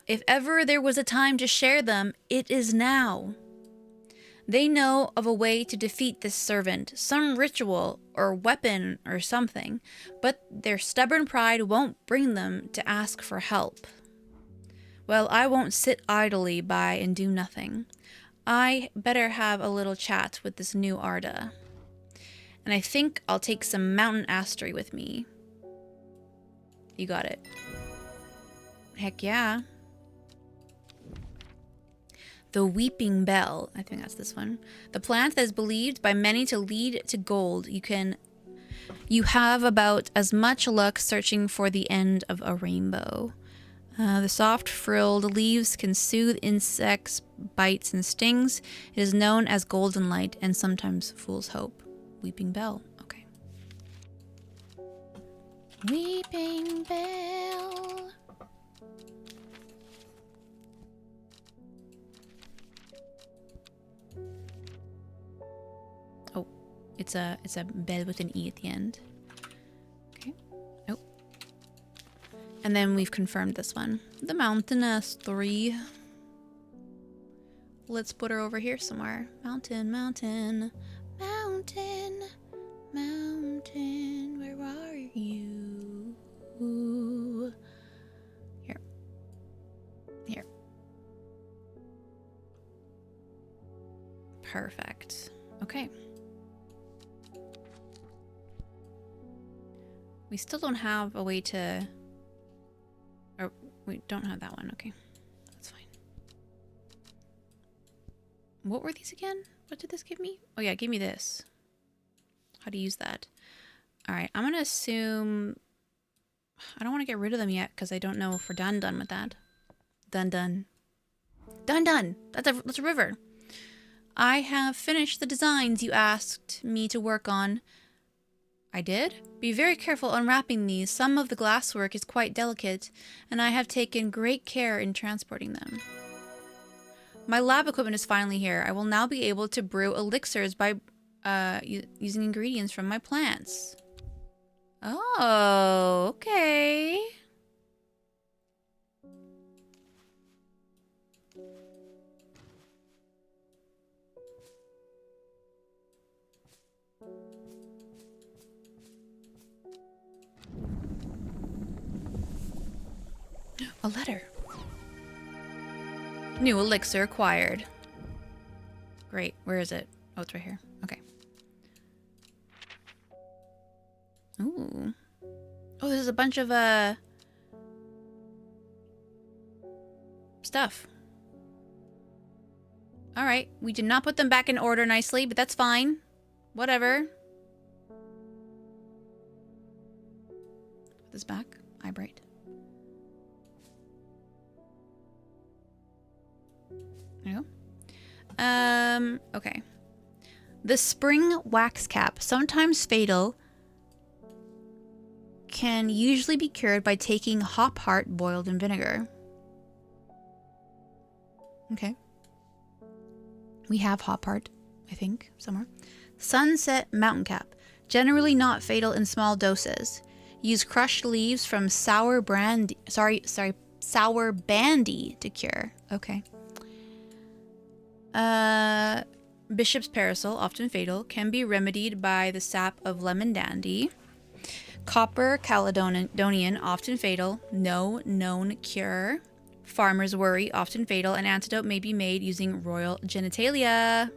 If ever there was a time to share them, it is now. They know of a way to defeat this servant, some ritual or weapon or something, but their stubborn pride won't bring them to ask for help. Well, I won't sit idly by and do nothing. I better have a little chat with this new Arda. And I think I'll take some mountain astery with me. You got it. Heck yeah. The Weeping Bell. I think that's this one. The plant that is believed by many to lead to gold. You have about as much luck searching for the end of a rainbow. The soft frilled leaves can soothe insects, bites, and stings. It is known as golden light and sometimes fool's hope. Weeping Bell. Okay. Weeping Bell. Oh, it's a bell with an E at the end. Okay. Oh. And then we've confirmed this one. The mountain S3. Let's put her over here somewhere. Mountain, mountain, mountain, mountain. Where are you? Here. Here. Perfect. Okay. We still don't have a way to... Or we don't have that one. Okay. That's fine. What were these again? What did this give me? Oh yeah, give me this. How to use that. Alright, I'm gonna assume... I don't want to get rid of them yet because I don't know if we're done with that. Done. That's a river. I have finished the designs you asked me to work on. I did? Be very careful unwrapping these. Some of the glasswork is quite delicate, and I have taken great care in transporting them. My lab equipment is finally here. I will now be able to brew elixirs by using ingredients from my plants. Oh, okay. A letter. New elixir acquired. Great. Where is it? Oh, it's right here. Okay. Ooh. Oh, there's a bunch of stuff. Alright. We did not put them back in order nicely, but that's fine. Whatever. Put this back. Eyebright. There you go. Okay. The spring wax cap, sometimes fatal, can usually be cured by taking hop heart boiled in vinegar. Okay. We have hop heart, I think, somewhere. Sunset mountain cap, generally not fatal in small doses. Use crushed leaves from sour brandy, sour bandy to cure. Okay. Bishop's parasol, often fatal, can be remedied by the sap of lemon dandy. Copper Caledonian, often fatal, no known cure. Farmer's worry, often fatal. An antidote may be made using royal genitalia.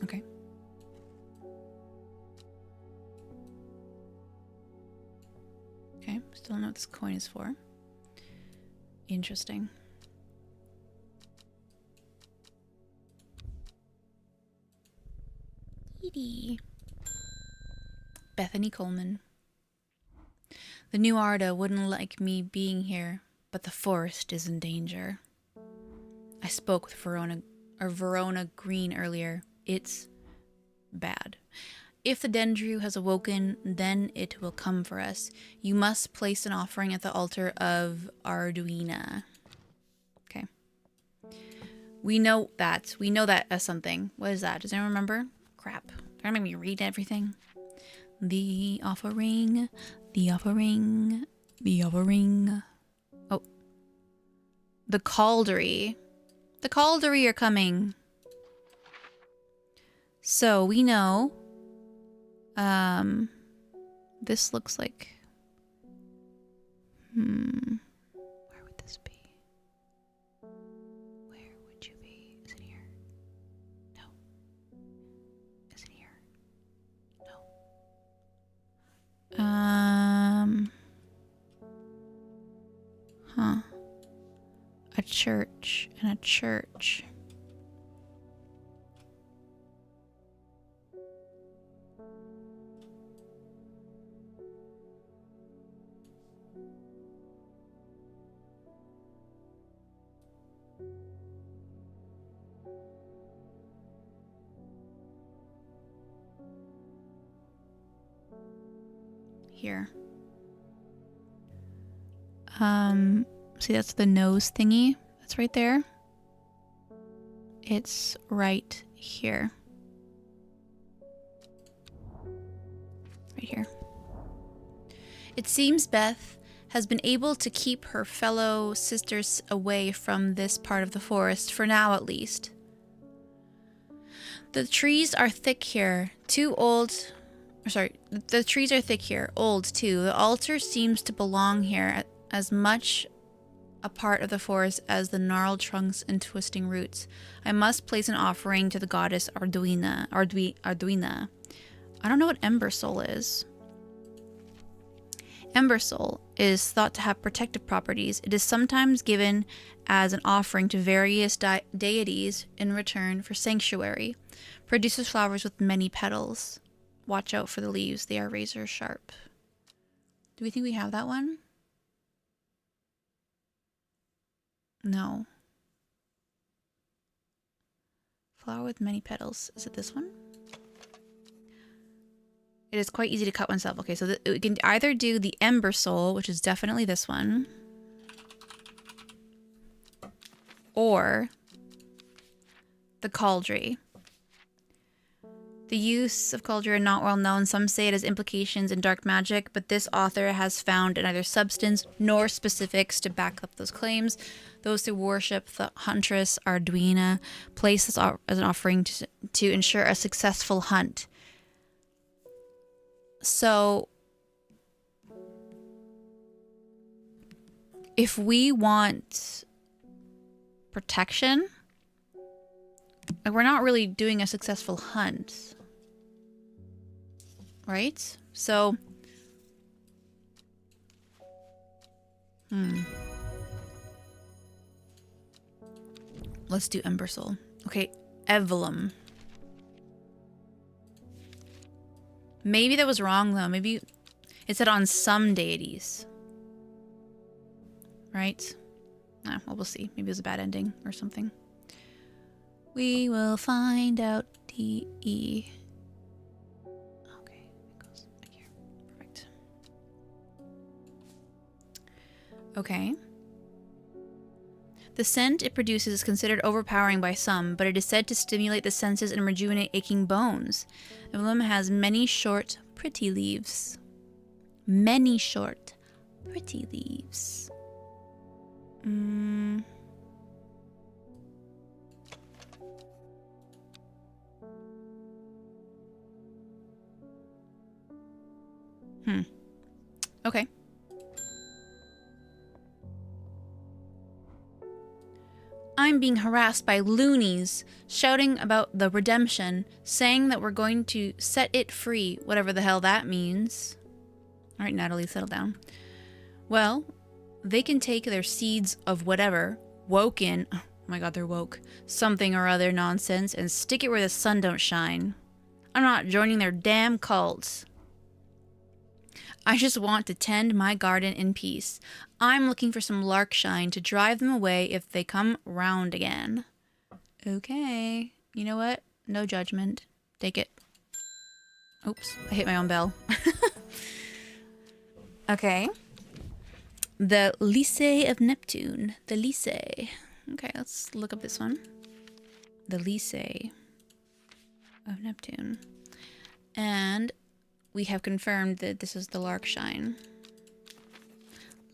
Okay. Okay, still don't know what this coin is for. Interesting. Edie. Bethany Coleman. The new Arda wouldn't like me being here, but the forest is in danger. I spoke with Verona Green earlier. It's bad. If the Dendrew has awoken, then it will come for us. You must place an offering at the altar of Arduina. Okay. We know that. We know that as something. What is that? Does anyone remember? Crap. They're gonna make me read everything. The offering. The offering. The offering. Oh. The Caldery. The Caldery are coming. So we know. This looks like. Where would this be? Where would you be? Is it here? No. Is it here? No. Huh. A church and a church. Here. See, that's the nose thingy. That's right there. It's right here. Right here. It seems Beth has been able to keep her fellow sisters away from this part of the forest, for now at least. The trees are thick here, the trees are thick here, old too. The altar seems to belong here, as much a part of the forest as the gnarled trunks and twisting roots. I must place an offering to the goddess Arduina. Arduina. I don't know what Ember Soul is. Ember Soul is thought to have protective properties. It is sometimes given as an offering to various deities in return for sanctuary. Produces flowers with many petals. Watch out for the leaves. They are razor sharp. Do we think we have that one? No. Flower with many petals. Is it this one? It is quite easy to cut oneself. Okay, so we can either do the Ember Soul, which is definitely this one, or the Cauldry. The use of Cauldry are not well known. Some say it has implications in dark magic, but this author has found neither substance nor specifics to back up those claims. Those who worship the huntress Arduina place this as an offering to ensure a successful hunt. So, if we want protection, like, we're not really doing a successful hunt, right? So, let's do Ember Soul. Okay, Evelyn. Maybe that was wrong, though. Maybe it said on some deities. Right? Well, we'll see. Maybe it was a bad ending or something. We will find out. D-E. Okay, it goes right here. Perfect. Okay. The scent it produces is considered overpowering by some, but it is said to stimulate the senses and rejuvenate aching bones. The bloom has many short, pretty leaves. Many short, pretty leaves. Okay. I'm being harassed by loonies, shouting about the redemption, saying that we're going to set it free, whatever the hell that means. All right, Natalie, settle down. Well, they can take their seeds of whatever, woken, oh my god, they're woke, something or other nonsense, and stick it where the sun don't shine. I'm not joining their damn cults. I just want to tend my garden in peace. I'm looking for some larkshine to drive them away if they come round again. Okay. You know what? No judgment. Take it. Oops, I hit my own bell. Okay. The Lycée of Neptune. The Lycée. Okay, let's look up this one. The Lycée of Neptune. And we have confirmed that this is the Larkshine.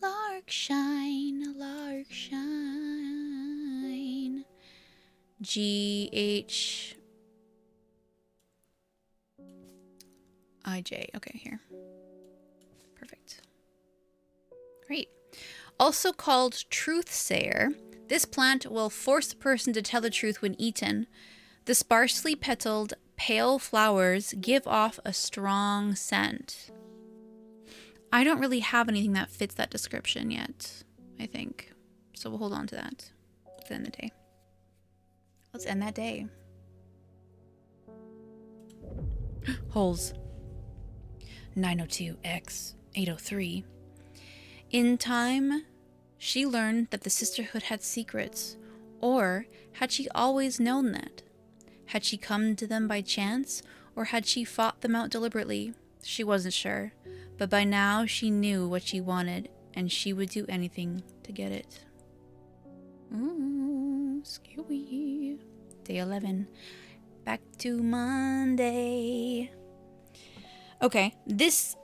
Larkshine, Larkshine. GHIJ. Okay, here. Perfect. Great. Also called truth sayer, this plant will force a person to tell the truth when eaten. The sparsely petaled, pale flowers give off a strong scent. I don't really have anything that fits that description yet, I think. So we'll hold on to that. Let's end the day. Let's end that day. Holes. 902X 803. In time, she learned that the sisterhood had secrets, or had she always known that? Had she come to them by chance, or had she fought them out deliberately? She wasn't sure, but by now she knew what she wanted, and she would do anything to get it. Ooh, scary. Day 11. Back to Monday. Okay, this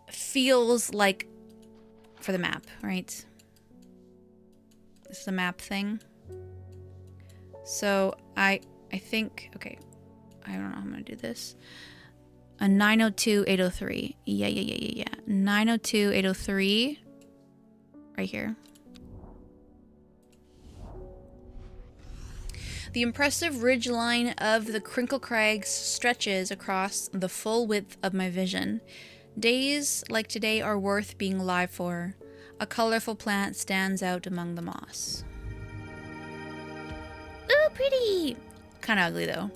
feels like for the map, right? This is a map thing. So I think, okay, I don't know how I'm gonna do this. A 902-803. Yeah. 902-803. Right here. The impressive ridge line of the Crinkle Crags stretches across the full width of my vision. Days like today are worth being alive for. A colorful plant stands out among the moss. Ooh, pretty! Kind of ugly, though.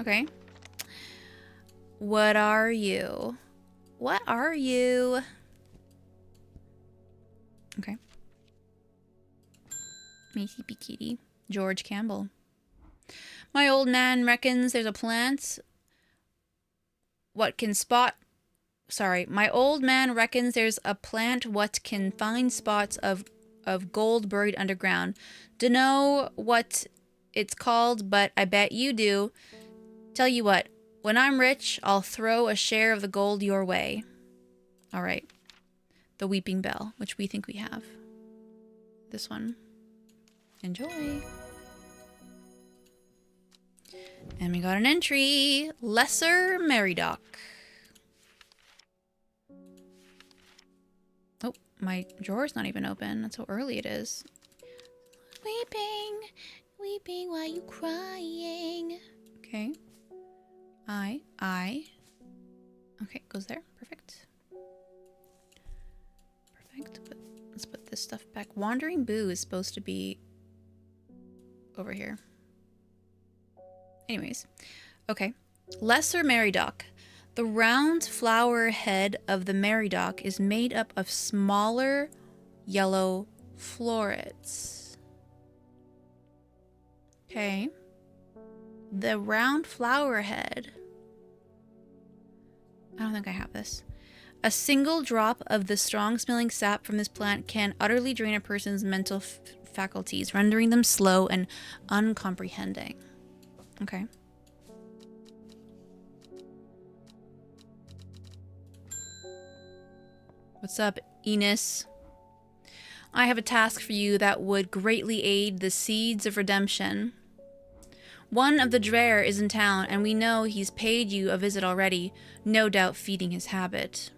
Okay. What are you? What are you? Okay. Macy P. Kitty. George Campbell. My old man reckons there's a plant my old man reckons there's a plant what can find spots of gold buried underground. Dunno what it's called, but I bet you do. Tell you what, when I'm rich, I'll throw a share of the gold your way. All right. The Weeping Bell, which we think we have. This one. Enjoy. And we got an entry. Lesser Meridoc. Oh, my drawer's not even open. That's how early it is. Weeping, weeping, why you crying? Okay. Okay, goes there. Perfect. Perfect. Let's put this stuff back. Wandering Boo is supposed to be over here. Anyways. Okay. Lesser Meridoc. The round flower head of the Meridoc is made up of smaller yellow florets. Okay. The round flower head. I don't think I have this. A single drop of the strong-smelling sap from this plant can utterly drain a person's mental faculties, rendering them slow and uncomprehending. Okay. What's up, Enos? I have a task for you that would greatly aid the seeds of redemption. One of the Dreher is in town, and we know he's paid you a visit already, no doubt feeding his habit.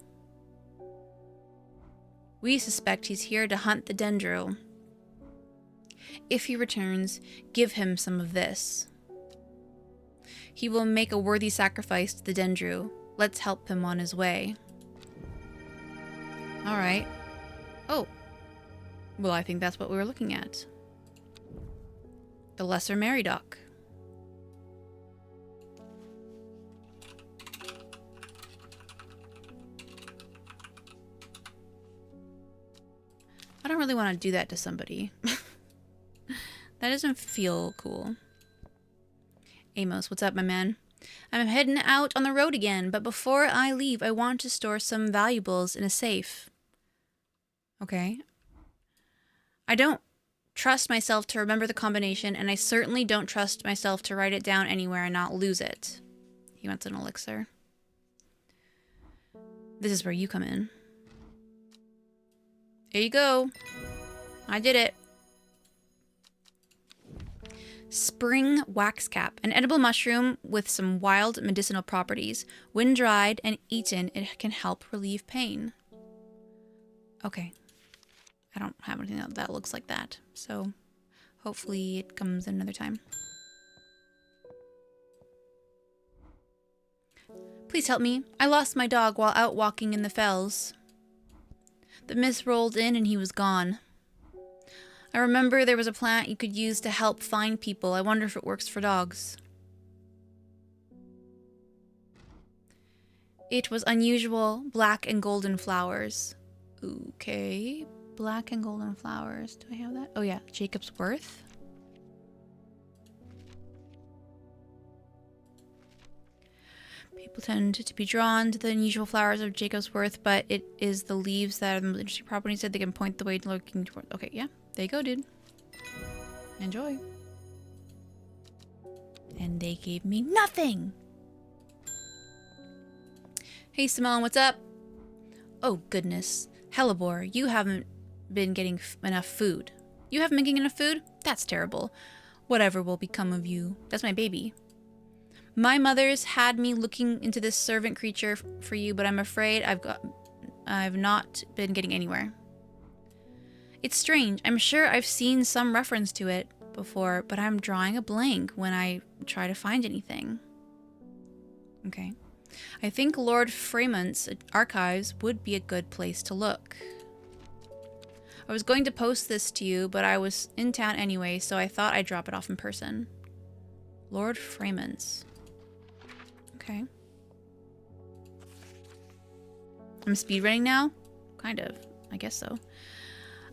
We suspect he's here to hunt the Dendro. If he returns, give him some of this. He will make a worthy sacrifice to the Dendro. Let's help him on his way. Alright. Oh. Well, I think that's what we were looking at. The Lesser Meridoc. I don't really want to do that to somebody. That doesn't feel cool. Amos, what's up, my man? I'm heading out on the road again, but before I leave, I want to store some valuables in a safe. Okay. I don't trust myself to remember the combination, and I certainly don't trust myself to write it down anywhere and not lose it. He wants an elixir. This is where you come in. Here you go. I did it. Spring wax cap, an edible mushroom with some wild medicinal properties. When dried and eaten, it can help relieve pain. Okay. I don't have anything that looks like that, so hopefully it comes another time. Please help me. I lost my dog while out walking in the fells. The mist rolled in and he was gone. I remember there was a plant you could use to help find people. I wonder if it works for dogs. It was unusual, black and golden flowers. Okay, black and golden flowers. Do I have that? Oh yeah, Jacob's Worth. People tend to be drawn to the unusual flowers of Jacob's Worth, but it is the leaves that are the most interesting properties that they can point the way looking toward. Okay, yeah. There you go, dude. Enjoy. And they gave me nothing! Hey, Simone, what's up? Oh, goodness. Hellebore, you haven't been getting enough food. You haven't been getting enough food? That's terrible. Whatever will become of you. That's my baby. My mother's had me looking into this servant creature for you, but I'm afraid I've not been getting anywhere. It's strange. I'm sure I've seen some reference to it before, but I'm drawing a blank when I try to find anything. Okay. I think Lord Fremont's archives would be a good place to look. I was going to post this to you, but I was in town anyway, so I thought I'd drop it off in person. Lord Fremont's. Okay. I'm speedrunning now? Kind of. I guess so.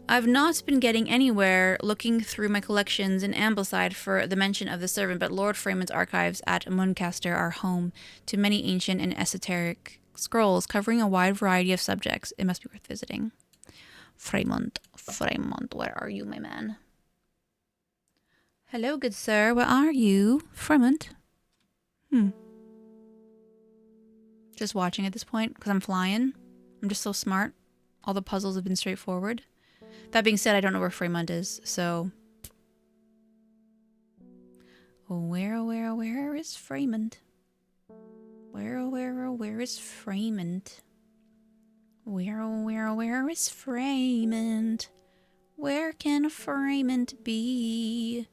I've not been getting anywhere looking through my collections in Ambleside for the mention of the servant, but Lord Fremont's archives at Muncaster are home to many ancient and esoteric scrolls covering a wide variety of subjects. It must be worth visiting. Fremont, where are you, my man? Hello, good sir, where are you? Fremont? Just watching at this point, because I'm flying. I'm just so smart. All the puzzles have been straightforward. That being said, I don't know where Fremont is, so... Where is Fremont? Where is Fremont? Where is Fremont? Where can Fremont be?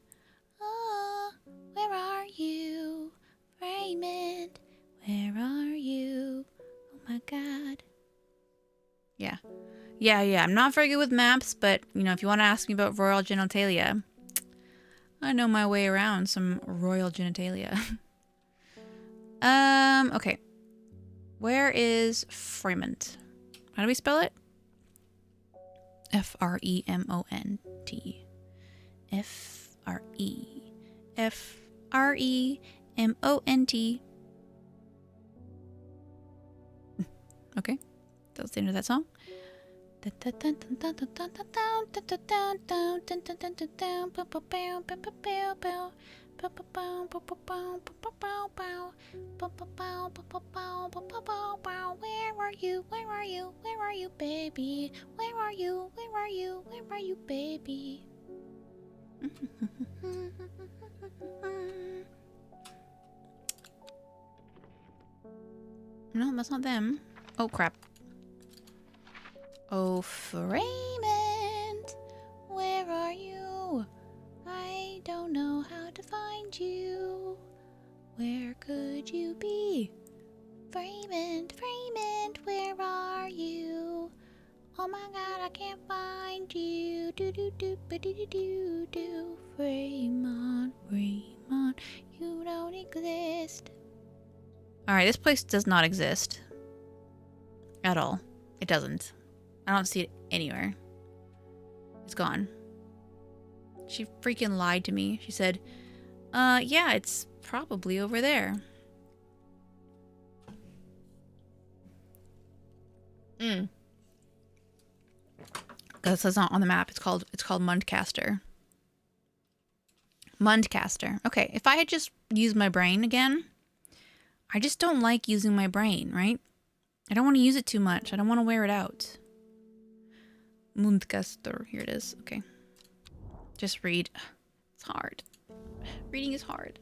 Ah, where are you? Fremont, where are you? Oh my god. Yeah. Yeah, I'm not very good with maps, but, you know, if you want to ask me about royal genitalia, I know my way around some royal genitalia. Okay. Where is Fremont? How do we spell it? F-R-E-M-O-N-T. F-R-E-M-O-N-T. Okay. That's the end of that song. Where are you? Where are you? Where are you, baby? Where are you? Where are you? Where are you, baby? No, that's not them. Oh, crap. Oh, Fremont, where are you? I don't know how to find you. Where could you be? Fremont, where are you? Oh my god, I can't find you. Do. Fremont, you don't exist. Alright, this place does not exist. At all. It doesn't. I don't see it anywhere. It's gone. She freaking lied to me. She said, yeah, it's probably over there. Because it's not on the map. It's called Mundcaster. Mundcaster. Okay, if I had just used my brain again, I just don't like using my brain, right? I don't want to use it too much. I don't want to wear it out. Mundcaster. Here it is. Okay. Just read. It's hard. Reading is hard.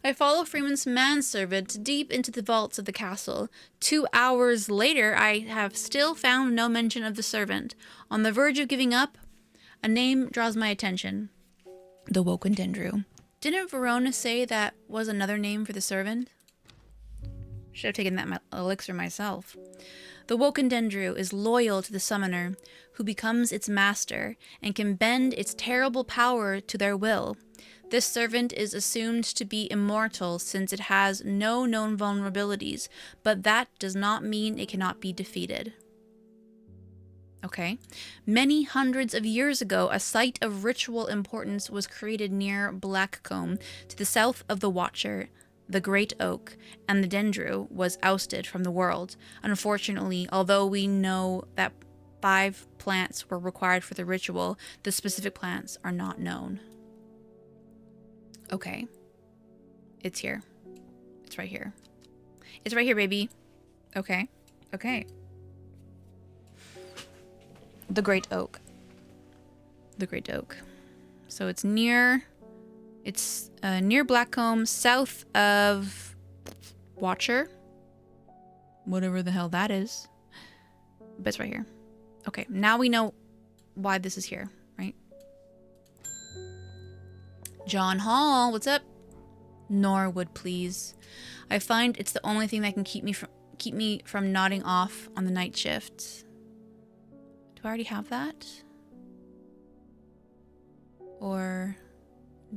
I follow Freeman's manservant deep into the vaults of the castle. 2 hours later, I have still found no mention of the servant. On the verge of giving up, a name draws my attention. The Woken Dendru. Didn't Verona say that was another name for the servant? Should have taken that elixir myself. The Woken Dendru is loyal to the summoner, who becomes its master and can bend its terrible power to their will. This servant is assumed to be immortal since it has no known vulnerabilities, but that does not mean it cannot be defeated. Okay. Many hundreds of years ago, a site of ritual importance was created near Blackcomb, to the south of the Watcher, the Great Oak, and the Dendru was ousted from the world. Unfortunately, although we know that 5 plants were required for the ritual, the specific plants are not known. Okay. It's here. It's right here. It's right here, baby. Okay. Okay. The Great Oak. The Great Oak. So it's near Blackcomb, south of Watcher. Whatever the hell that is. But it's right here. Okay, now we know why this is here, right? John Hall, what's up? Norwood, please. I find it's the only thing that can keep me from nodding off on the night shift. Do I already have that? Or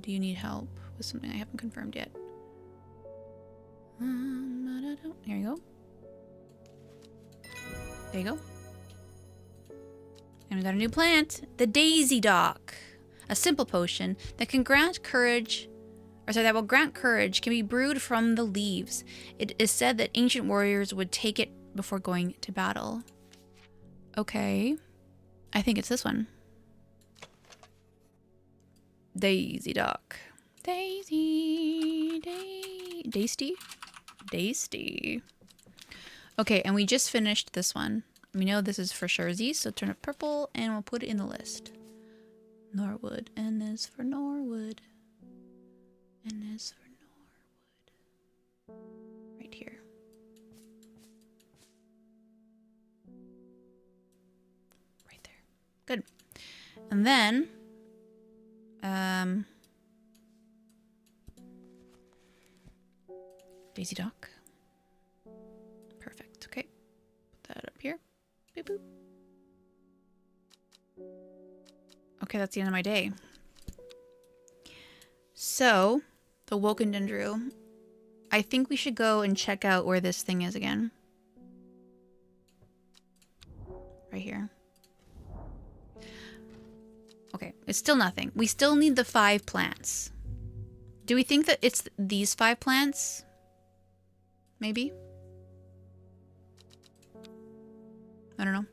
do you need help with something I haven't confirmed yet? Here you go. There you go. And we got a new plant, the Daisy Dock. A simple potion that can grant courage, that will grant courage, can be brewed from the leaves. It is said that ancient warriors would take it before going to battle. Okay. I think it's this one. Daisy Dock. Daisy. Dasty. Okay, and we just finished this one. We know this is for Shurzy, so turn it purple and we'll put it in the list. Norwood. N is for Norwood. N is for Norwood. Right here. Right there. Good. And then, Daisy Dock. Perfect. Okay. Put that up here. Boop boop. Okay, that's the end of my day. So, the Woken Dendru. I think we should go and check out where this thing is again. Right here. Okay, it's still nothing. We still need the 5 plants. Do we think that it's these 5 plants? Maybe? I don't know.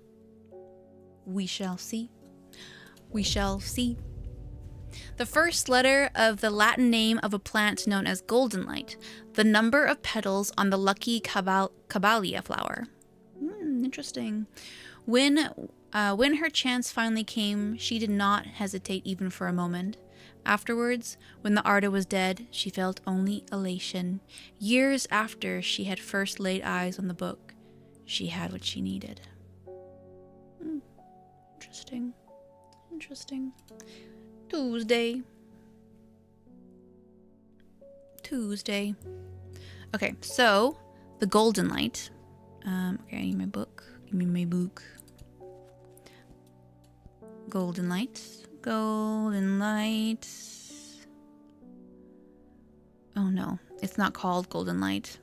We shall see. We shall see. The first letter of the Latin name of a plant known as goldenlight. The number of petals on the lucky caballia flower. Interesting. When her chance finally came, she did not hesitate even for a moment. Afterwards, when the Arda was dead, she felt only elation. Years after she had first laid eyes on the book, she had what she needed. Interesting. Interesting. Tuesday. Okay, so the golden light. Okay, I need my book. Give me my book. Golden light. Golden light. Oh no, it's not called golden light.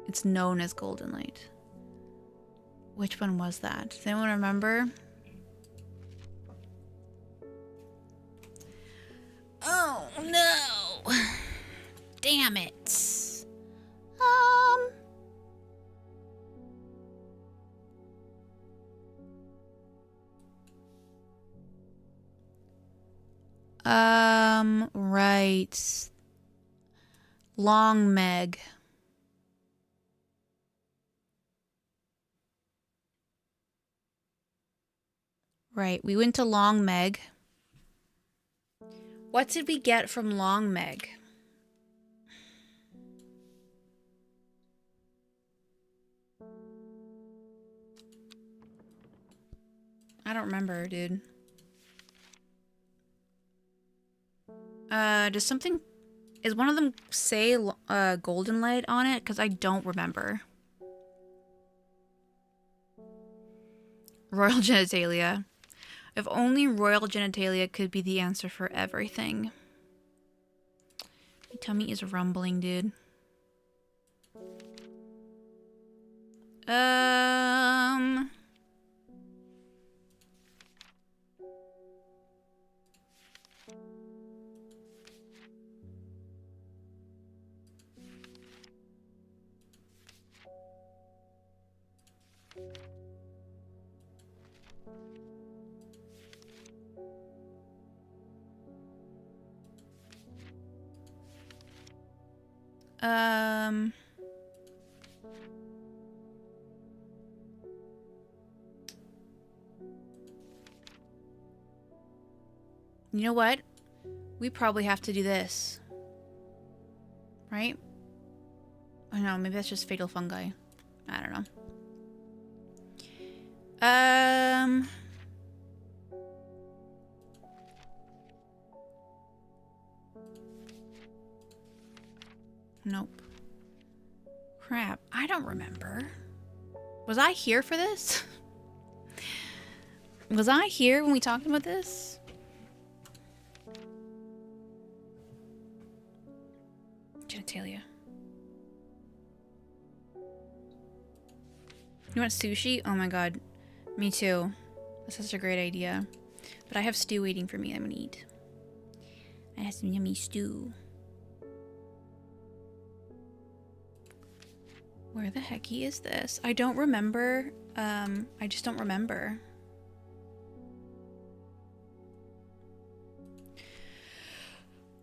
It's known as golden light. Which one was that? Does anyone remember? Oh no! Damn it. Right. Long Meg. Right, we went to Long Meg. What did we get from Long Meg? I don't remember, dude. Does something... Is one of them say Golden Light on it? Because I don't remember. Royal genitalia. If only royal genitalia could be the answer for everything. My tummy is rumbling, dude. You know what? We probably have to do this. Right? Oh no, maybe that's just fatal fungi. I don't know. Nope. Crap, I don't remember. Was I here for this? Was I here when we talked about this? Genitalia. You want sushi? Oh my god. Me too. That's such a great idea. But I have stew waiting for me. I'm gonna eat. I have some yummy stew. Where the hecky is this? I don't remember. I just don't remember.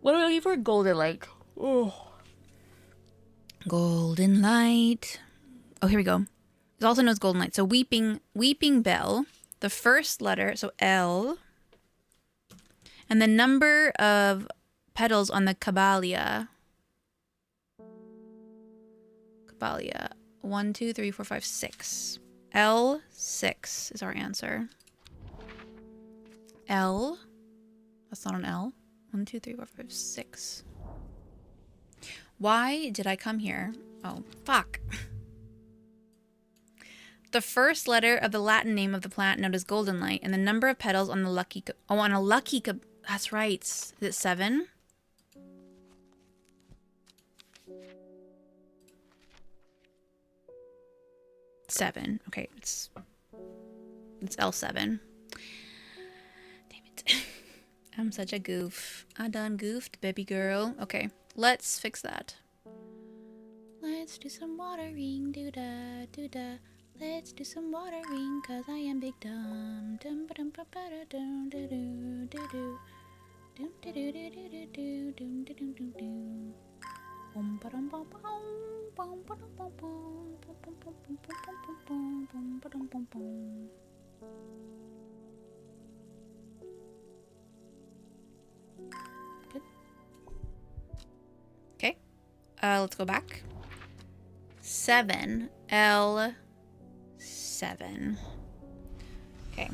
What are we looking for? Golden light. Oh. Golden light. Oh, here we go. It also knows golden light. So weeping bell. The first letter, so L. And the number of petals on the caballia. Caballia. 1, 2, 3, 4, 5, 6. L6 is our answer. L. That's not an L. 1, 2, 3, 4, 5, 6. Why did I come here? Oh, fuck. The first letter of the Latin name of the plant known as golden light, and the number of petals on the lucky... Oh, on a lucky... That's right. Is it 7? Seven. Okay, it's L7. Damn it. I'm such a goof. I done goofed, baby girl. Okay, let's fix that. Let's do some watering, doo-da, doo-da. Let's do some watering, cause I am big dumb. Dum ba dum ba ba da dum doo doo doo doo. Dum doo doo doo doo doo dum doo doo doo doo. Bum ba dum bum bum bum ba dum bum bum bum bum bum bum bum bum ba dum bum bum. Good. Okay. Let's go back. 7 L 7. Okay.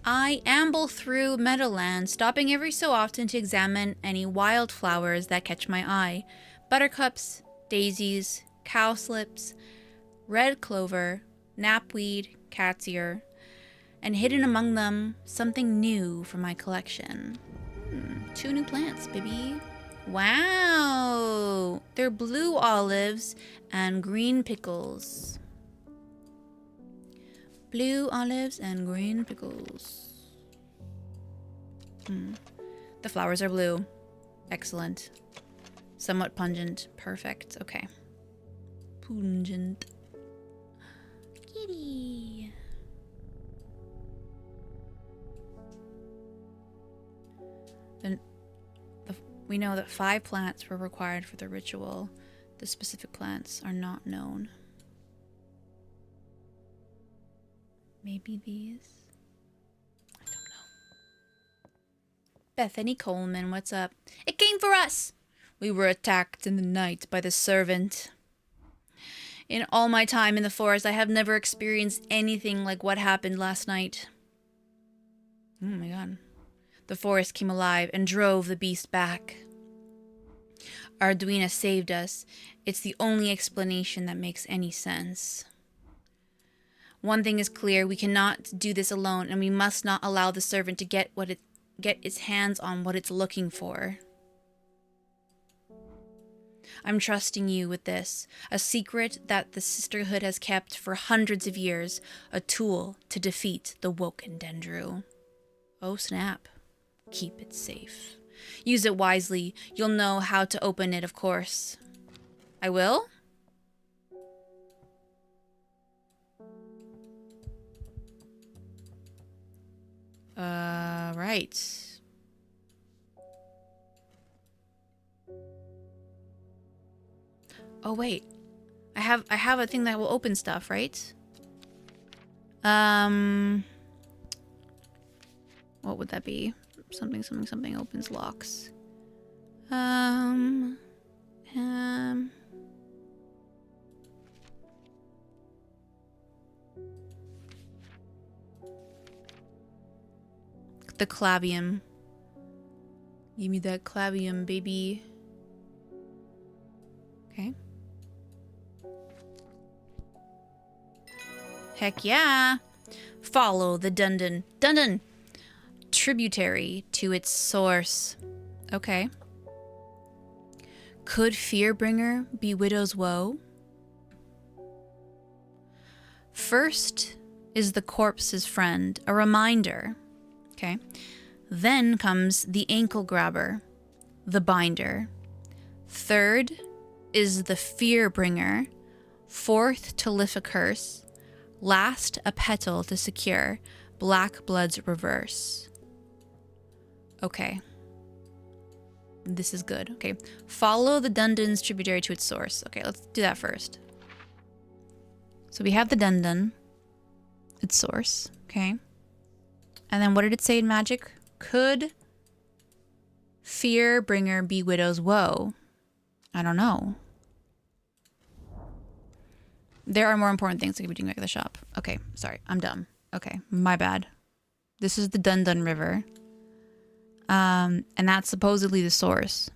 I amble through meadowland, stopping every so often to examine any wildflowers that catch my eye. Buttercups, daisies, cowslips, red clover, knapweed, cat's ear, and hidden among them, something new from my collection. 2 new plants, baby. Wow! They're blue olives and green pickles. Blue olives and green pickles. The flowers are blue. Excellent. Somewhat pungent. Perfect. Okay. Pungent. Kitty. Then we know that 5 plants were required for the ritual. The specific plants are not known. Maybe these? I don't know. Bethany Coleman, what's up? It came for us! We were attacked in the night by the servant. In all my time in the forest, I have never experienced anything like what happened last night. Oh my god. The forest came alive and drove the beast back. Arduina saved us. It's the only explanation that makes any sense. One thing is clear, we cannot do this alone, and we must not allow the servant to get its hands on what it's looking for. I'm trusting you with this, a secret that the sisterhood has kept for hundreds of years, a tool to defeat the Woken Dendru. Oh snap. Keep it safe. Use it wisely. You'll know how to open it, of course. I will? Right. Oh wait. I have a thing that will open stuff, right? What would that be? Something opens locks. The clavium. Give me that clavium, baby. Okay. Heck yeah. Follow the Dundon tributary to its source. Okay. Could Fearbringer be Widow's Woe? First is the corpse's friend, a reminder. Okay. Then comes the ankle grabber, the binder. Third is the Fearbringer. Fourth, to lift a curse. Last, a petal to secure. Black blood's reverse. Okay. This is good. Okay. Follow the Dundon's tributary to its source. Okay, let's do that first. So we have the Dundon, its source. Okay. And then what did it say in magic? Could Fearbringer be Widow's Woe? I don't know. There are more important things I could be doing back at the shop. Okay, sorry. I'm dumb. Okay, my bad. This is the Dundon River. And that's supposedly the source.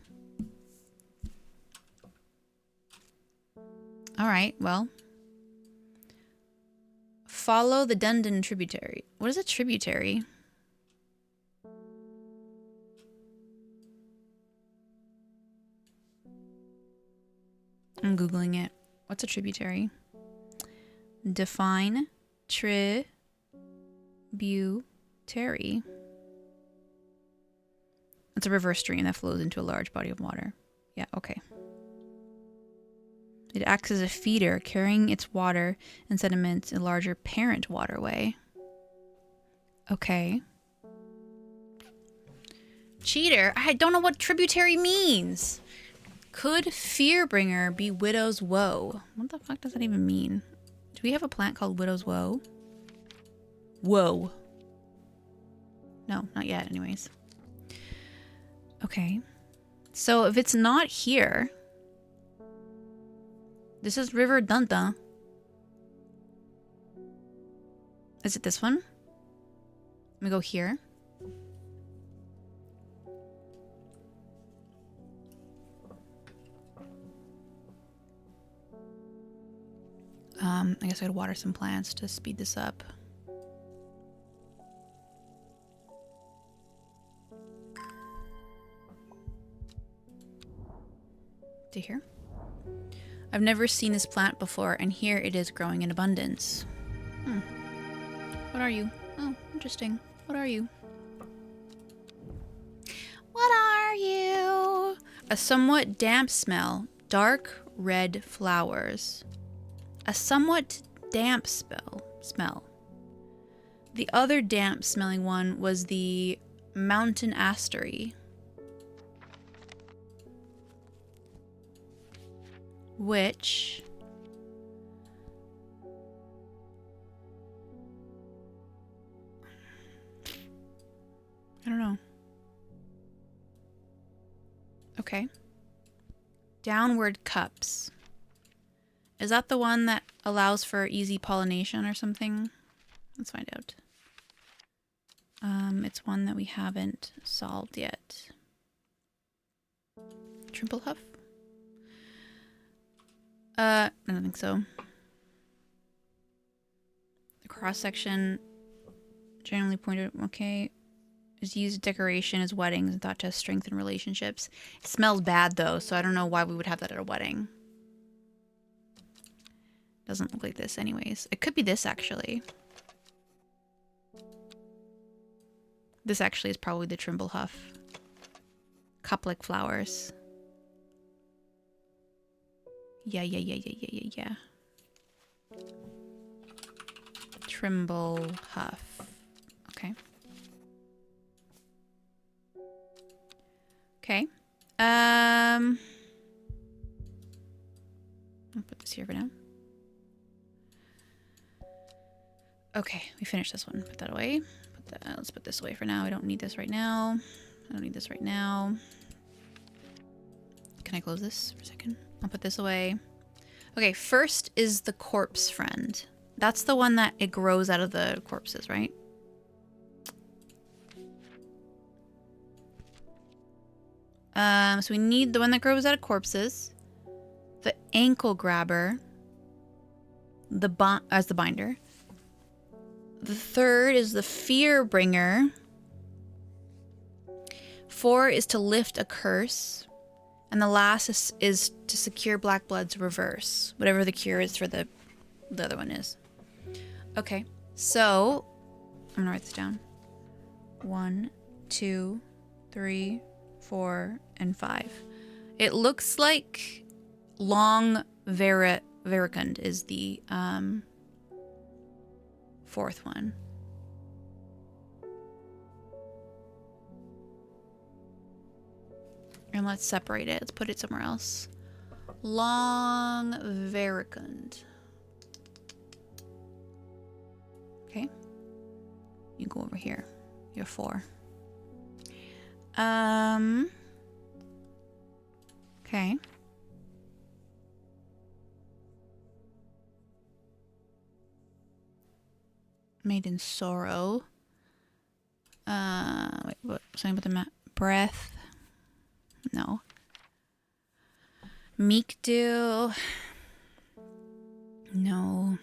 Alright, well. Follow the Dundon tributary. What is a tributary? I'm Googling it. What's a tributary? Define tributary. It's a river stream that flows into a large body of water. Yeah, okay. It acts as a feeder, carrying its water and sediments in a larger parent waterway. Okay. Cheater? I don't know what tributary means. Could Fearbringer be Widow's Woe? What the fuck does that even mean? Do we have a plant called Widow's Woe? Whoa. No, not yet, anyways. Okay. So if it's not here... This is River Dunda. Is it this one? Let me go here. I guess I could water some plants to speed this up. To here. I've never seen this plant before, and here it is growing in abundance. What are you? Oh, interesting. What are you? What are you? A somewhat damp smell. Dark red flowers. A somewhat damp smell. The other damp smelling one was the mountain astery. Which... I don't know. Okay. Downward cups. Is that the one that allows for easy pollination or something? Let's find out. It's one that we haven't solved yet. Trimplehuff? I don't think so. The cross section generally pointed, okay, is used as decoration as weddings and thought to strengthen relationships. It smells bad though, so I don't know why we would have that at a wedding. Doesn't look like this anyways. It could be this actually. This actually is probably the Trimplehuff. Cup-like flowers. Yeah. Trimplehuff. Okay. Okay. I'll put this here for now. Okay, we finished this one. Put that away. Let's put this away for now. I don't need this right now. Can I close this for a second? I'll put this away. Okay, first is the corpse friend. That's the one that it grows out of the corpses, right? So we need the one that grows out of corpses, the ankle grabber, as the binder. The third is the fear bringer. 4 is to lift a curse. And the last is to secure black blood's reverse. Whatever the cure is for the other one is. Okay, so I'm gonna write this down. 1, 2, 3, 4, and 5. It looks like long vericund is the fourth one. And let's separate it. Let's put it somewhere else. Long vericund. Okay. You go over here. You're 4. Okay. Made in sorrow. Wait, what? Something about the map. Breath. No. Meek dew. No.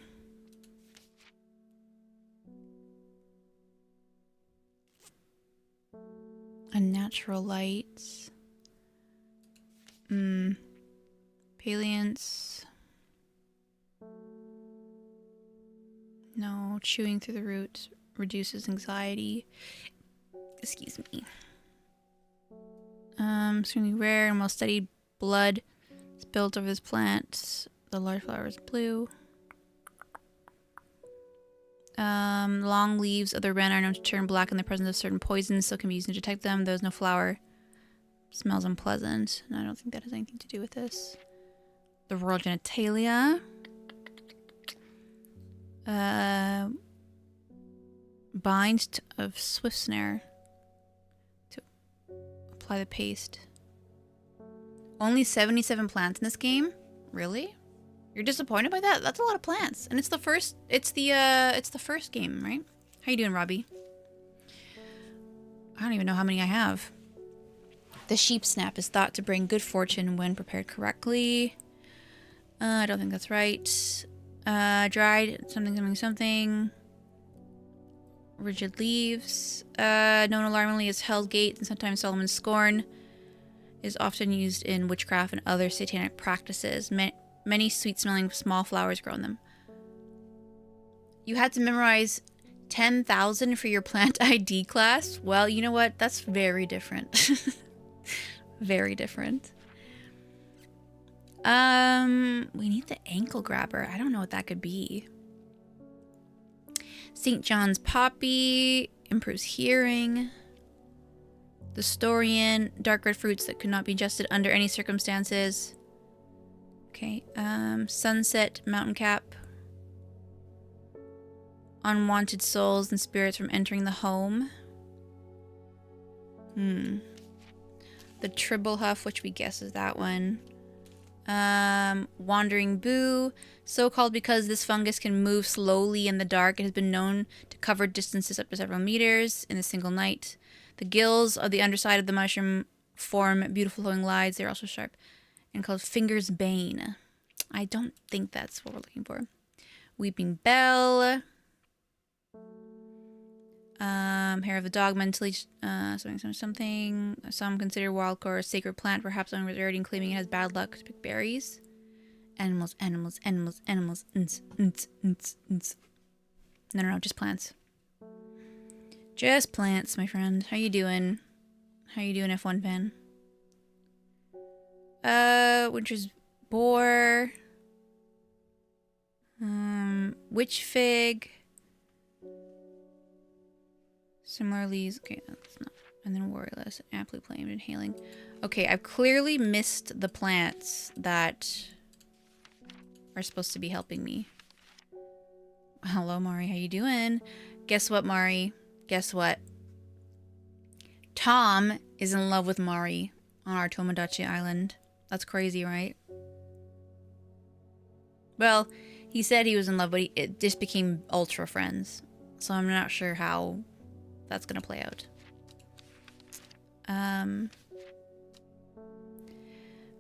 Unnatural lights. Paliance. No. Chewing through the roots reduces anxiety. Excuse me. Extremely rare and well studied. Blood spilled over this plant. The large flower is blue. Long leaves of the wren are known to turn black in the presence of certain poisons, so can be used to detect them. There's no flower. Smells unpleasant. And I don't think that has anything to do with this. The royal genitalia. Bind of swift snare. To apply the paste. Only 77 plants in this game? Really? You're disappointed by that? That's a lot of plants. And it's the first game, right? How you doing, Robbie? I don't even know how many I have. The sheep snap is thought to bring good fortune when prepared correctly. I don't think that's right. Dried something. Rigid leaves. Known alarmingly as Hell's Gate and sometimes Solomon's Scorn. Is often used in witchcraft and other satanic practices. Many sweet-smelling small flowers grow in them. You had to memorize 10,000 for your plant ID class? Well, you know what? That's very different. Very different. We need the ankle grabber. I don't know what that could be. St. John's poppy improves hearing. The Storian, dark red fruits that could not be ingested under any circumstances. Okay, sunset mountain cap. Unwanted souls and spirits from entering the home. The Tribble Huff, which we guess is that one. Wandering Boo, so called because this fungus can move slowly in the dark. It has been known to cover distances up to several meters in a single night. The gills of the underside of the mushroom form beautiful flowing lines. They're also sharp and called Finger's Bane. I don't think that's what we're looking for. Weeping Bell. Hair of the dog, mentally something. Some consider wildcore a sacred plant, perhaps unreserved, claiming it has bad luck to pick berries. Animals. No, just plants. Just plants, my friend. How you doing? How you doing, F1 fan? Winter's boar. Witch fig. Similar leaves. Okay, that's not. And then warriorless, aptly claimed, inhaling. Okay, I've clearly missed the plants that are supposed to be helping me. Hello, Mari. How you doing? Guess what, Mari? Guess what? Tom is in love with Mari on our Tomodachi Island. That's crazy, right? Well, he said he was in love, but it just became ultra friends. So I'm not sure how that's gonna play out.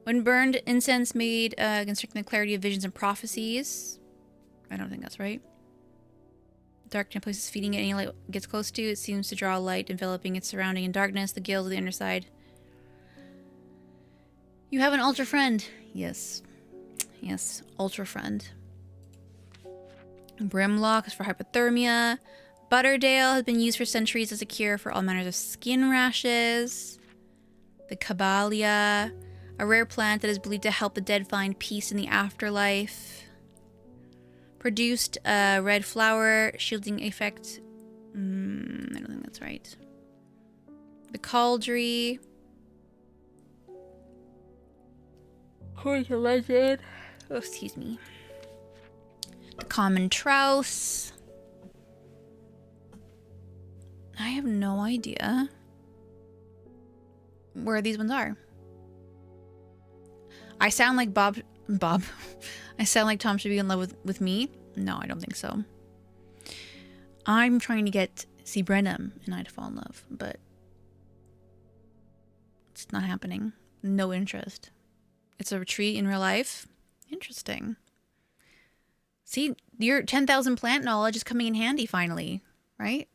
When burned, incense made constricting the clarity of visions and prophecies. I don't think that's right. Dark places feeding it. Any light gets close to it seems to draw light, enveloping its surrounding in darkness. The gills of the underside. You have an ultra friend. Yes. Yes, ultra friend. Brimlock is for hypothermia. Butterdale has been used for centuries as a cure for all manners of skin rashes. The Caballia, a rare plant that is believed to help the dead find peace in the afterlife. Produced a red flower, shielding effect. I don't think that's right. The Cauldry. According to legend. Oh, excuse me. The Common Trouse. I have no idea where these ones are. I sound like Bob. I sound like Tom should be in love with me. No, I don't think so. I'm trying to get C. Brenham and I to fall in love, but it's not happening. No interest. It's a retreat in real life. Interesting. See, your 10,000 plant knowledge is coming in handy finally, right?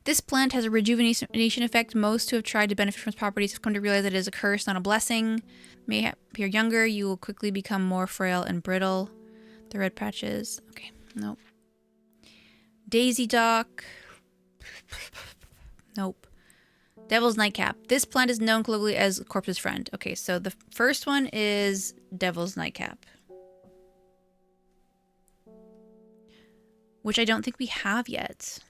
This plant has a rejuvenation effect. Most who have tried to benefit from its properties have come to realize that it is a curse, not a blessing. May appear younger, you will quickly become more frail and brittle. The red patches. Okay, nope. Daisy Dock. Nope. Devil's Nightcap. This plant is known colloquially as corpse's friend. Okay, so the first one is Devil's Nightcap, which I don't think we have yet.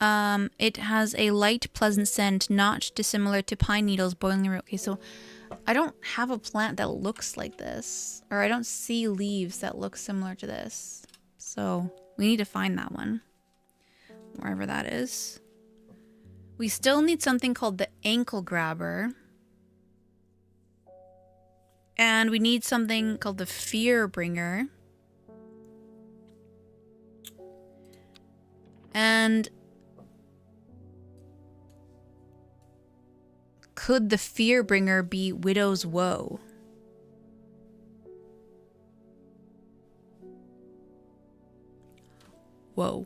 It has a light, pleasant scent, not dissimilar to pine needles boiling the root. Okay, so I don't have a plant that looks like this, or I don't see leaves that look similar to this. So we need to find that one, wherever that is. We still need something called the ankle grabber. And we need something called the fear bringer. And could the fear bringer be Widow's Woe? Whoa.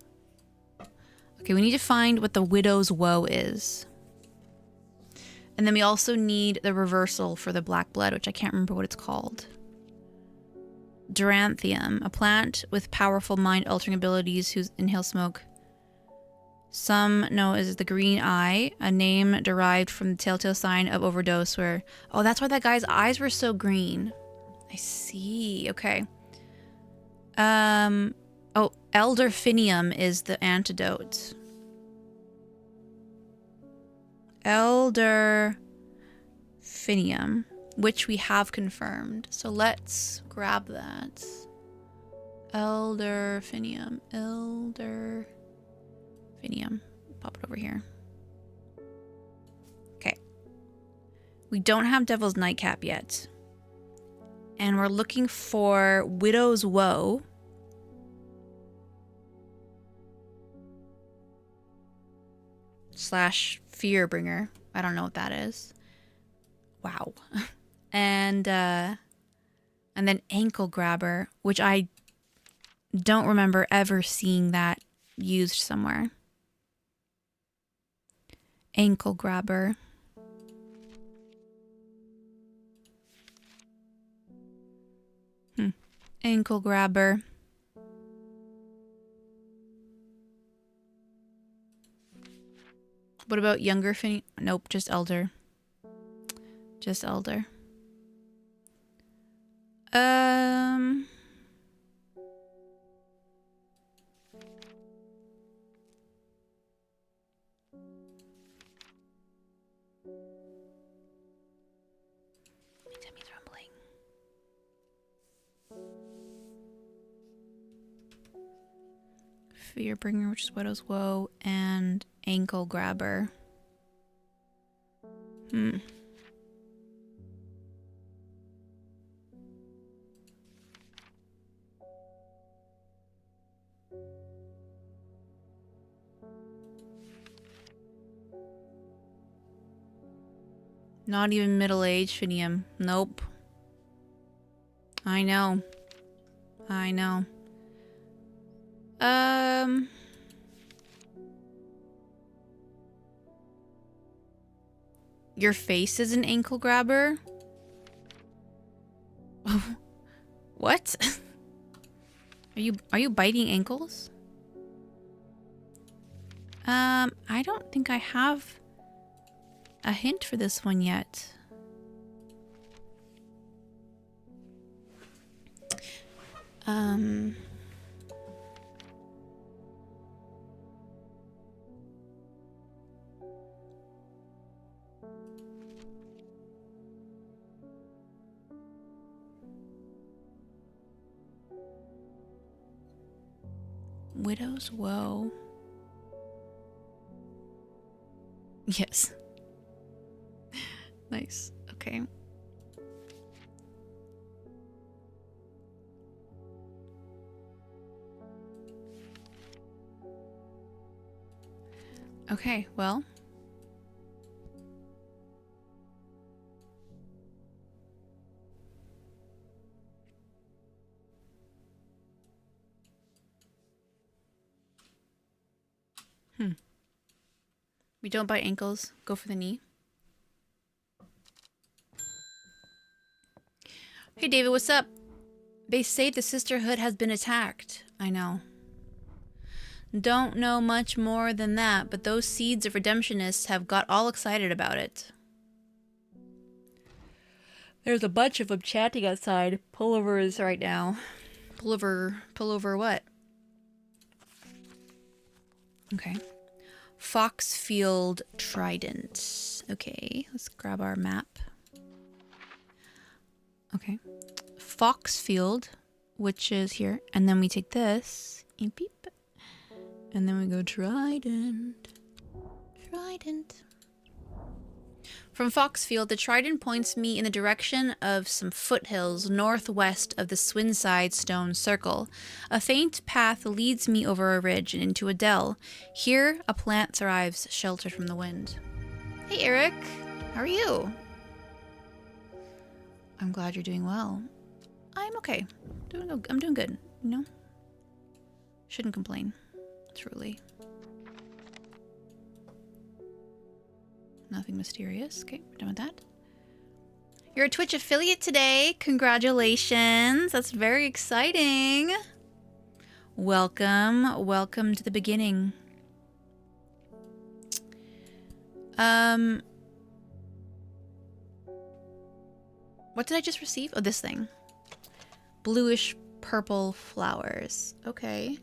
Okay, we need to find what the Widow's Woe is. And then we also need the reversal for the black blood, which I can't remember what it's called. Duranthium, a plant with powerful mind-altering abilities who inhale smoke. Some know as the green eye, a name derived from the telltale sign of overdose where... Oh, that's why that guy's eyes were so green. I see. Okay. Oh, elderfinium is the antidote. Elderfinium, which we have confirmed. So let's grab that. Elderfinium. Pop it over here. Okay. We don't have Devil's Nightcap yet. And we're looking for Widow's Woe. / Fearbringer. I don't know what that is. Wow. And then Ankle Grabber, which I don't remember ever seeing that used somewhere. Ankle Grabber. Ankle Grabber. What about younger Finny? Nope, just Elder. Just Elder. My tummy's rumbling. Fearbringer, which is Widow's Woe, and Ankle Grabber. Not even middle-aged Finium. Nope. I know. I know. Your face is an ankle grabber? What? Are you biting ankles? I don't think I have a hint for this one yet. Widow's Woe. Yes. Nice. Okay. Okay, well. We don't bite ankles. Go for the knee. Hey, David, what's up? They say the Sisterhood has been attacked. I know. Don't know much more than that, but those seeds of redemptionists have got all excited about it. There's a bunch of them chatting outside. Pullovers right now. Pullover what? Okay. Foxfield Trident. Okay, let's grab our map. Okay. Foxfield, which is here. And then we take this. And beep. And then we go Trident. Trident. From Foxfield, the Trident points me in the direction of some foothills northwest of the Swinside Stone Circle. A faint path leads me over a ridge and into a dell. Here, a plant thrives, sheltered from the wind. Hey, Eric. How are you? I'm glad you're doing well. I'm okay. I'm doing good, you know? Shouldn't complain, truly. Nothing mysterious. Okay, we're done with that. You're a Twitch affiliate today. Congratulations. That's very exciting. Welcome. Welcome to the beginning. What did I just receive? Oh, this thing. Bluish purple flowers. Okay.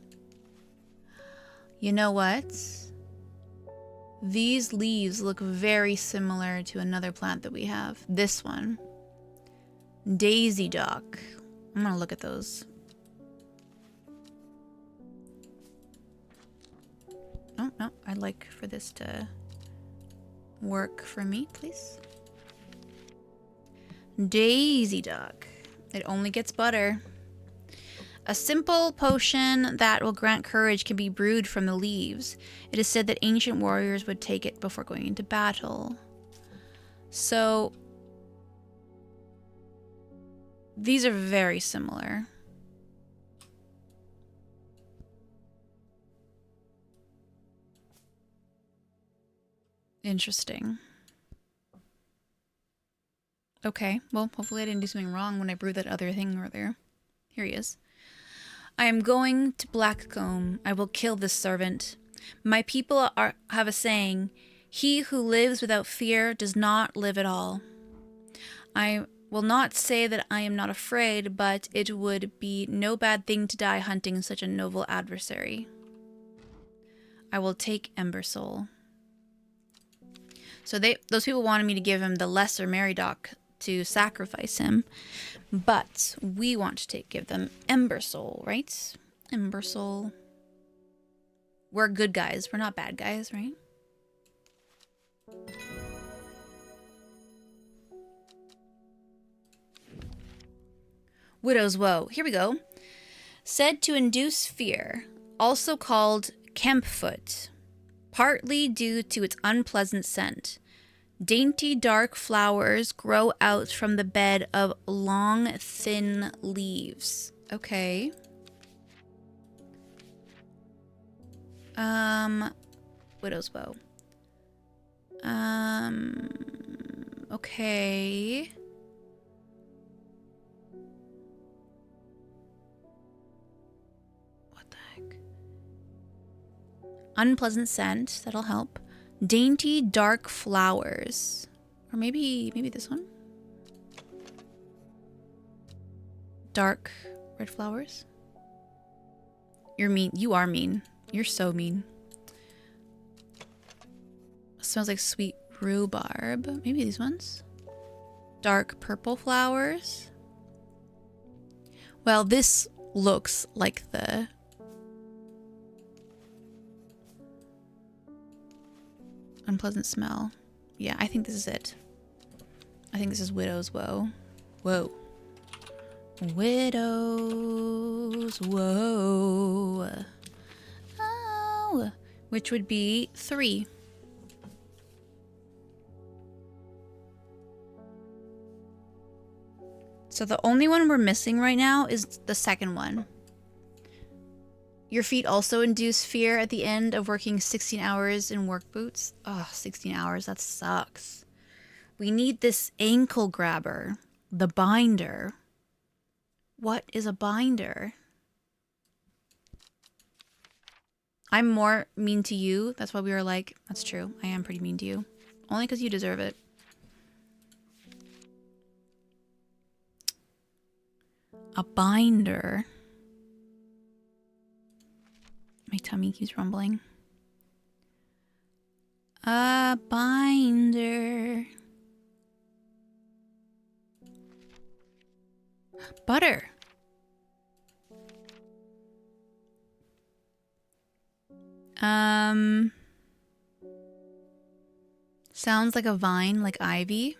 You know what? These leaves look very similar to another plant that we have. This one. Daisy dock. I'm gonna look at those. Oh, no. I'd like for this to work for me, please. Daisy dock. It only gets butter. A simple potion that will grant courage can be brewed from the leaves. It is said that ancient warriors would take it before going into battle. So, these are very similar. Interesting. Okay, well, hopefully I didn't do something wrong when I brewed that other thing earlier. Here he is. I am going to Blackcomb. I will kill this servant. My people have a saying, he who lives without fear does not live at all. I will not say that I am not afraid, but it would be no bad thing to die hunting such a noble adversary. I will take Ember Soul. So those people wanted me to give him the lesser Meridoc to sacrifice him, but we want to give them Ember Soul, right? Ember Soul. We're good guys. We're not bad guys, right? Widow's Woe. Here we go. Said to induce fear, also called Kempfoot, partly due to its unpleasant scent. Dainty dark flowers grow out from the bed of long, thin leaves. Okay. Widow's Woe. Okay. What the heck? Unpleasant scent, that'll help. Dainty dark flowers. Or maybe this one? Dark red flowers? You're mean. You are mean. You're so mean. Smells like sweet rhubarb. Maybe these ones? Dark purple flowers. Well, this looks like the... unpleasant smell. Yeah, I think this is it. I think this is Widow's Woe. Whoa. Widow's Woe. Oh. Which would be 3. So the only one we're missing right now is the second one. Your feet also induce fear at the end of working 16 hours in work boots. Oh, 16 hours, that sucks. We need this ankle grabber, the binder. What is a binder? I'm more mean to you. That's why we were like, that's true. I am pretty mean to you. Only because you deserve it. A binder. My tummy keeps rumbling. A binder. Butter. Sounds like a vine, like ivy.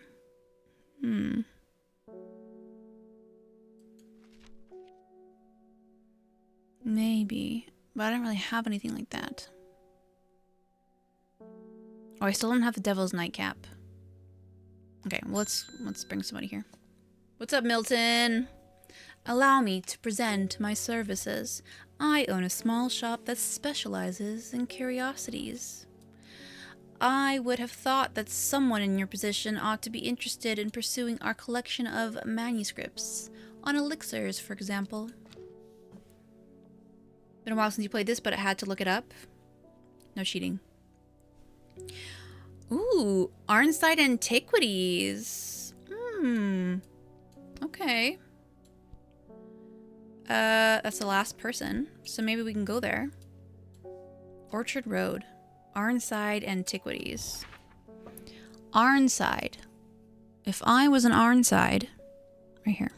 Maybe. But I don't really have anything like that. Oh, I still don't have the Devil's Nightcap. Okay, well, let's bring somebody here. What's up, Milton? Allow me to present my services. I own a small shop that specializes in curiosities. I would have thought that someone in your position ought to be interested in pursuing our collection of manuscripts. On elixirs, for example. Been a while since you played this, but I had to look it up. No cheating. Ooh, Arnside Antiquities. Okay. That's the last person, so maybe we can go there. Orchard Road. Arnside Antiquities. Arnside. If I was an Arnside, right here.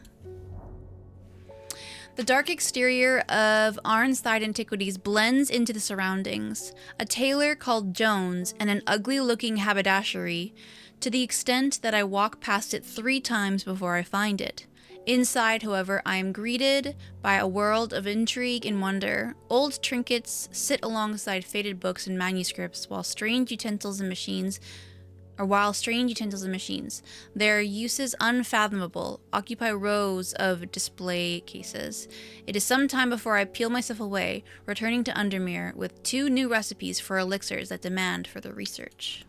The dark exterior of Arnside Antiquities blends into the surroundings. A tailor called Jones and an ugly-looking haberdashery, to the extent that I walk past it 3 times before I find it. Inside, however, I am greeted by a world of intrigue and wonder. Old trinkets sit alongside faded books and manuscripts, while strange utensils and machines, their uses unfathomable, occupy rows of display cases. It is some time before I peel myself away, returning to Undermere with 2 new recipes for elixirs that demand further research.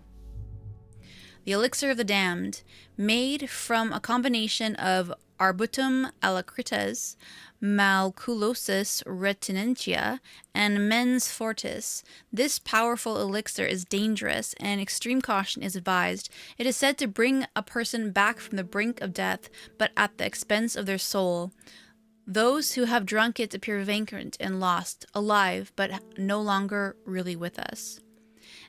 The Elixir of the Damned, made from a combination of Arbutum alacritas, Malculosis retinentia, and Mens fortis. This powerful elixir is dangerous, and extreme caution is advised. It is said to bring a person back from the brink of death, but at the expense of their soul. Those who have drunk it appear vagrant and lost, alive, but no longer really with us.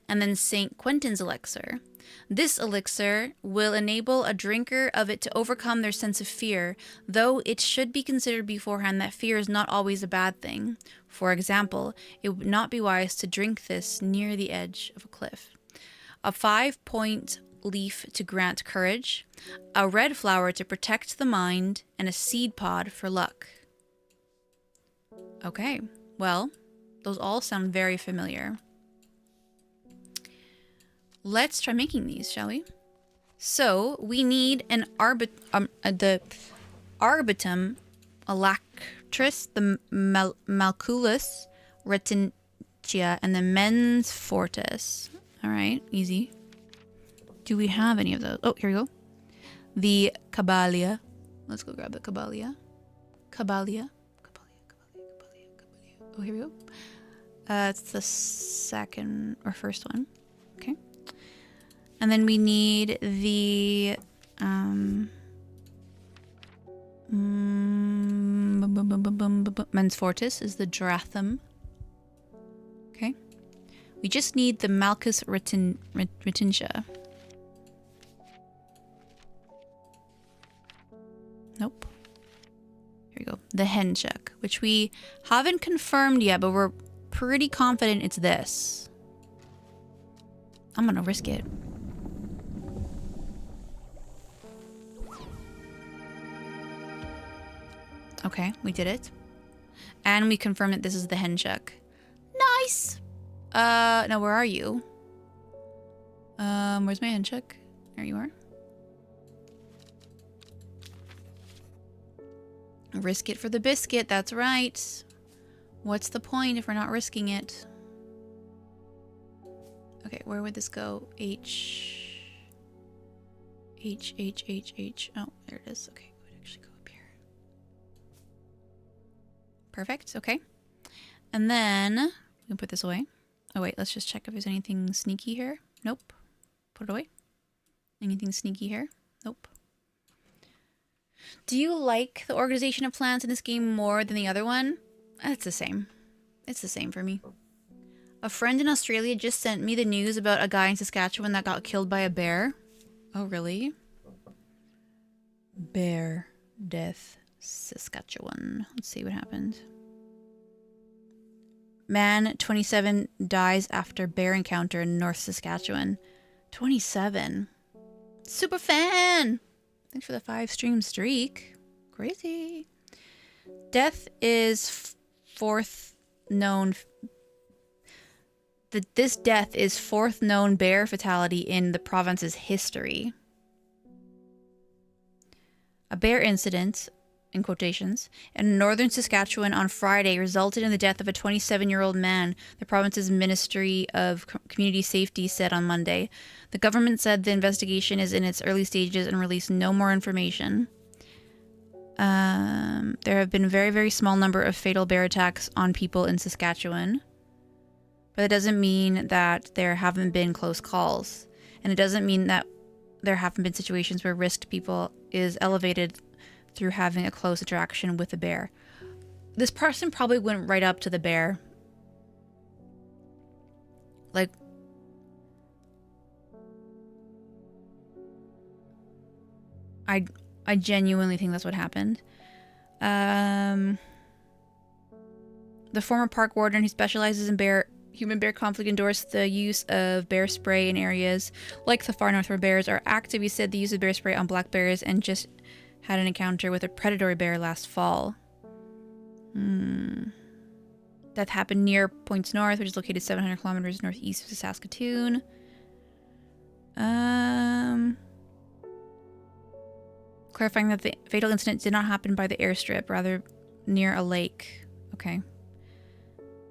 And then St. Quentin's elixir. This elixir will enable a drinker of it to overcome their sense of fear, though it should be considered beforehand that fear is not always a bad thing. For example, it would not be wise to drink this near the edge of a cliff. A 5-point leaf to grant courage, a red flower to protect the mind, and a seed pod for luck. Okay, well, those all sound very familiar. Let's try making these, shall we? So we need the Arbutum alacris, the Malculus retinentia, and the Mens fortis. All right, easy. Do we have any of those? Oh, here we go. The Caballia. Let's go grab the Caballia. Caballia. Oh, here we go. It's the second or first one. Okay. And then we need the Mens fortis is the Dratham. Okay. We just need the Malchus retintia. Nope. Here we go. The Henchuk, which we haven't confirmed yet, but we're pretty confident it's this. I'm gonna risk it. Okay, we did it. And we confirmed that this is the Henchuk. Nice! Now where are you? Where's my Henchuk? There you are. Risk it for the biscuit, that's right. What's the point if we're not risking it? Okay, where would this go? H. Oh, there it is. Okay, it would actually go up here. Perfect, okay. And then we can put this away. Oh wait, let's just check if there's anything sneaky here. Nope. Put it away. Anything sneaky here? Nope. Do you like the organization of plants in this game more than the other one? It's the same. It's the same for me. A friend in Australia just sent me the news about a guy in Saskatchewan that got killed by a bear. Oh, really? Bear death, Saskatchewan. Let's see what happened. Man, 27, dies after bear encounter in North Saskatchewan. 27. Super fan! Thanks for the 5-stream streak. Crazy. Death is fourth known... This death is 4th known bear fatality in the province's history. A bear incident in quotations, in northern Saskatchewan on Friday resulted in the death of a 27-year-old man, the province's Ministry of Community Safety said on Monday. The government said the investigation is in its early stages and released no more information. There have been a very, very small number of fatal bear attacks on people in Saskatchewan, but it doesn't mean that there haven't been close calls, and it doesn't mean that there haven't been situations where risk to people is elevated through having a close interaction with a bear. This person probably went right up to the bear. Like, I genuinely think that's what happened. The former park warden who specializes in human-bear conflict endorsed the use of bear spray in areas like the far north where bears are active. He said the use of bear spray on black bears and just had an encounter with a predatory bear last fall. That happened near Points North, which is located 700 kilometers northeast of Saskatoon. Clarifying that the fatal incident did not happen by the airstrip, rather near a lake. Okay.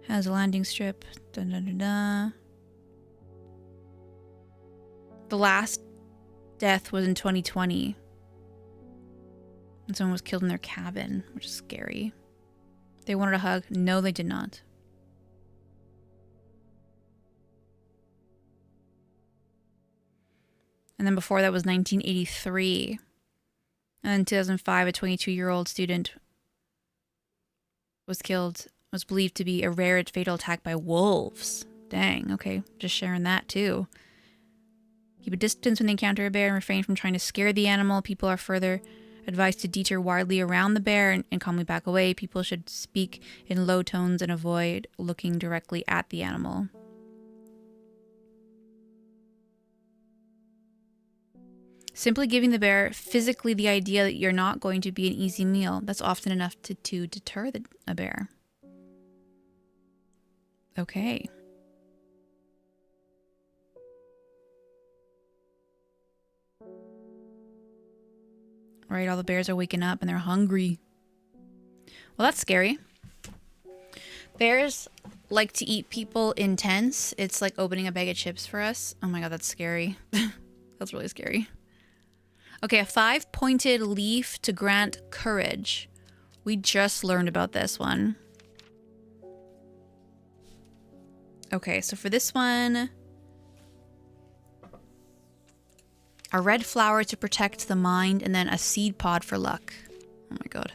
Has a landing strip. Dun, dun, dun, dun. The last death was in 2020. And someone was killed in their cabin, which is scary. They wanted a hug. No, they did not. And then before that was 1983. And in 2005, a 22-year-old student was killed, was believed to be a rare fatal attack by wolves. Dang, okay. Just sharing that too. Keep a distance when they encounter a bear and refrain from trying to scare the animal. People are further advised to deter widely around the bear and calmly back away. People should speak in low tones and avoid looking directly at the animal. Simply giving the bear physically the idea that you're not going to be an easy meal, that's often enough to deter a bear. Okay. Right, all the bears are waking up and they're hungry. Well, that's scary. Bears like to eat people in tents. It's like opening a bag of chips for us. Oh my god, that's scary. That's really scary. Okay, a 5-pointed leaf to grant courage. We just learned about this one. Okay, so for this one, a red flower to protect the mind, and then a seed pod for luck. Oh my god.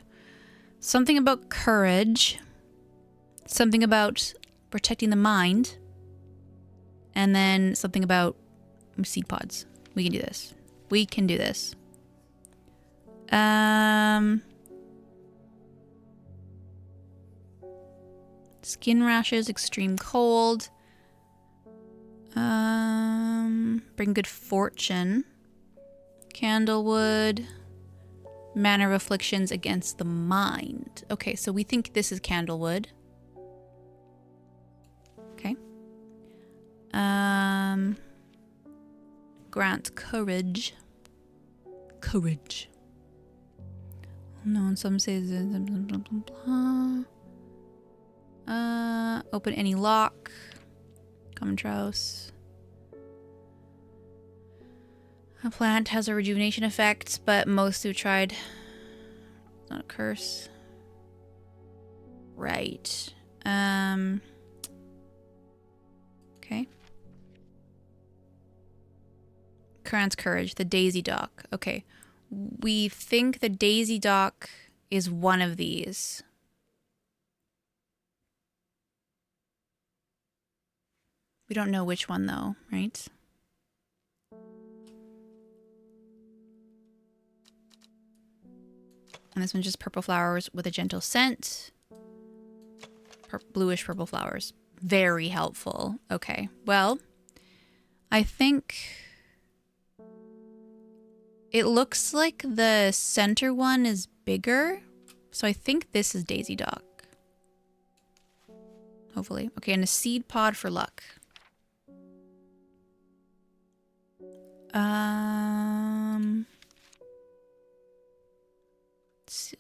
Something about courage. Something about protecting the mind. And then something about seed pods. We can do this. We can do this. Skin rashes, extreme cold. Bring good fortune. Candlewood. Manner of afflictions against the mind. Okay, so we think this is candlewood. Okay. Grant courage. Courage. No, and some say blah, blah, blah, blah. Open any lock. Common trouse. A plant has a rejuvenation effect, but most who tried. It's not a curse. Right. Okay. Grants courage. The daisy dock. Okay. We think the daisy dock is one of these. We don't know which one though, right? And this one's just purple flowers with a gentle scent. Bluish purple flowers. Very helpful. Okay, well, I think it looks like the center one is bigger. So I think this is daisy dock. Hopefully. Okay, and a seed pod for luck.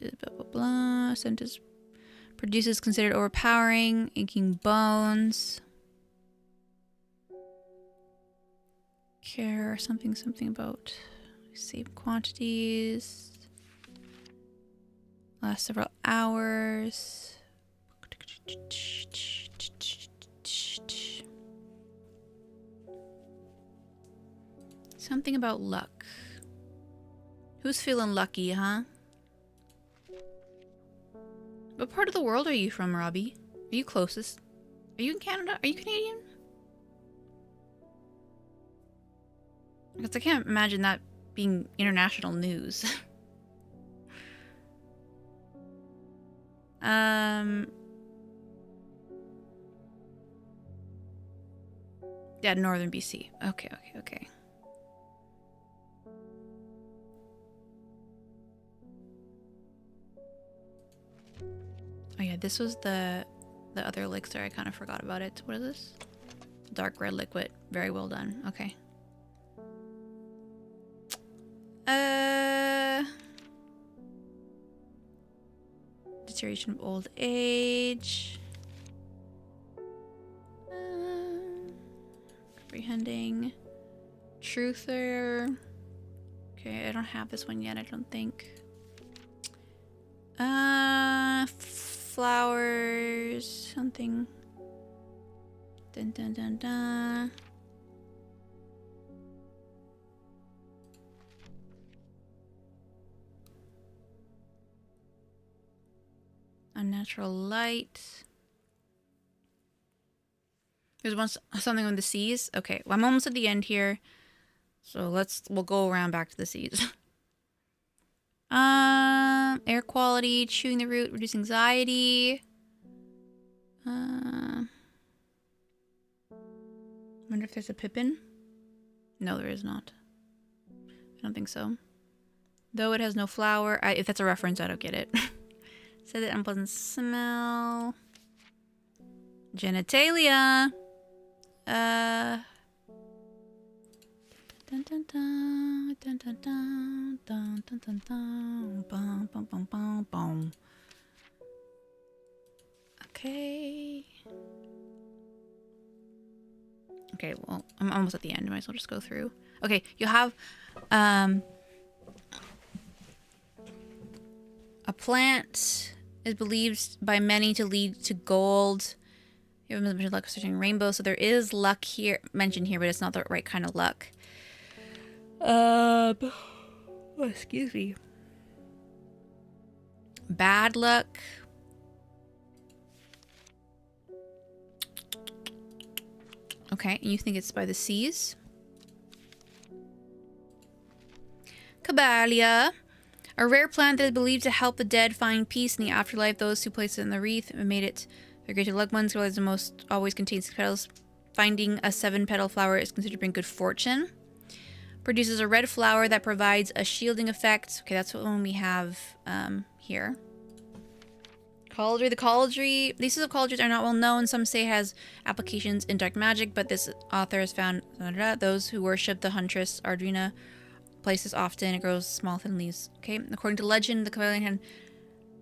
blah, blah, blah. Scent is produces considered overpowering, aching bones. Care something about save quantities. Last several hours. Something about luck. Who's feeling lucky, huh? What part of the world are you from, Robbie? Are you closest? Are you in Canada? Are you Canadian? Because I can't imagine that being international news. Yeah, northern BC. Okay. Oh yeah, this was the other elixir. I kind of forgot about it. What is this? Dark red liquid. Very well done. Okay. Deterioration of old age. Comprehending. Truther. Okay, I don't have this one yet, I don't think. Flowers. Something. Dun dun dun dun. Unnatural light. There's something on the seas. Okay, well, I'm almost at the end here. So we'll go around back to the seas. Air quality, chewing the root, reduce anxiety. Wonder if there's a pippin? No, there is not. I don't think so. Though it has no flower. If that's a reference, I don't get it. Said that unpleasant smell. Genitalia. Dun dun dun dun dun dun dun dun dun dun bum bum bum bum bum. Okay. Okay, well, I'm almost at the end. Might as well just go through. Okay, you'll have a plant is believed by many to lead to gold. You have a mentioned luck of searching rainbow, so there is luck here mentioned here, but it's not the right kind of luck. Oh, excuse me. Bad luck. Okay, and you think it's by the seas? Caballia. A rare plant that is believed to help the dead find peace in the afterlife. Those who place it in the wreath and made it their greater loved ones realize the most always contains 6 petals. Finding a 7-petal flower is considered to bring good fortune. Produces a red flower that provides a shielding effect. Okay, that's what one we have here. Cauldry. The cauldry. The uses of cauldries are not well known. Some say it has applications in dark magic, but this author has found those who worship the huntress Ardrina places often. It grows small thin leaves. Okay, according to legend, the Cavalian hand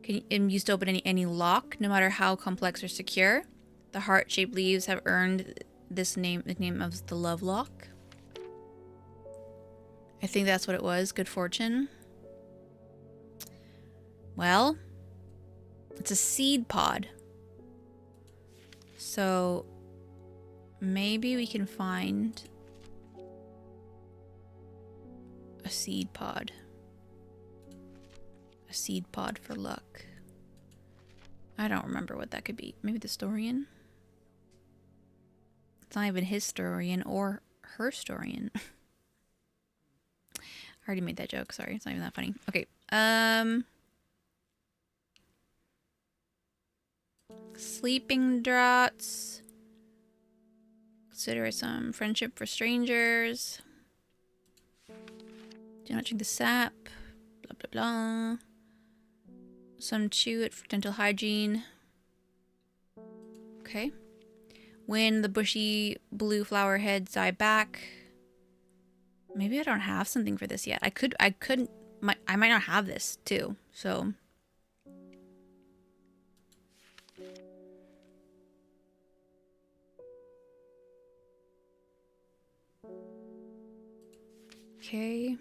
can be used to open any lock, no matter how complex or secure. The heart-shaped leaves have earned the name of the love lock. I think that's what it was. Good fortune. Well, it's a seed pod. So maybe we can find a seed pod. A seed pod for luck. I don't remember what that could be. Maybe the Storian? It's not even his Storian or her Storian. I already made that joke. Sorry, it's not even that funny. Okay. Sleeping draughts. Consider some friendship for strangers. Do not drink the sap. Blah, blah, blah. Some chew it for dental hygiene. Okay. When the bushy blue flower heads die back. Maybe I don't have something for this yet. I might not have this too. So Okay.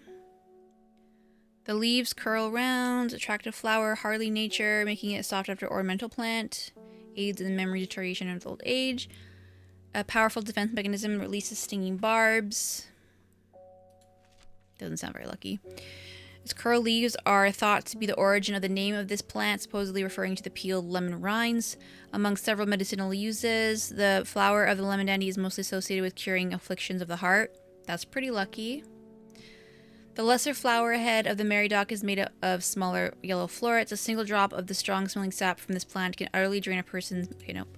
The leaves curl round, attractive flower, hardy nature, making it sought after ornamental plant. Aids in memory deterioration of old age. A powerful defense mechanism, releases stinging barbs. Doesn't sound very lucky. Its curled leaves are thought to be the origin of the name of this plant, supposedly referring to the peeled lemon rinds. Among several medicinal uses, the flower of the lemon dandy is mostly associated with curing afflictions of the heart. That's pretty lucky. The lesser flower head of the Meridoc is made up of smaller yellow florets. A single drop of the strong-smelling sap from this plant can utterly drain a person's... Okay, nope.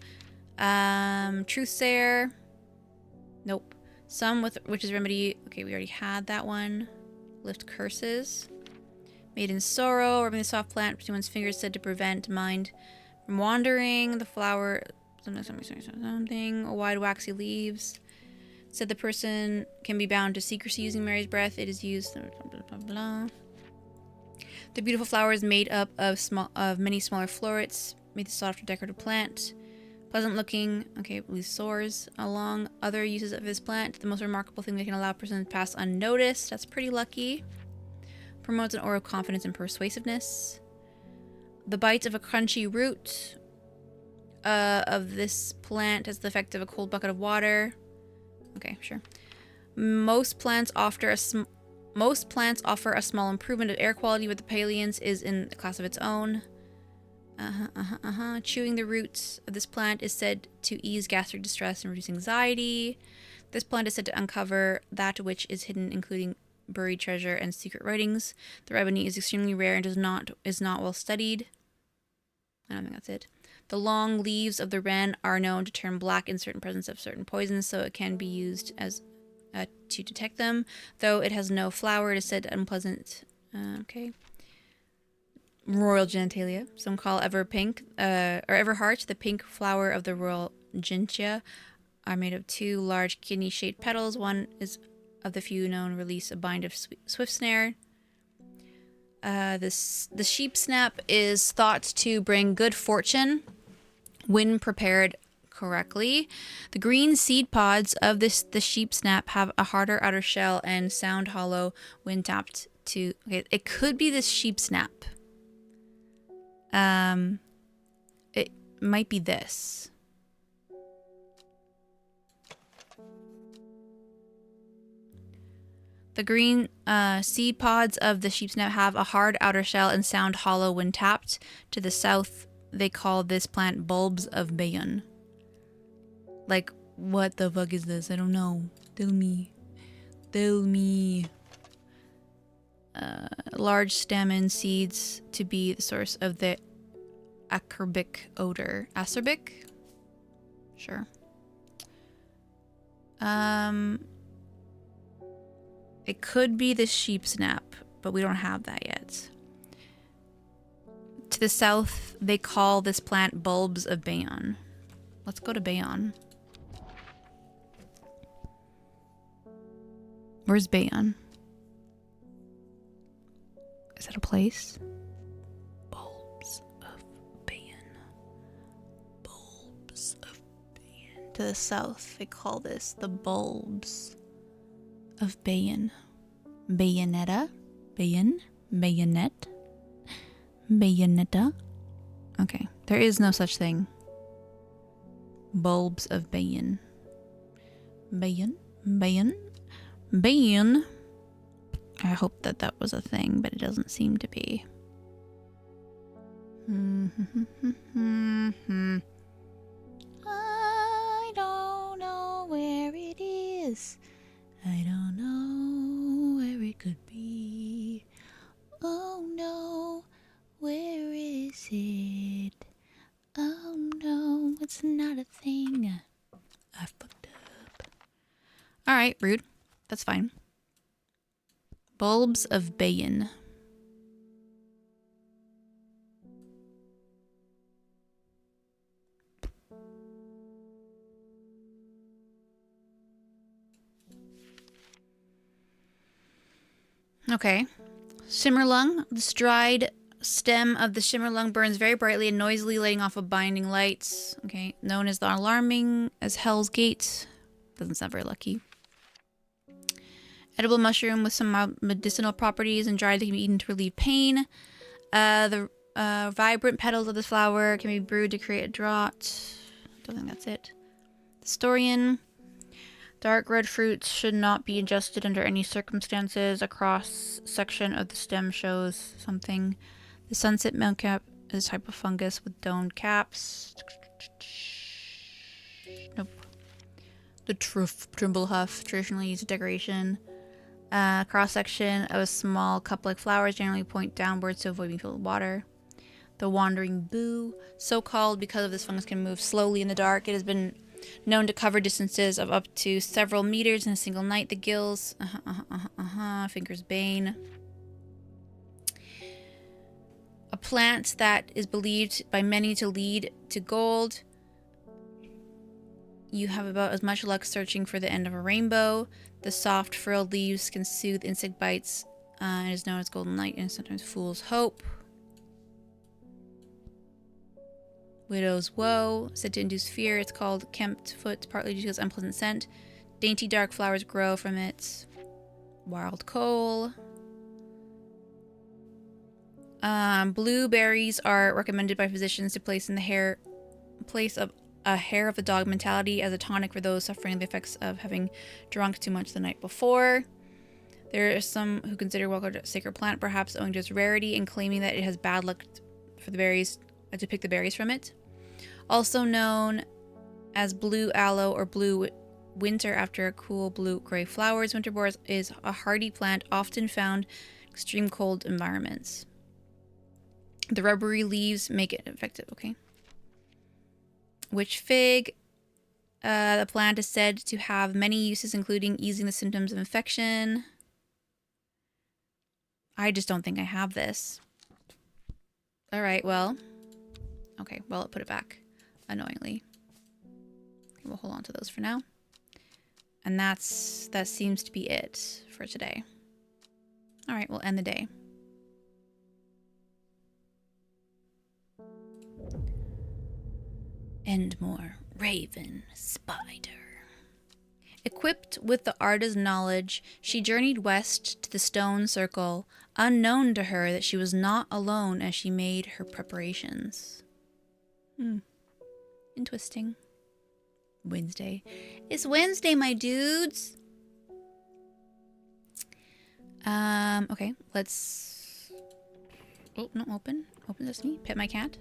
Truthsayer. Nope. Some with witch's remedy. Okay, we already had that one. Lift curses. Made in sorrow. Rubbing the soft plant between one's fingers said to prevent mind from wandering. The flower... Something. A wide waxy leaves. Said the person can be bound to secrecy using Mary's breath. It is used. Blah, blah, blah, blah. The beautiful flower is made up of many smaller florets. Made the soft decorative plant. Pleasant looking. Okay, leaves sores. Along other uses of this plant, the most remarkable thing that can allow a person to pass unnoticed. That's pretty lucky. Promotes an aura of confidence and persuasiveness. The bite of a crunchy root of this plant has the effect of a cold bucket of water. Okay, sure. Most plants offer a small improvement of air quality, but the Paleans is in a class of its own. Chewing the roots of this plant is said to ease gastric distress and reduce anxiety. This plant is said to uncover that which is hidden, including buried treasure and secret writings. The remedy is extremely rare and is not well studied. I don't think that's it. The long leaves of the wren are known to turn black in certain presence of certain poisons, so it can be used as to detect them. Though it has no flower, it is said unpleasant. Okay. Royal genitalia. Some call everpink or everheart. The pink flower of the royal gentian are made of two large kidney-shaped petals. One is of the few known release a bind of swift snare. The sheep snap is thought to bring good fortune when prepared correctly. The green seed pods of the sheep snap have a harder outer shell and sound hollow when tapped to... Okay, it could be this sheep snap. It might be this. The green seed pods of the sheep snap have a hard outer shell and sound hollow when tapped. To the south, they call this plant bulbs of Bayonne. Like, what the fuck is this? I don't know. Tell me. Tell me. Large stamen seeds to be the source of the acerbic odor. Acerbic? Sure. It could be the sheep snap, but we don't have that yet. To the south, they call this plant bulbs of Bayonne. Let's go to Bayonne. Where's Bayonne? Is that a place? Bulbs of Bayonne. Bulbs of Bayonne. To the south, they call this the bulbs of Bayonne. Bayonetta? Bayonne? Bayonet? Bayonetta? Okay, there is no such thing. Bulbs of Bayonne. Bayonne? Bayonne? Bayonne? I hope that was a thing, but it doesn't seem to be. I don't know where it is. I don't know where it could be. Oh no, where is it? Oh no, it's not a thing. I fucked up. Alright, rude. That's fine. Bulbs of Bayonne. Okay. Shimmerlung. The dried stem of the shimmerlung burns very brightly and noisily, letting off a blinding light. Okay. Known as the alarming as Hell's Gate. Doesn't sound very lucky. Edible mushroom with some mild medicinal properties, and dried they can be eaten to relieve pain. The vibrant petals of this flower can be brewed to create a draught. Don't think that's it. The Historian. Dark red fruits should not be ingested under any circumstances. A cross section of the stem shows something. The sunset milkcap is a type of fungus with domed caps. Nope. The trimblehuff, traditionally used as decoration. Cross section of a small cup-like flowers generally point downwards to avoid being filled with water. The wandering boo, so called because of this fungus can move slowly in the dark. It has been known to cover distances of up to several meters in a single night. The gills, Finger's bane. A plant that is believed by many to lead to gold. You have about as much luck searching for the end of a rainbow. The soft frilled leaves can soothe insect bites. It is known as golden light and sometimes fool's hope. Widow's woe, said to induce fear. It's called kempt foot, partly due to its unpleasant scent. Dainty dark flowers grow from it. Wild coal. Blueberries are recommended by physicians to place in the place of a hair of the dog mentality as a tonic for those suffering the effects of having drunk too much the night before. There are some who consider wild a sacred plant, perhaps owing to its rarity and claiming that it has bad luck for the berries to pick the berries from it. Also known as blue aloe or blue winter after cool blue-gray flowers, winterboar is a hardy plant often found in extreme cold environments. The rubbery leaves make it effective. Okay. Witch fig. The plant is said to have many uses, including easing the symptoms of infection. I just don't think I have this. All right, well. Okay, well, I'll put it back. Annoyingly. Okay, we'll hold on to those for now. And that seems to be it for today. All right, we'll end the day. Endmore, Raven, Spider. Equipped with the Arda's knowledge, she journeyed west to the stone circle, unknown to her that she was not alone as she made her preparations. Interesting. Wednesday. It's Wednesday, my dudes! Okay, let's... Oh, no, open. Open sesame. Pet my cat.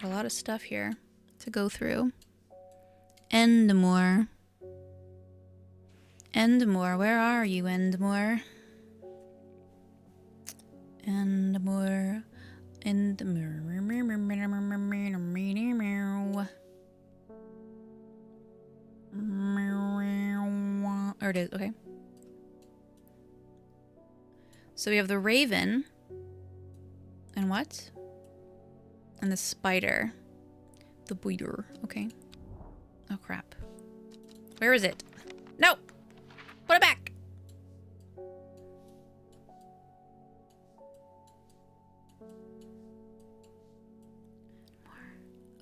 A lot of stuff here to go through. Endmore. Endmore, where are you, Endmore? Endmore. Endmore. There it is, okay. So we have the raven. And what? And the spider. The boider. Okay. Oh, crap. Where is it? No! Put it back!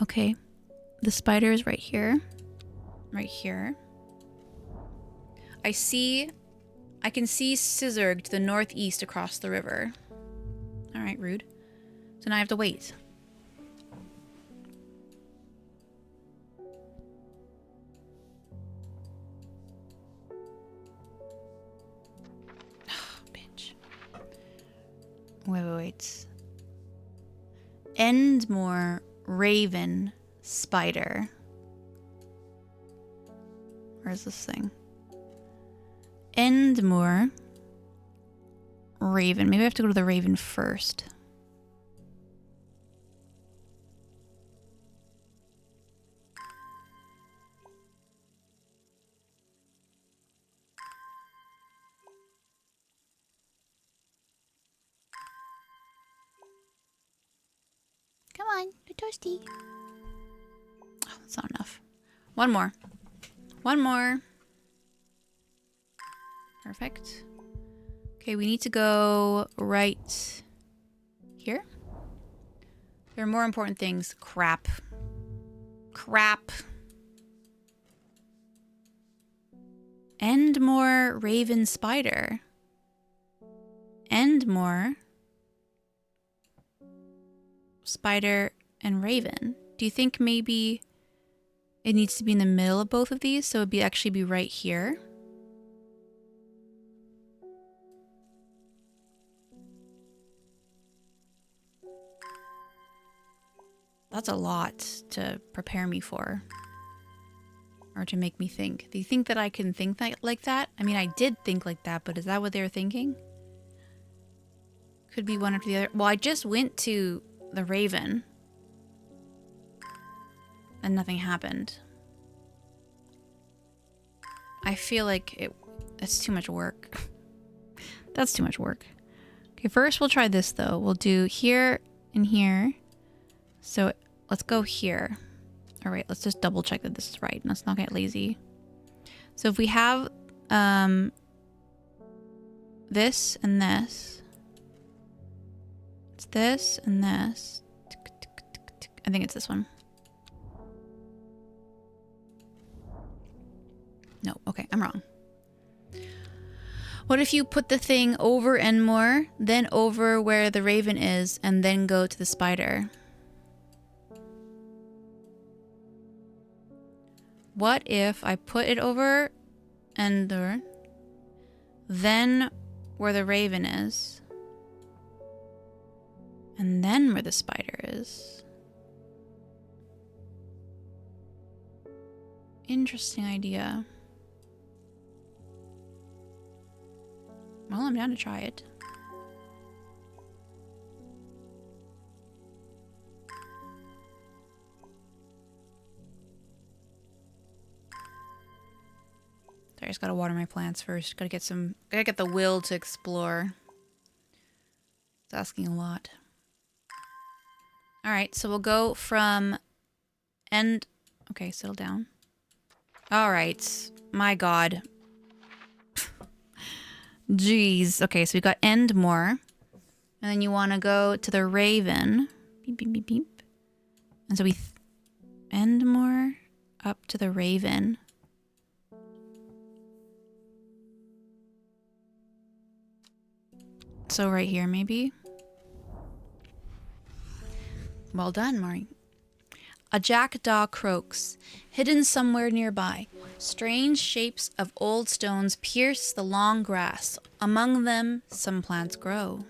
Okay. The spider is right here. Right here. I can see Scissor to the northeast across the river. Alright, rude. So now I have to wait. Wait. Endmore, Raven, Spider. Where's this thing? Endmore, Raven. Maybe I have to go to the Raven first. Come on, you're thirsty. Oh, that's not enough. One more. One more. Perfect. Okay, we need to go right here. There are more important things. Crap. Crap. Endmore Raven Spider. Endmore Spider and Raven. Do you think maybe it needs to be in the middle of both of these, so it'd actually be right here? That's a lot to prepare me for. Or to make me think. Do you think that I can think like that? I mean, I did think like that, but is that what they were thinking? Could be one after the other. Well, I just went to the Raven. And nothing happened. I feel like it's too much work. That's too much work. Okay, first we'll try this though. We'll do here and here. So let's go here. All right, let's just double check that this is right. Let's not get lazy. So if we have this and this. It's this and this. I think it's this one. No, okay, I'm wrong. What if you put the thing over Enmore, then over where the Raven is, and then go to the spider? What if I put it over Endor, then where the Raven is, and then where the spider is? Interesting idea. Well, I'm down to try it. Sorry, I just gotta water my plants first. Gotta get the will to explore. It's asking a lot. Alright, so we'll go from end. Okay, settle down. Alright. My god. Jeez. Okay, so we got Endmore. And then you want to go to the Raven. Beep, beep, beep, beep. And so we Endmore up to the Raven. So right here, maybe. Well done, Mari. A jackdaw croaks, hidden somewhere nearby. Strange shapes of old stones pierce the long grass. Among them, some plants grow.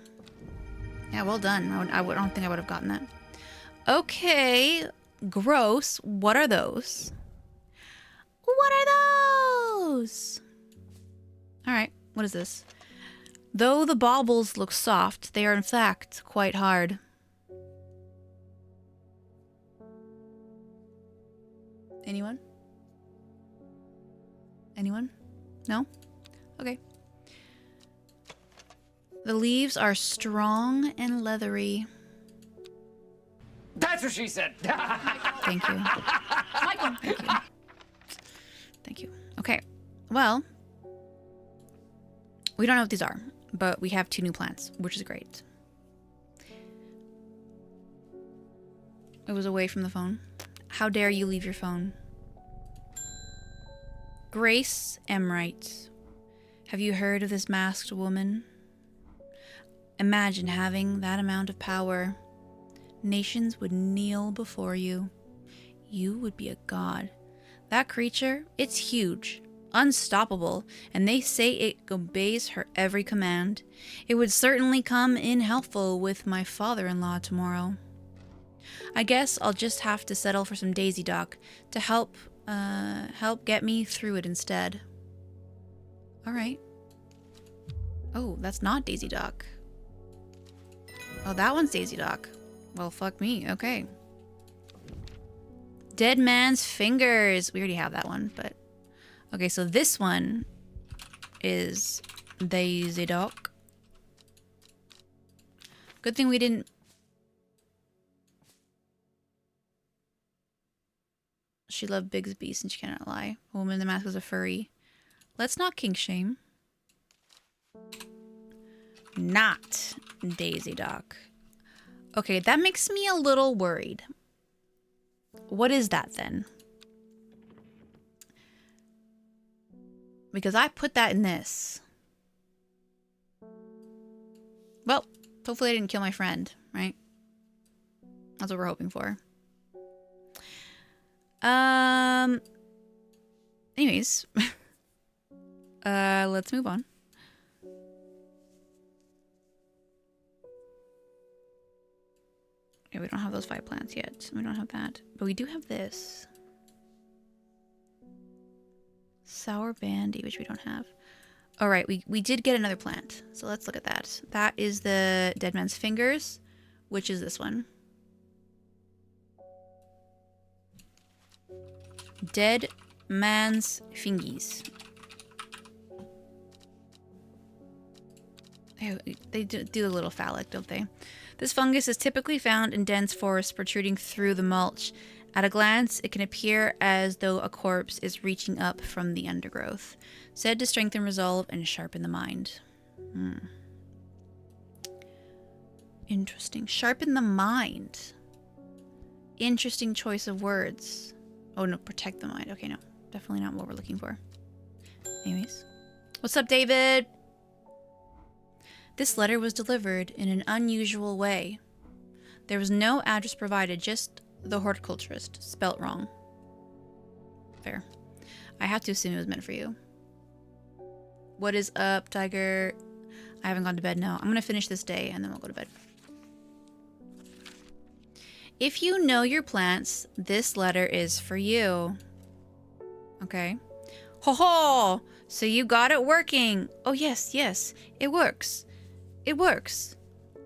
Yeah, well done. I don't think I would have gotten that. Okay, gross. What are those? What are those? All right, what is this? Though the baubles look soft, they are in fact quite hard. Anyone? Anyone? No? Okay. The leaves are strong and leathery. That's what she said. Thank you. Michael. Thank you. Thank you. Okay. Well, we don't know what these are, but we have 2 new plants, which is great. It was away from the phone. How dare you leave your phone? Grace Emright. Have you heard of this masked woman? Imagine having that amount of power. Nations would kneel before you. You would be a god. That creature, it's huge, unstoppable, and they say it obeys her every command. It would certainly come in helpful with my father-in-law tomorrow. I guess I'll just have to settle for some Daisy Dock to help get me through it instead. All right. Oh, that's not Daisy Dock. Oh, that one's Daisy Dock. Well, fuck me. Okay. Dead Man's Fingers. We already have that one, but... Okay, so this one is Daisy Dock. Good thing we didn't... She loved Bigsby since she cannot lie. A woman in the mask was a furry. Let's not kink shame. Not Daisy Dock. Okay, that makes me a little worried. What is that then? Because I put that in this. Well, hopefully I didn't kill my friend, right? That's what we're hoping for. Anyways. Let's move on. Okay, we don't have those 5 plants yet. We don't have that. But we do have this. Sour Bandy, which we don't have. All right, we did get another plant. So let's look at that. That is the Dead Man's Fingers, which is this one. Dead Man's Fingies. They do a little phallic, don't they? This fungus is typically found in dense forests protruding through the mulch. At a glance, it can appear as though a corpse is reaching up from the undergrowth, said to strengthen resolve and sharpen the mind. Interesting. Sharpen the mind. Interesting choice of words. Oh, no, protect the mind. Okay, no. Definitely not what we're looking for. Anyways. What's up, David? This letter was delivered in an unusual way. There was no address provided, just the horticulturist, spelt wrong. Fair. I have to assume it was meant for you. What is up, Tiger? I haven't gone to bed. No, I'm going to finish this day and then we'll go to bed. If you know your plants, this letter is for you. Okay. Ho ho! So you got it working. Oh, yes, yes. It works. It works.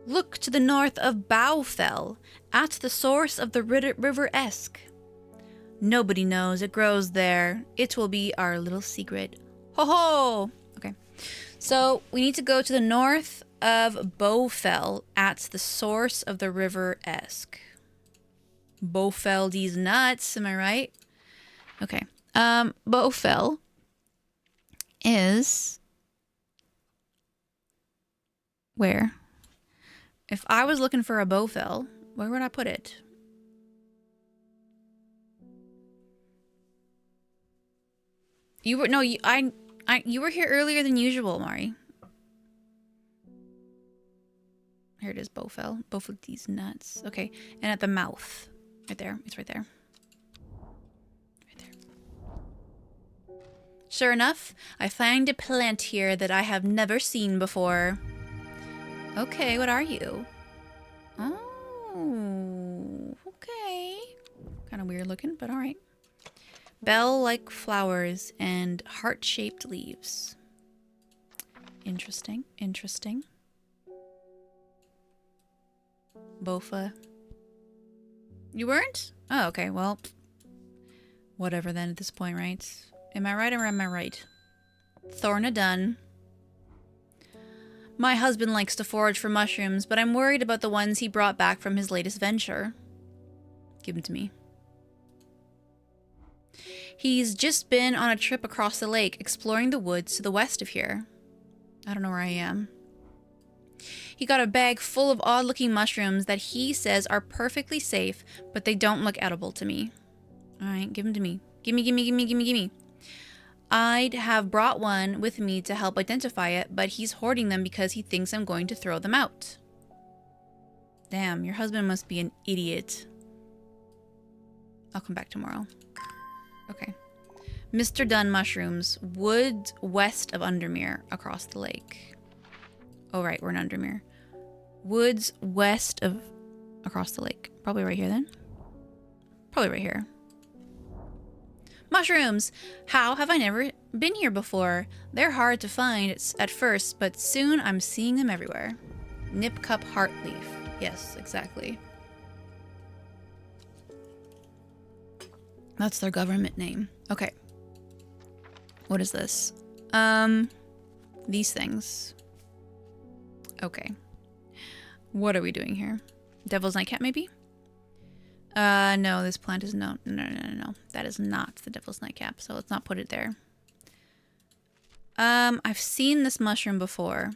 Look to the north of Bowfell, at the source of the river Esk. Nobody knows it grows there. It will be our little secret. Ho ho! Okay. So we need to go to the north of Bowfell, at the source of the river Esk. Bowfell these nuts, am I right? Okay. Bowfell is where? If I was looking for a Bowfell, where would I put it? You were you were here earlier than usual, Mari. Here it is, Bowfell. Bowfell these nuts. Okay, and at the mouth, right there. It's right there. Right there. Sure enough, I find a plant here that I have never seen before. Okay, what are you? Oh, okay. Kind of weird looking, but all right. Bell-like flowers and heart-shaped leaves. Interesting, interesting. Bofa. You weren't? Oh, okay, well. Whatever then at this point, right? Am I right or am I right? Thorna done. My husband likes to forage for mushrooms, but I'm worried about the ones he brought back from his latest venture. Give them to me. He's just been on a trip across the lake, exploring the woods to the west of here. I don't know where I am. He got a bag full of odd-looking mushrooms that he says are perfectly safe, but they don't look edible to me. Alright, give them to me. Gimme, gimme, gimme, gimme, gimme. I'd have brought one with me to help identify it, but he's hoarding them because he thinks I'm going to throw them out. Damn, your husband must be an idiot. I'll come back tomorrow. Okay. Mr. Dunn mushrooms. Woods west of Undermere, across the lake. Oh, right, we're in Undermere. Woods west of... across the lake. Probably right here, then. Probably right here. Mushrooms! How have I never been here before? They're hard to find at first, but soon I'm seeing them everywhere. Nipcup Heartleaf. Yes, exactly. That's their government name. Okay. What is this? These things. Okay. What are we doing here? Devil's Nightcap, maybe? No, this plant is no. That is not the Devil's Nightcap, so let's not put it there. I've seen this mushroom before.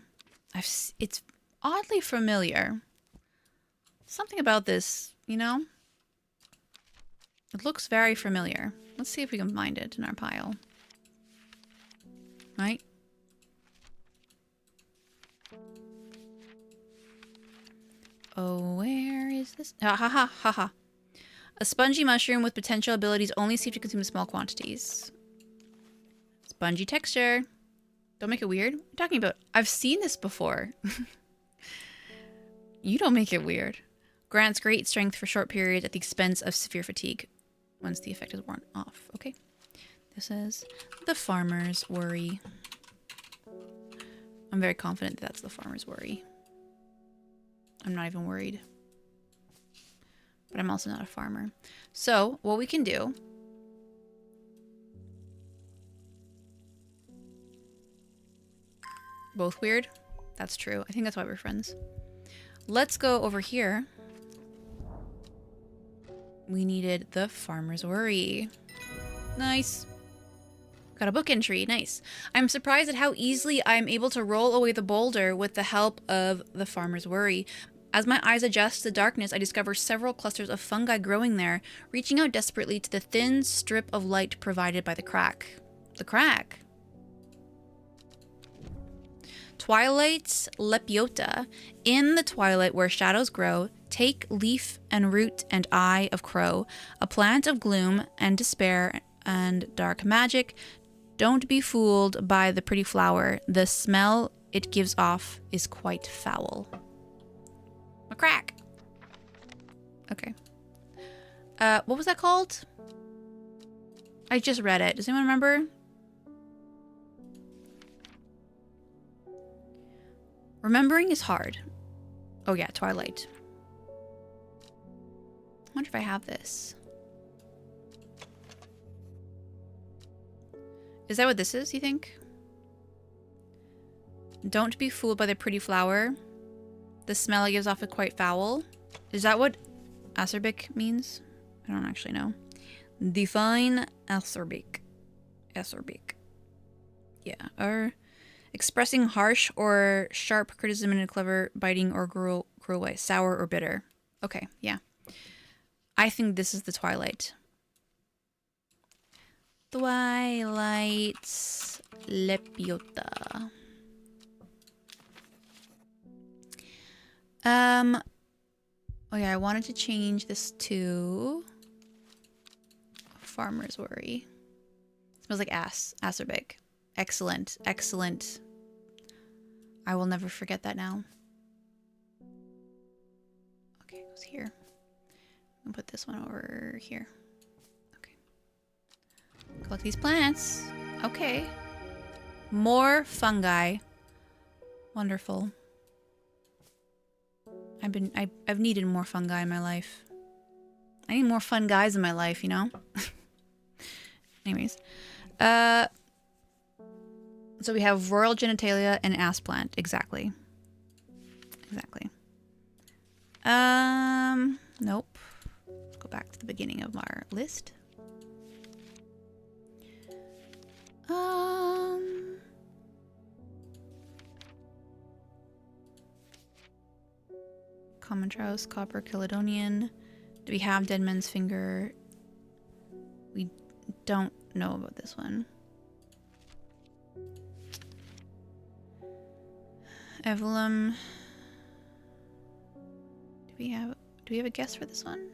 It's oddly familiar. Something about this, you know? It looks very familiar. Let's see if we can find it in our pile. Right? Oh, where is this? Ha ha ha ha ha. A spongy mushroom with potential abilities only safe to consume in small quantities. Spongy texture. Don't make it weird. What are you talking about? I've seen this before. You don't make it weird. Grants great strength for short periods at the expense of severe fatigue once the effect is worn off. Okay. This is the farmer's worry. I'm very confident that that's the farmer's worry. I'm not even worried. But I'm also not a farmer. So, what we can do... Both weird? That's true. I think that's why we're friends. Let's go over here. We needed the farmer's worry. Nice. Got a book entry. Nice. I'm surprised at how easily I'm able to roll away the boulder with the help of the farmer's worry. As my eyes adjust to the darkness, I discover several clusters of fungi growing there, reaching out desperately to the thin strip of light provided by the crack. The crack? Twilight lepiota. In the twilight where shadows grow, take leaf and root and eye of crow, a plant of gloom and despair and dark magic. Don't be fooled by the pretty flower. The smell it gives off is quite foul. A crack. Okay. What was that called? I just read it. Does anyone remember? Remembering is hard. Oh yeah, Twilight. I wonder if I have this. Is that what this is, you think? Don't be fooled by the pretty flower. The smell it gives off is quite foul. Is that what acerbic means? I don't actually know. Define acerbic. Acerbic. Yeah. Or expressing harsh or sharp criticism in a clever, biting, or cruel way. Sour or bitter. Okay, yeah. I think this is the Twilight. Twilight lepiota. Oh yeah, I wanted to change this to Farmer's Worry. Smells like acerbic. Excellent, excellent. I will never forget that now. Okay, it goes here. I'll put this one over here. Okay. Collect these plants. Okay. More fungi. Wonderful. I've needed more fungi in my life. I need more fun guys in my life, you know? Anyways. So we have royal genitalia and ass plant. Exactly. Exactly. Nope. Let's go back to the beginning of our list. Common Trouse, Copper, Caledonian. Do we have Dead Man's Finger? We don't know about this one. Evelum. Do we have a guess for this one?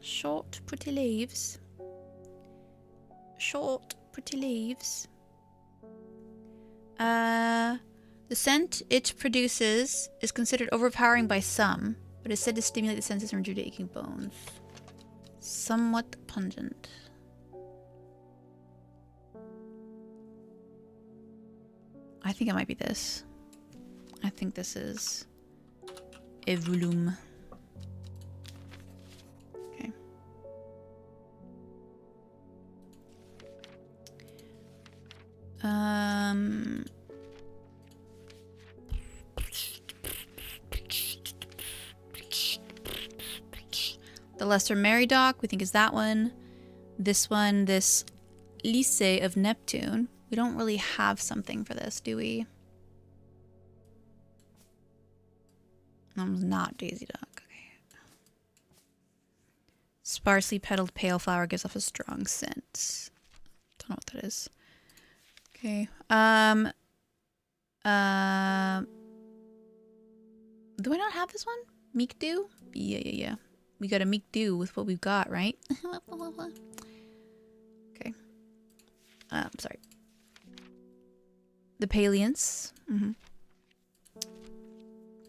Short, pretty leaves. Short, pretty leaves. The scent it produces is considered overpowering by some, but is said to stimulate the senses and rejuvenate aching bones. Somewhat pungent. I think it might be this. I think this is Evolum. Okay. The Lesser Meridoc, we think is that one. This one, this Lycée of Neptune. We don't really have something for this, do we? That was not Daisy Duck. Okay. Sparsely petaled pale flower gives off a strong scent. Don't know what that is. Okay. Do I not have this one? Meek do? Yeah. We gotta make do with what we've got, right? Okay. Sorry. The Paliance.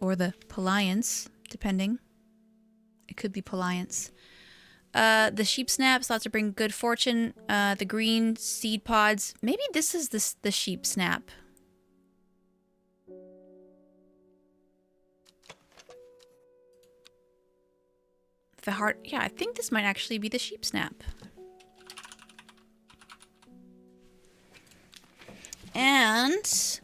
Or the Paliance, depending. It could be Paliance. The sheep snaps, thought to bring good fortune. The green seed pods. Maybe this is the sheep snap. The heart. Yeah, I think this might actually be the sheep snap. And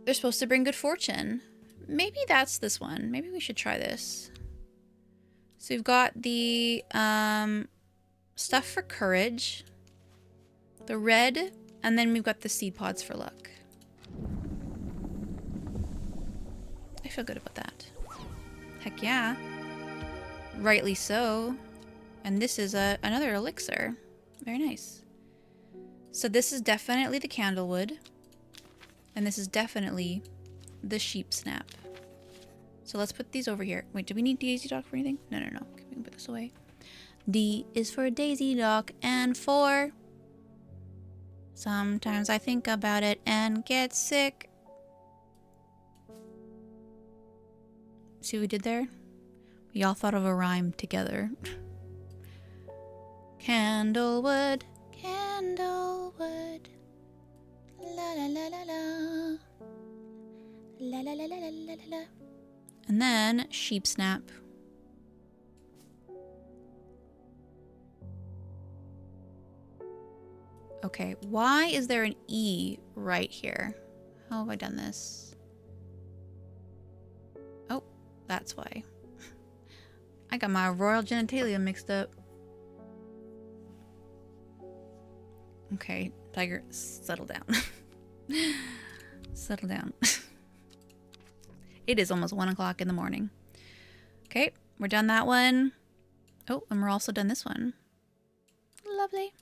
they're supposed to bring good fortune. Maybe that's this one. Maybe we should try this. So we've got the stuff for courage, the red, and then we've got the seed pods for luck. I feel good about that. Heck yeah. Rightly so. And this is another elixir. Very nice. So this is definitely the candlewood. And this is definitely the sheep snap. So let's put these over here. Wait, do we need Daisy Dock for anything? No. Okay, we can put this away. D is for Daisy Dock and for... Sometimes I think about it and get sick. See what we did there? We all thought of a rhyme together. Candlewood, candlewood. La la la la la. La la la la la la la. And then sheep snap. Okay, why is there an E right here? How have I done this? Oh, that's why. I got my royal genitalia mixed up. Okay, Tiger, settle down. Settle down. It is almost 1 o'clock in the morning. Okay, we're done that one. Oh, and we're also done this one. Lovely.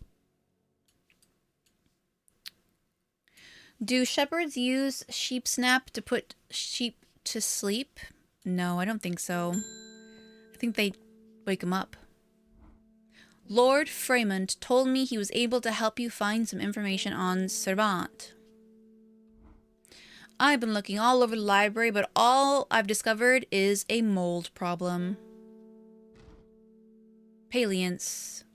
Do shepherds use sheep snap to put sheep to sleep? No, I don't think so. I think they wake them up. Lord Fremont told me he was able to help you find some information on Servant. I've been looking all over the library, but all I've discovered is a mold problem. Paliance.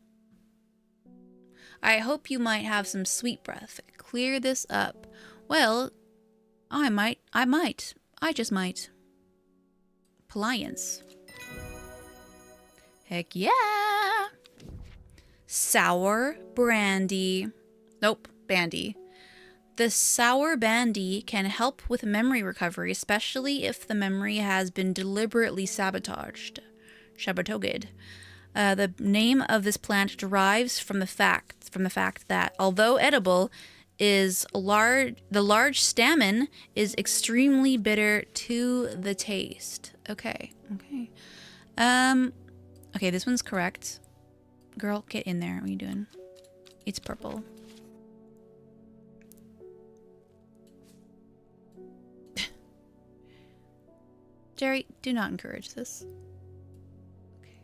I hope you might have some sweet breath. Clear this up. Well, I just might. Paliance. Heck yeah! Sour brandy. Nope, bandy. The sour bandy can help with memory recovery, especially if the memory has been deliberately sabotaged. The name of this plant derives from the fact that, although edible, the large stamen is extremely bitter to the taste. Okay. Okay, this one's correct. Girl, get in there. What are you doing? It's purple. Jerry, do not encourage this. Okay.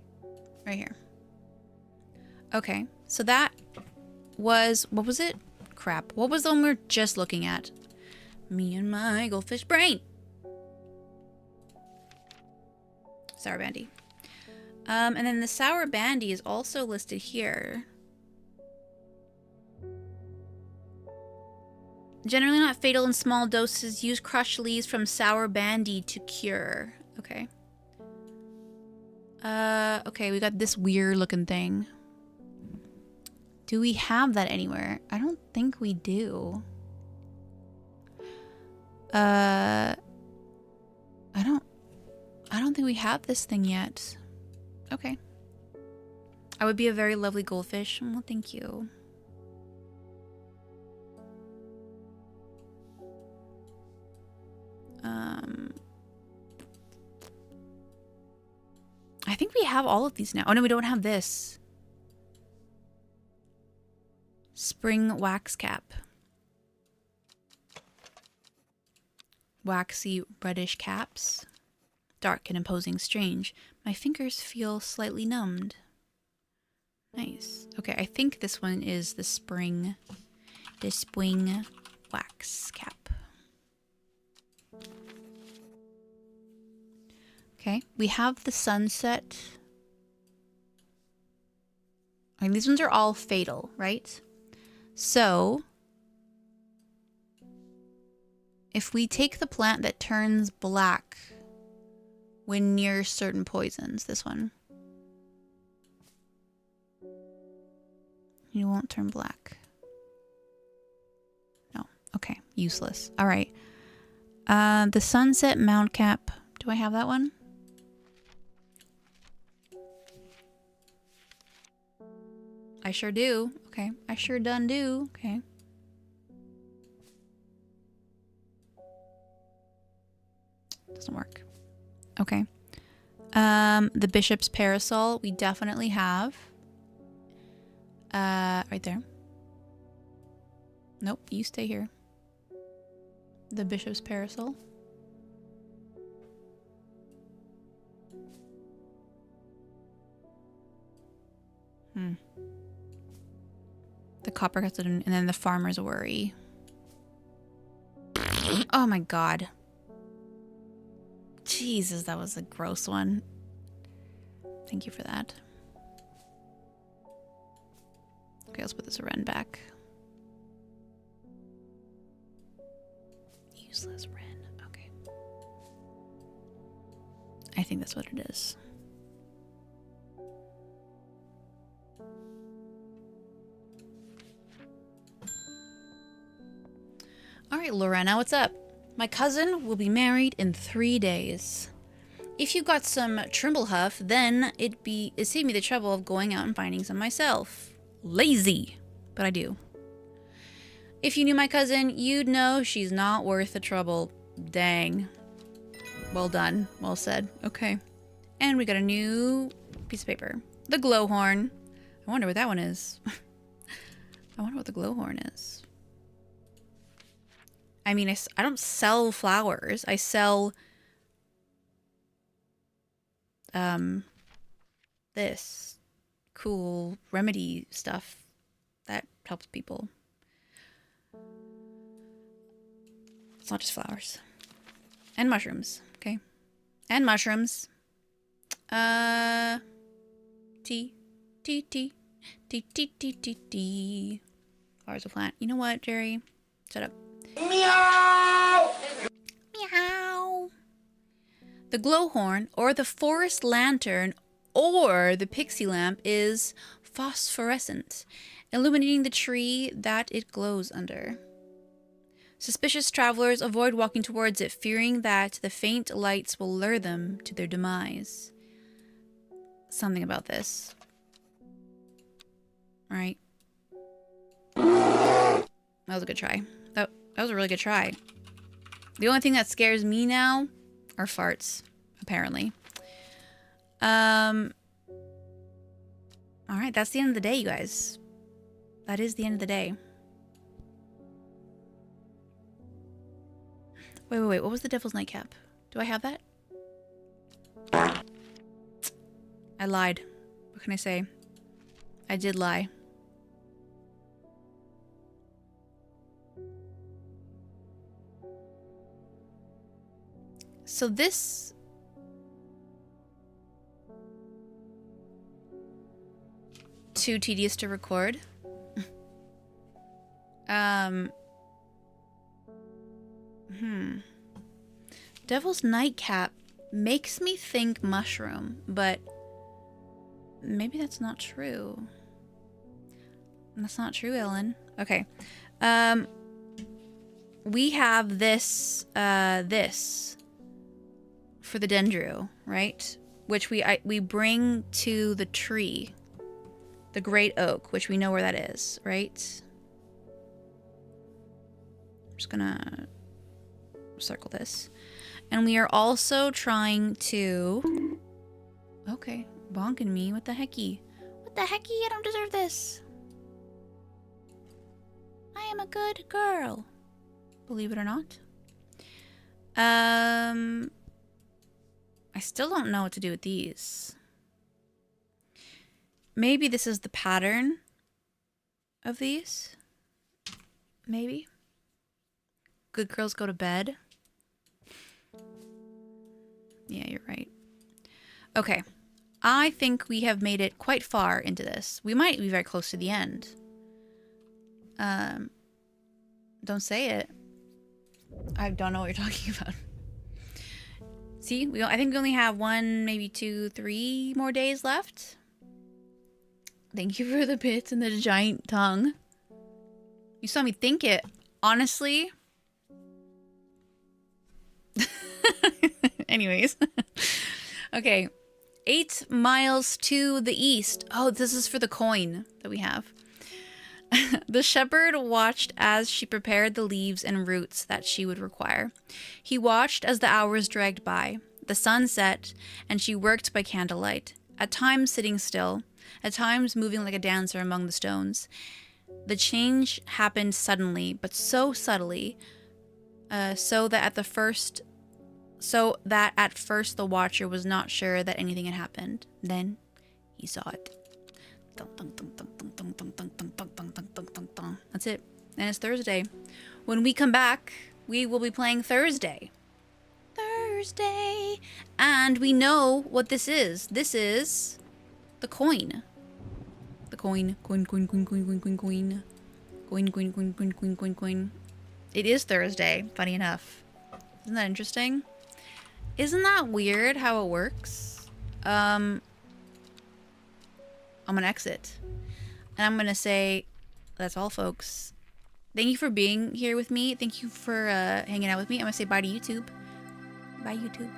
Right here. Okay, so that was... What was it? Crap. What was the one we were just looking at? Me and my goldfish brain. Sour bandy. And then the sour bandy is also listed here. Generally not fatal in small doses. Use crushed leaves from sour bandy to cure. Okay. Okay, we got this weird looking thing. Do we have that anywhere? I don't think we do. I don't think we have this thing yet. Okay. I would be a very lovely goldfish. Well, thank you. I think we have all of these now. Oh no, we don't have this. Spring wax cap. waxy reddish caps. Dark and imposing, strange. My fingers feel slightly numbed. Nice. Okay, I think this one is the spring wax cap. Okay, we have the sunset. I mean, these ones are all fatal, right? So, if we take the plant that turns black when near certain poisons, this one, you won't turn black. No. Okay, useless. All right. The sunset mound cap. Do I have that one? I sure do. Okay. I sure done do. Okay. Doesn't work. Okay. The bishop's parasol, we definitely have. Right there. Nope, you stay here. The bishop's parasol. The copper cuts it in, and then the farmer's worry. Oh my god. Jesus, that was a gross one. Thank you for that. Okay, let's put this wren back. Useless wren. Okay. I think that's what it is. Alright, Lorena, what's up? My cousin will be married in 3 days. If you got some Trimblehuff, then it'd save me the trouble of going out and finding some myself. Lazy, but I do. If you knew my cousin, you'd know she's not worth the trouble. Dang. Well done. Well said. Okay. And we got a new piece of paper. The glowhorn. I wonder what that one is. I wonder what the glowhorn is. I mean, I don't sell flowers. I sell this cool remedy stuff that helps people. It's not just flowers. And mushrooms, okay? And mushrooms. Tea. Flowers of plant. You know what, Jerry? Shut up. Meow! Meow. The glowhorn, or the forest lantern, or the pixie lamp is phosphorescent, illuminating the tree that it glows under. Suspicious travelers avoid walking towards it, fearing that the faint lights will lure them to their demise. Something about this. Right. That was a good try. That was a really good try. The only thing that scares me now are farts, apparently. Alright, that's the end of the day, you guys. That is the end of the day. Wait. What was the Devil's Nightcap? Do I have that? I lied. What can I say? I did lie. So this... too tedious to record. Devil's Nightcap makes me think mushroom, but maybe that's not true. That's not true, Ellen. Okay. We have this, this for the dendro, right? Which we bring to the tree. The great oak, which we know where that is, right? I'm just gonna circle this. And we are also trying to... Okay, bonking me. What the hecky? What the hecky? I don't deserve this. I am a good girl. Believe it or not. I still don't know what to do with these. Maybe this is the pattern of these. Maybe. Good girls go to bed. Yeah, you're right. Okay. I think we have made it quite far into this. We might be very close to the end. Don't say it. I don't know what you're talking about. See, I think we only have 1, maybe 2, 3 more days left. Thank you for the bits and the giant tongue. You saw me think it. Honestly. Anyways. Okay. 8 miles to the east. Oh, this is for the coin that we have. The shepherd watched as she prepared the leaves and roots that she would require. He watched as the hours dragged by. The sun set, and she worked by candlelight, at times sitting still, at times moving like a dancer among the stones. The change happened suddenly, but so subtly, so that at first the watcher was not sure that anything had happened. Then he saw it. That's it. And it's Thursday. When we come back, we will be playing Thursday. And we know what this is. This is the coin. The coin. Coin. It is Thursday, funny enough. Isn't that interesting? Isn't that weird how it works? I'm gonna exit. And I'm gonna say, that's all, folks. Thank you for being here with me. Thank you for hanging out with me. I'm gonna say bye to YouTube. Bye, YouTube.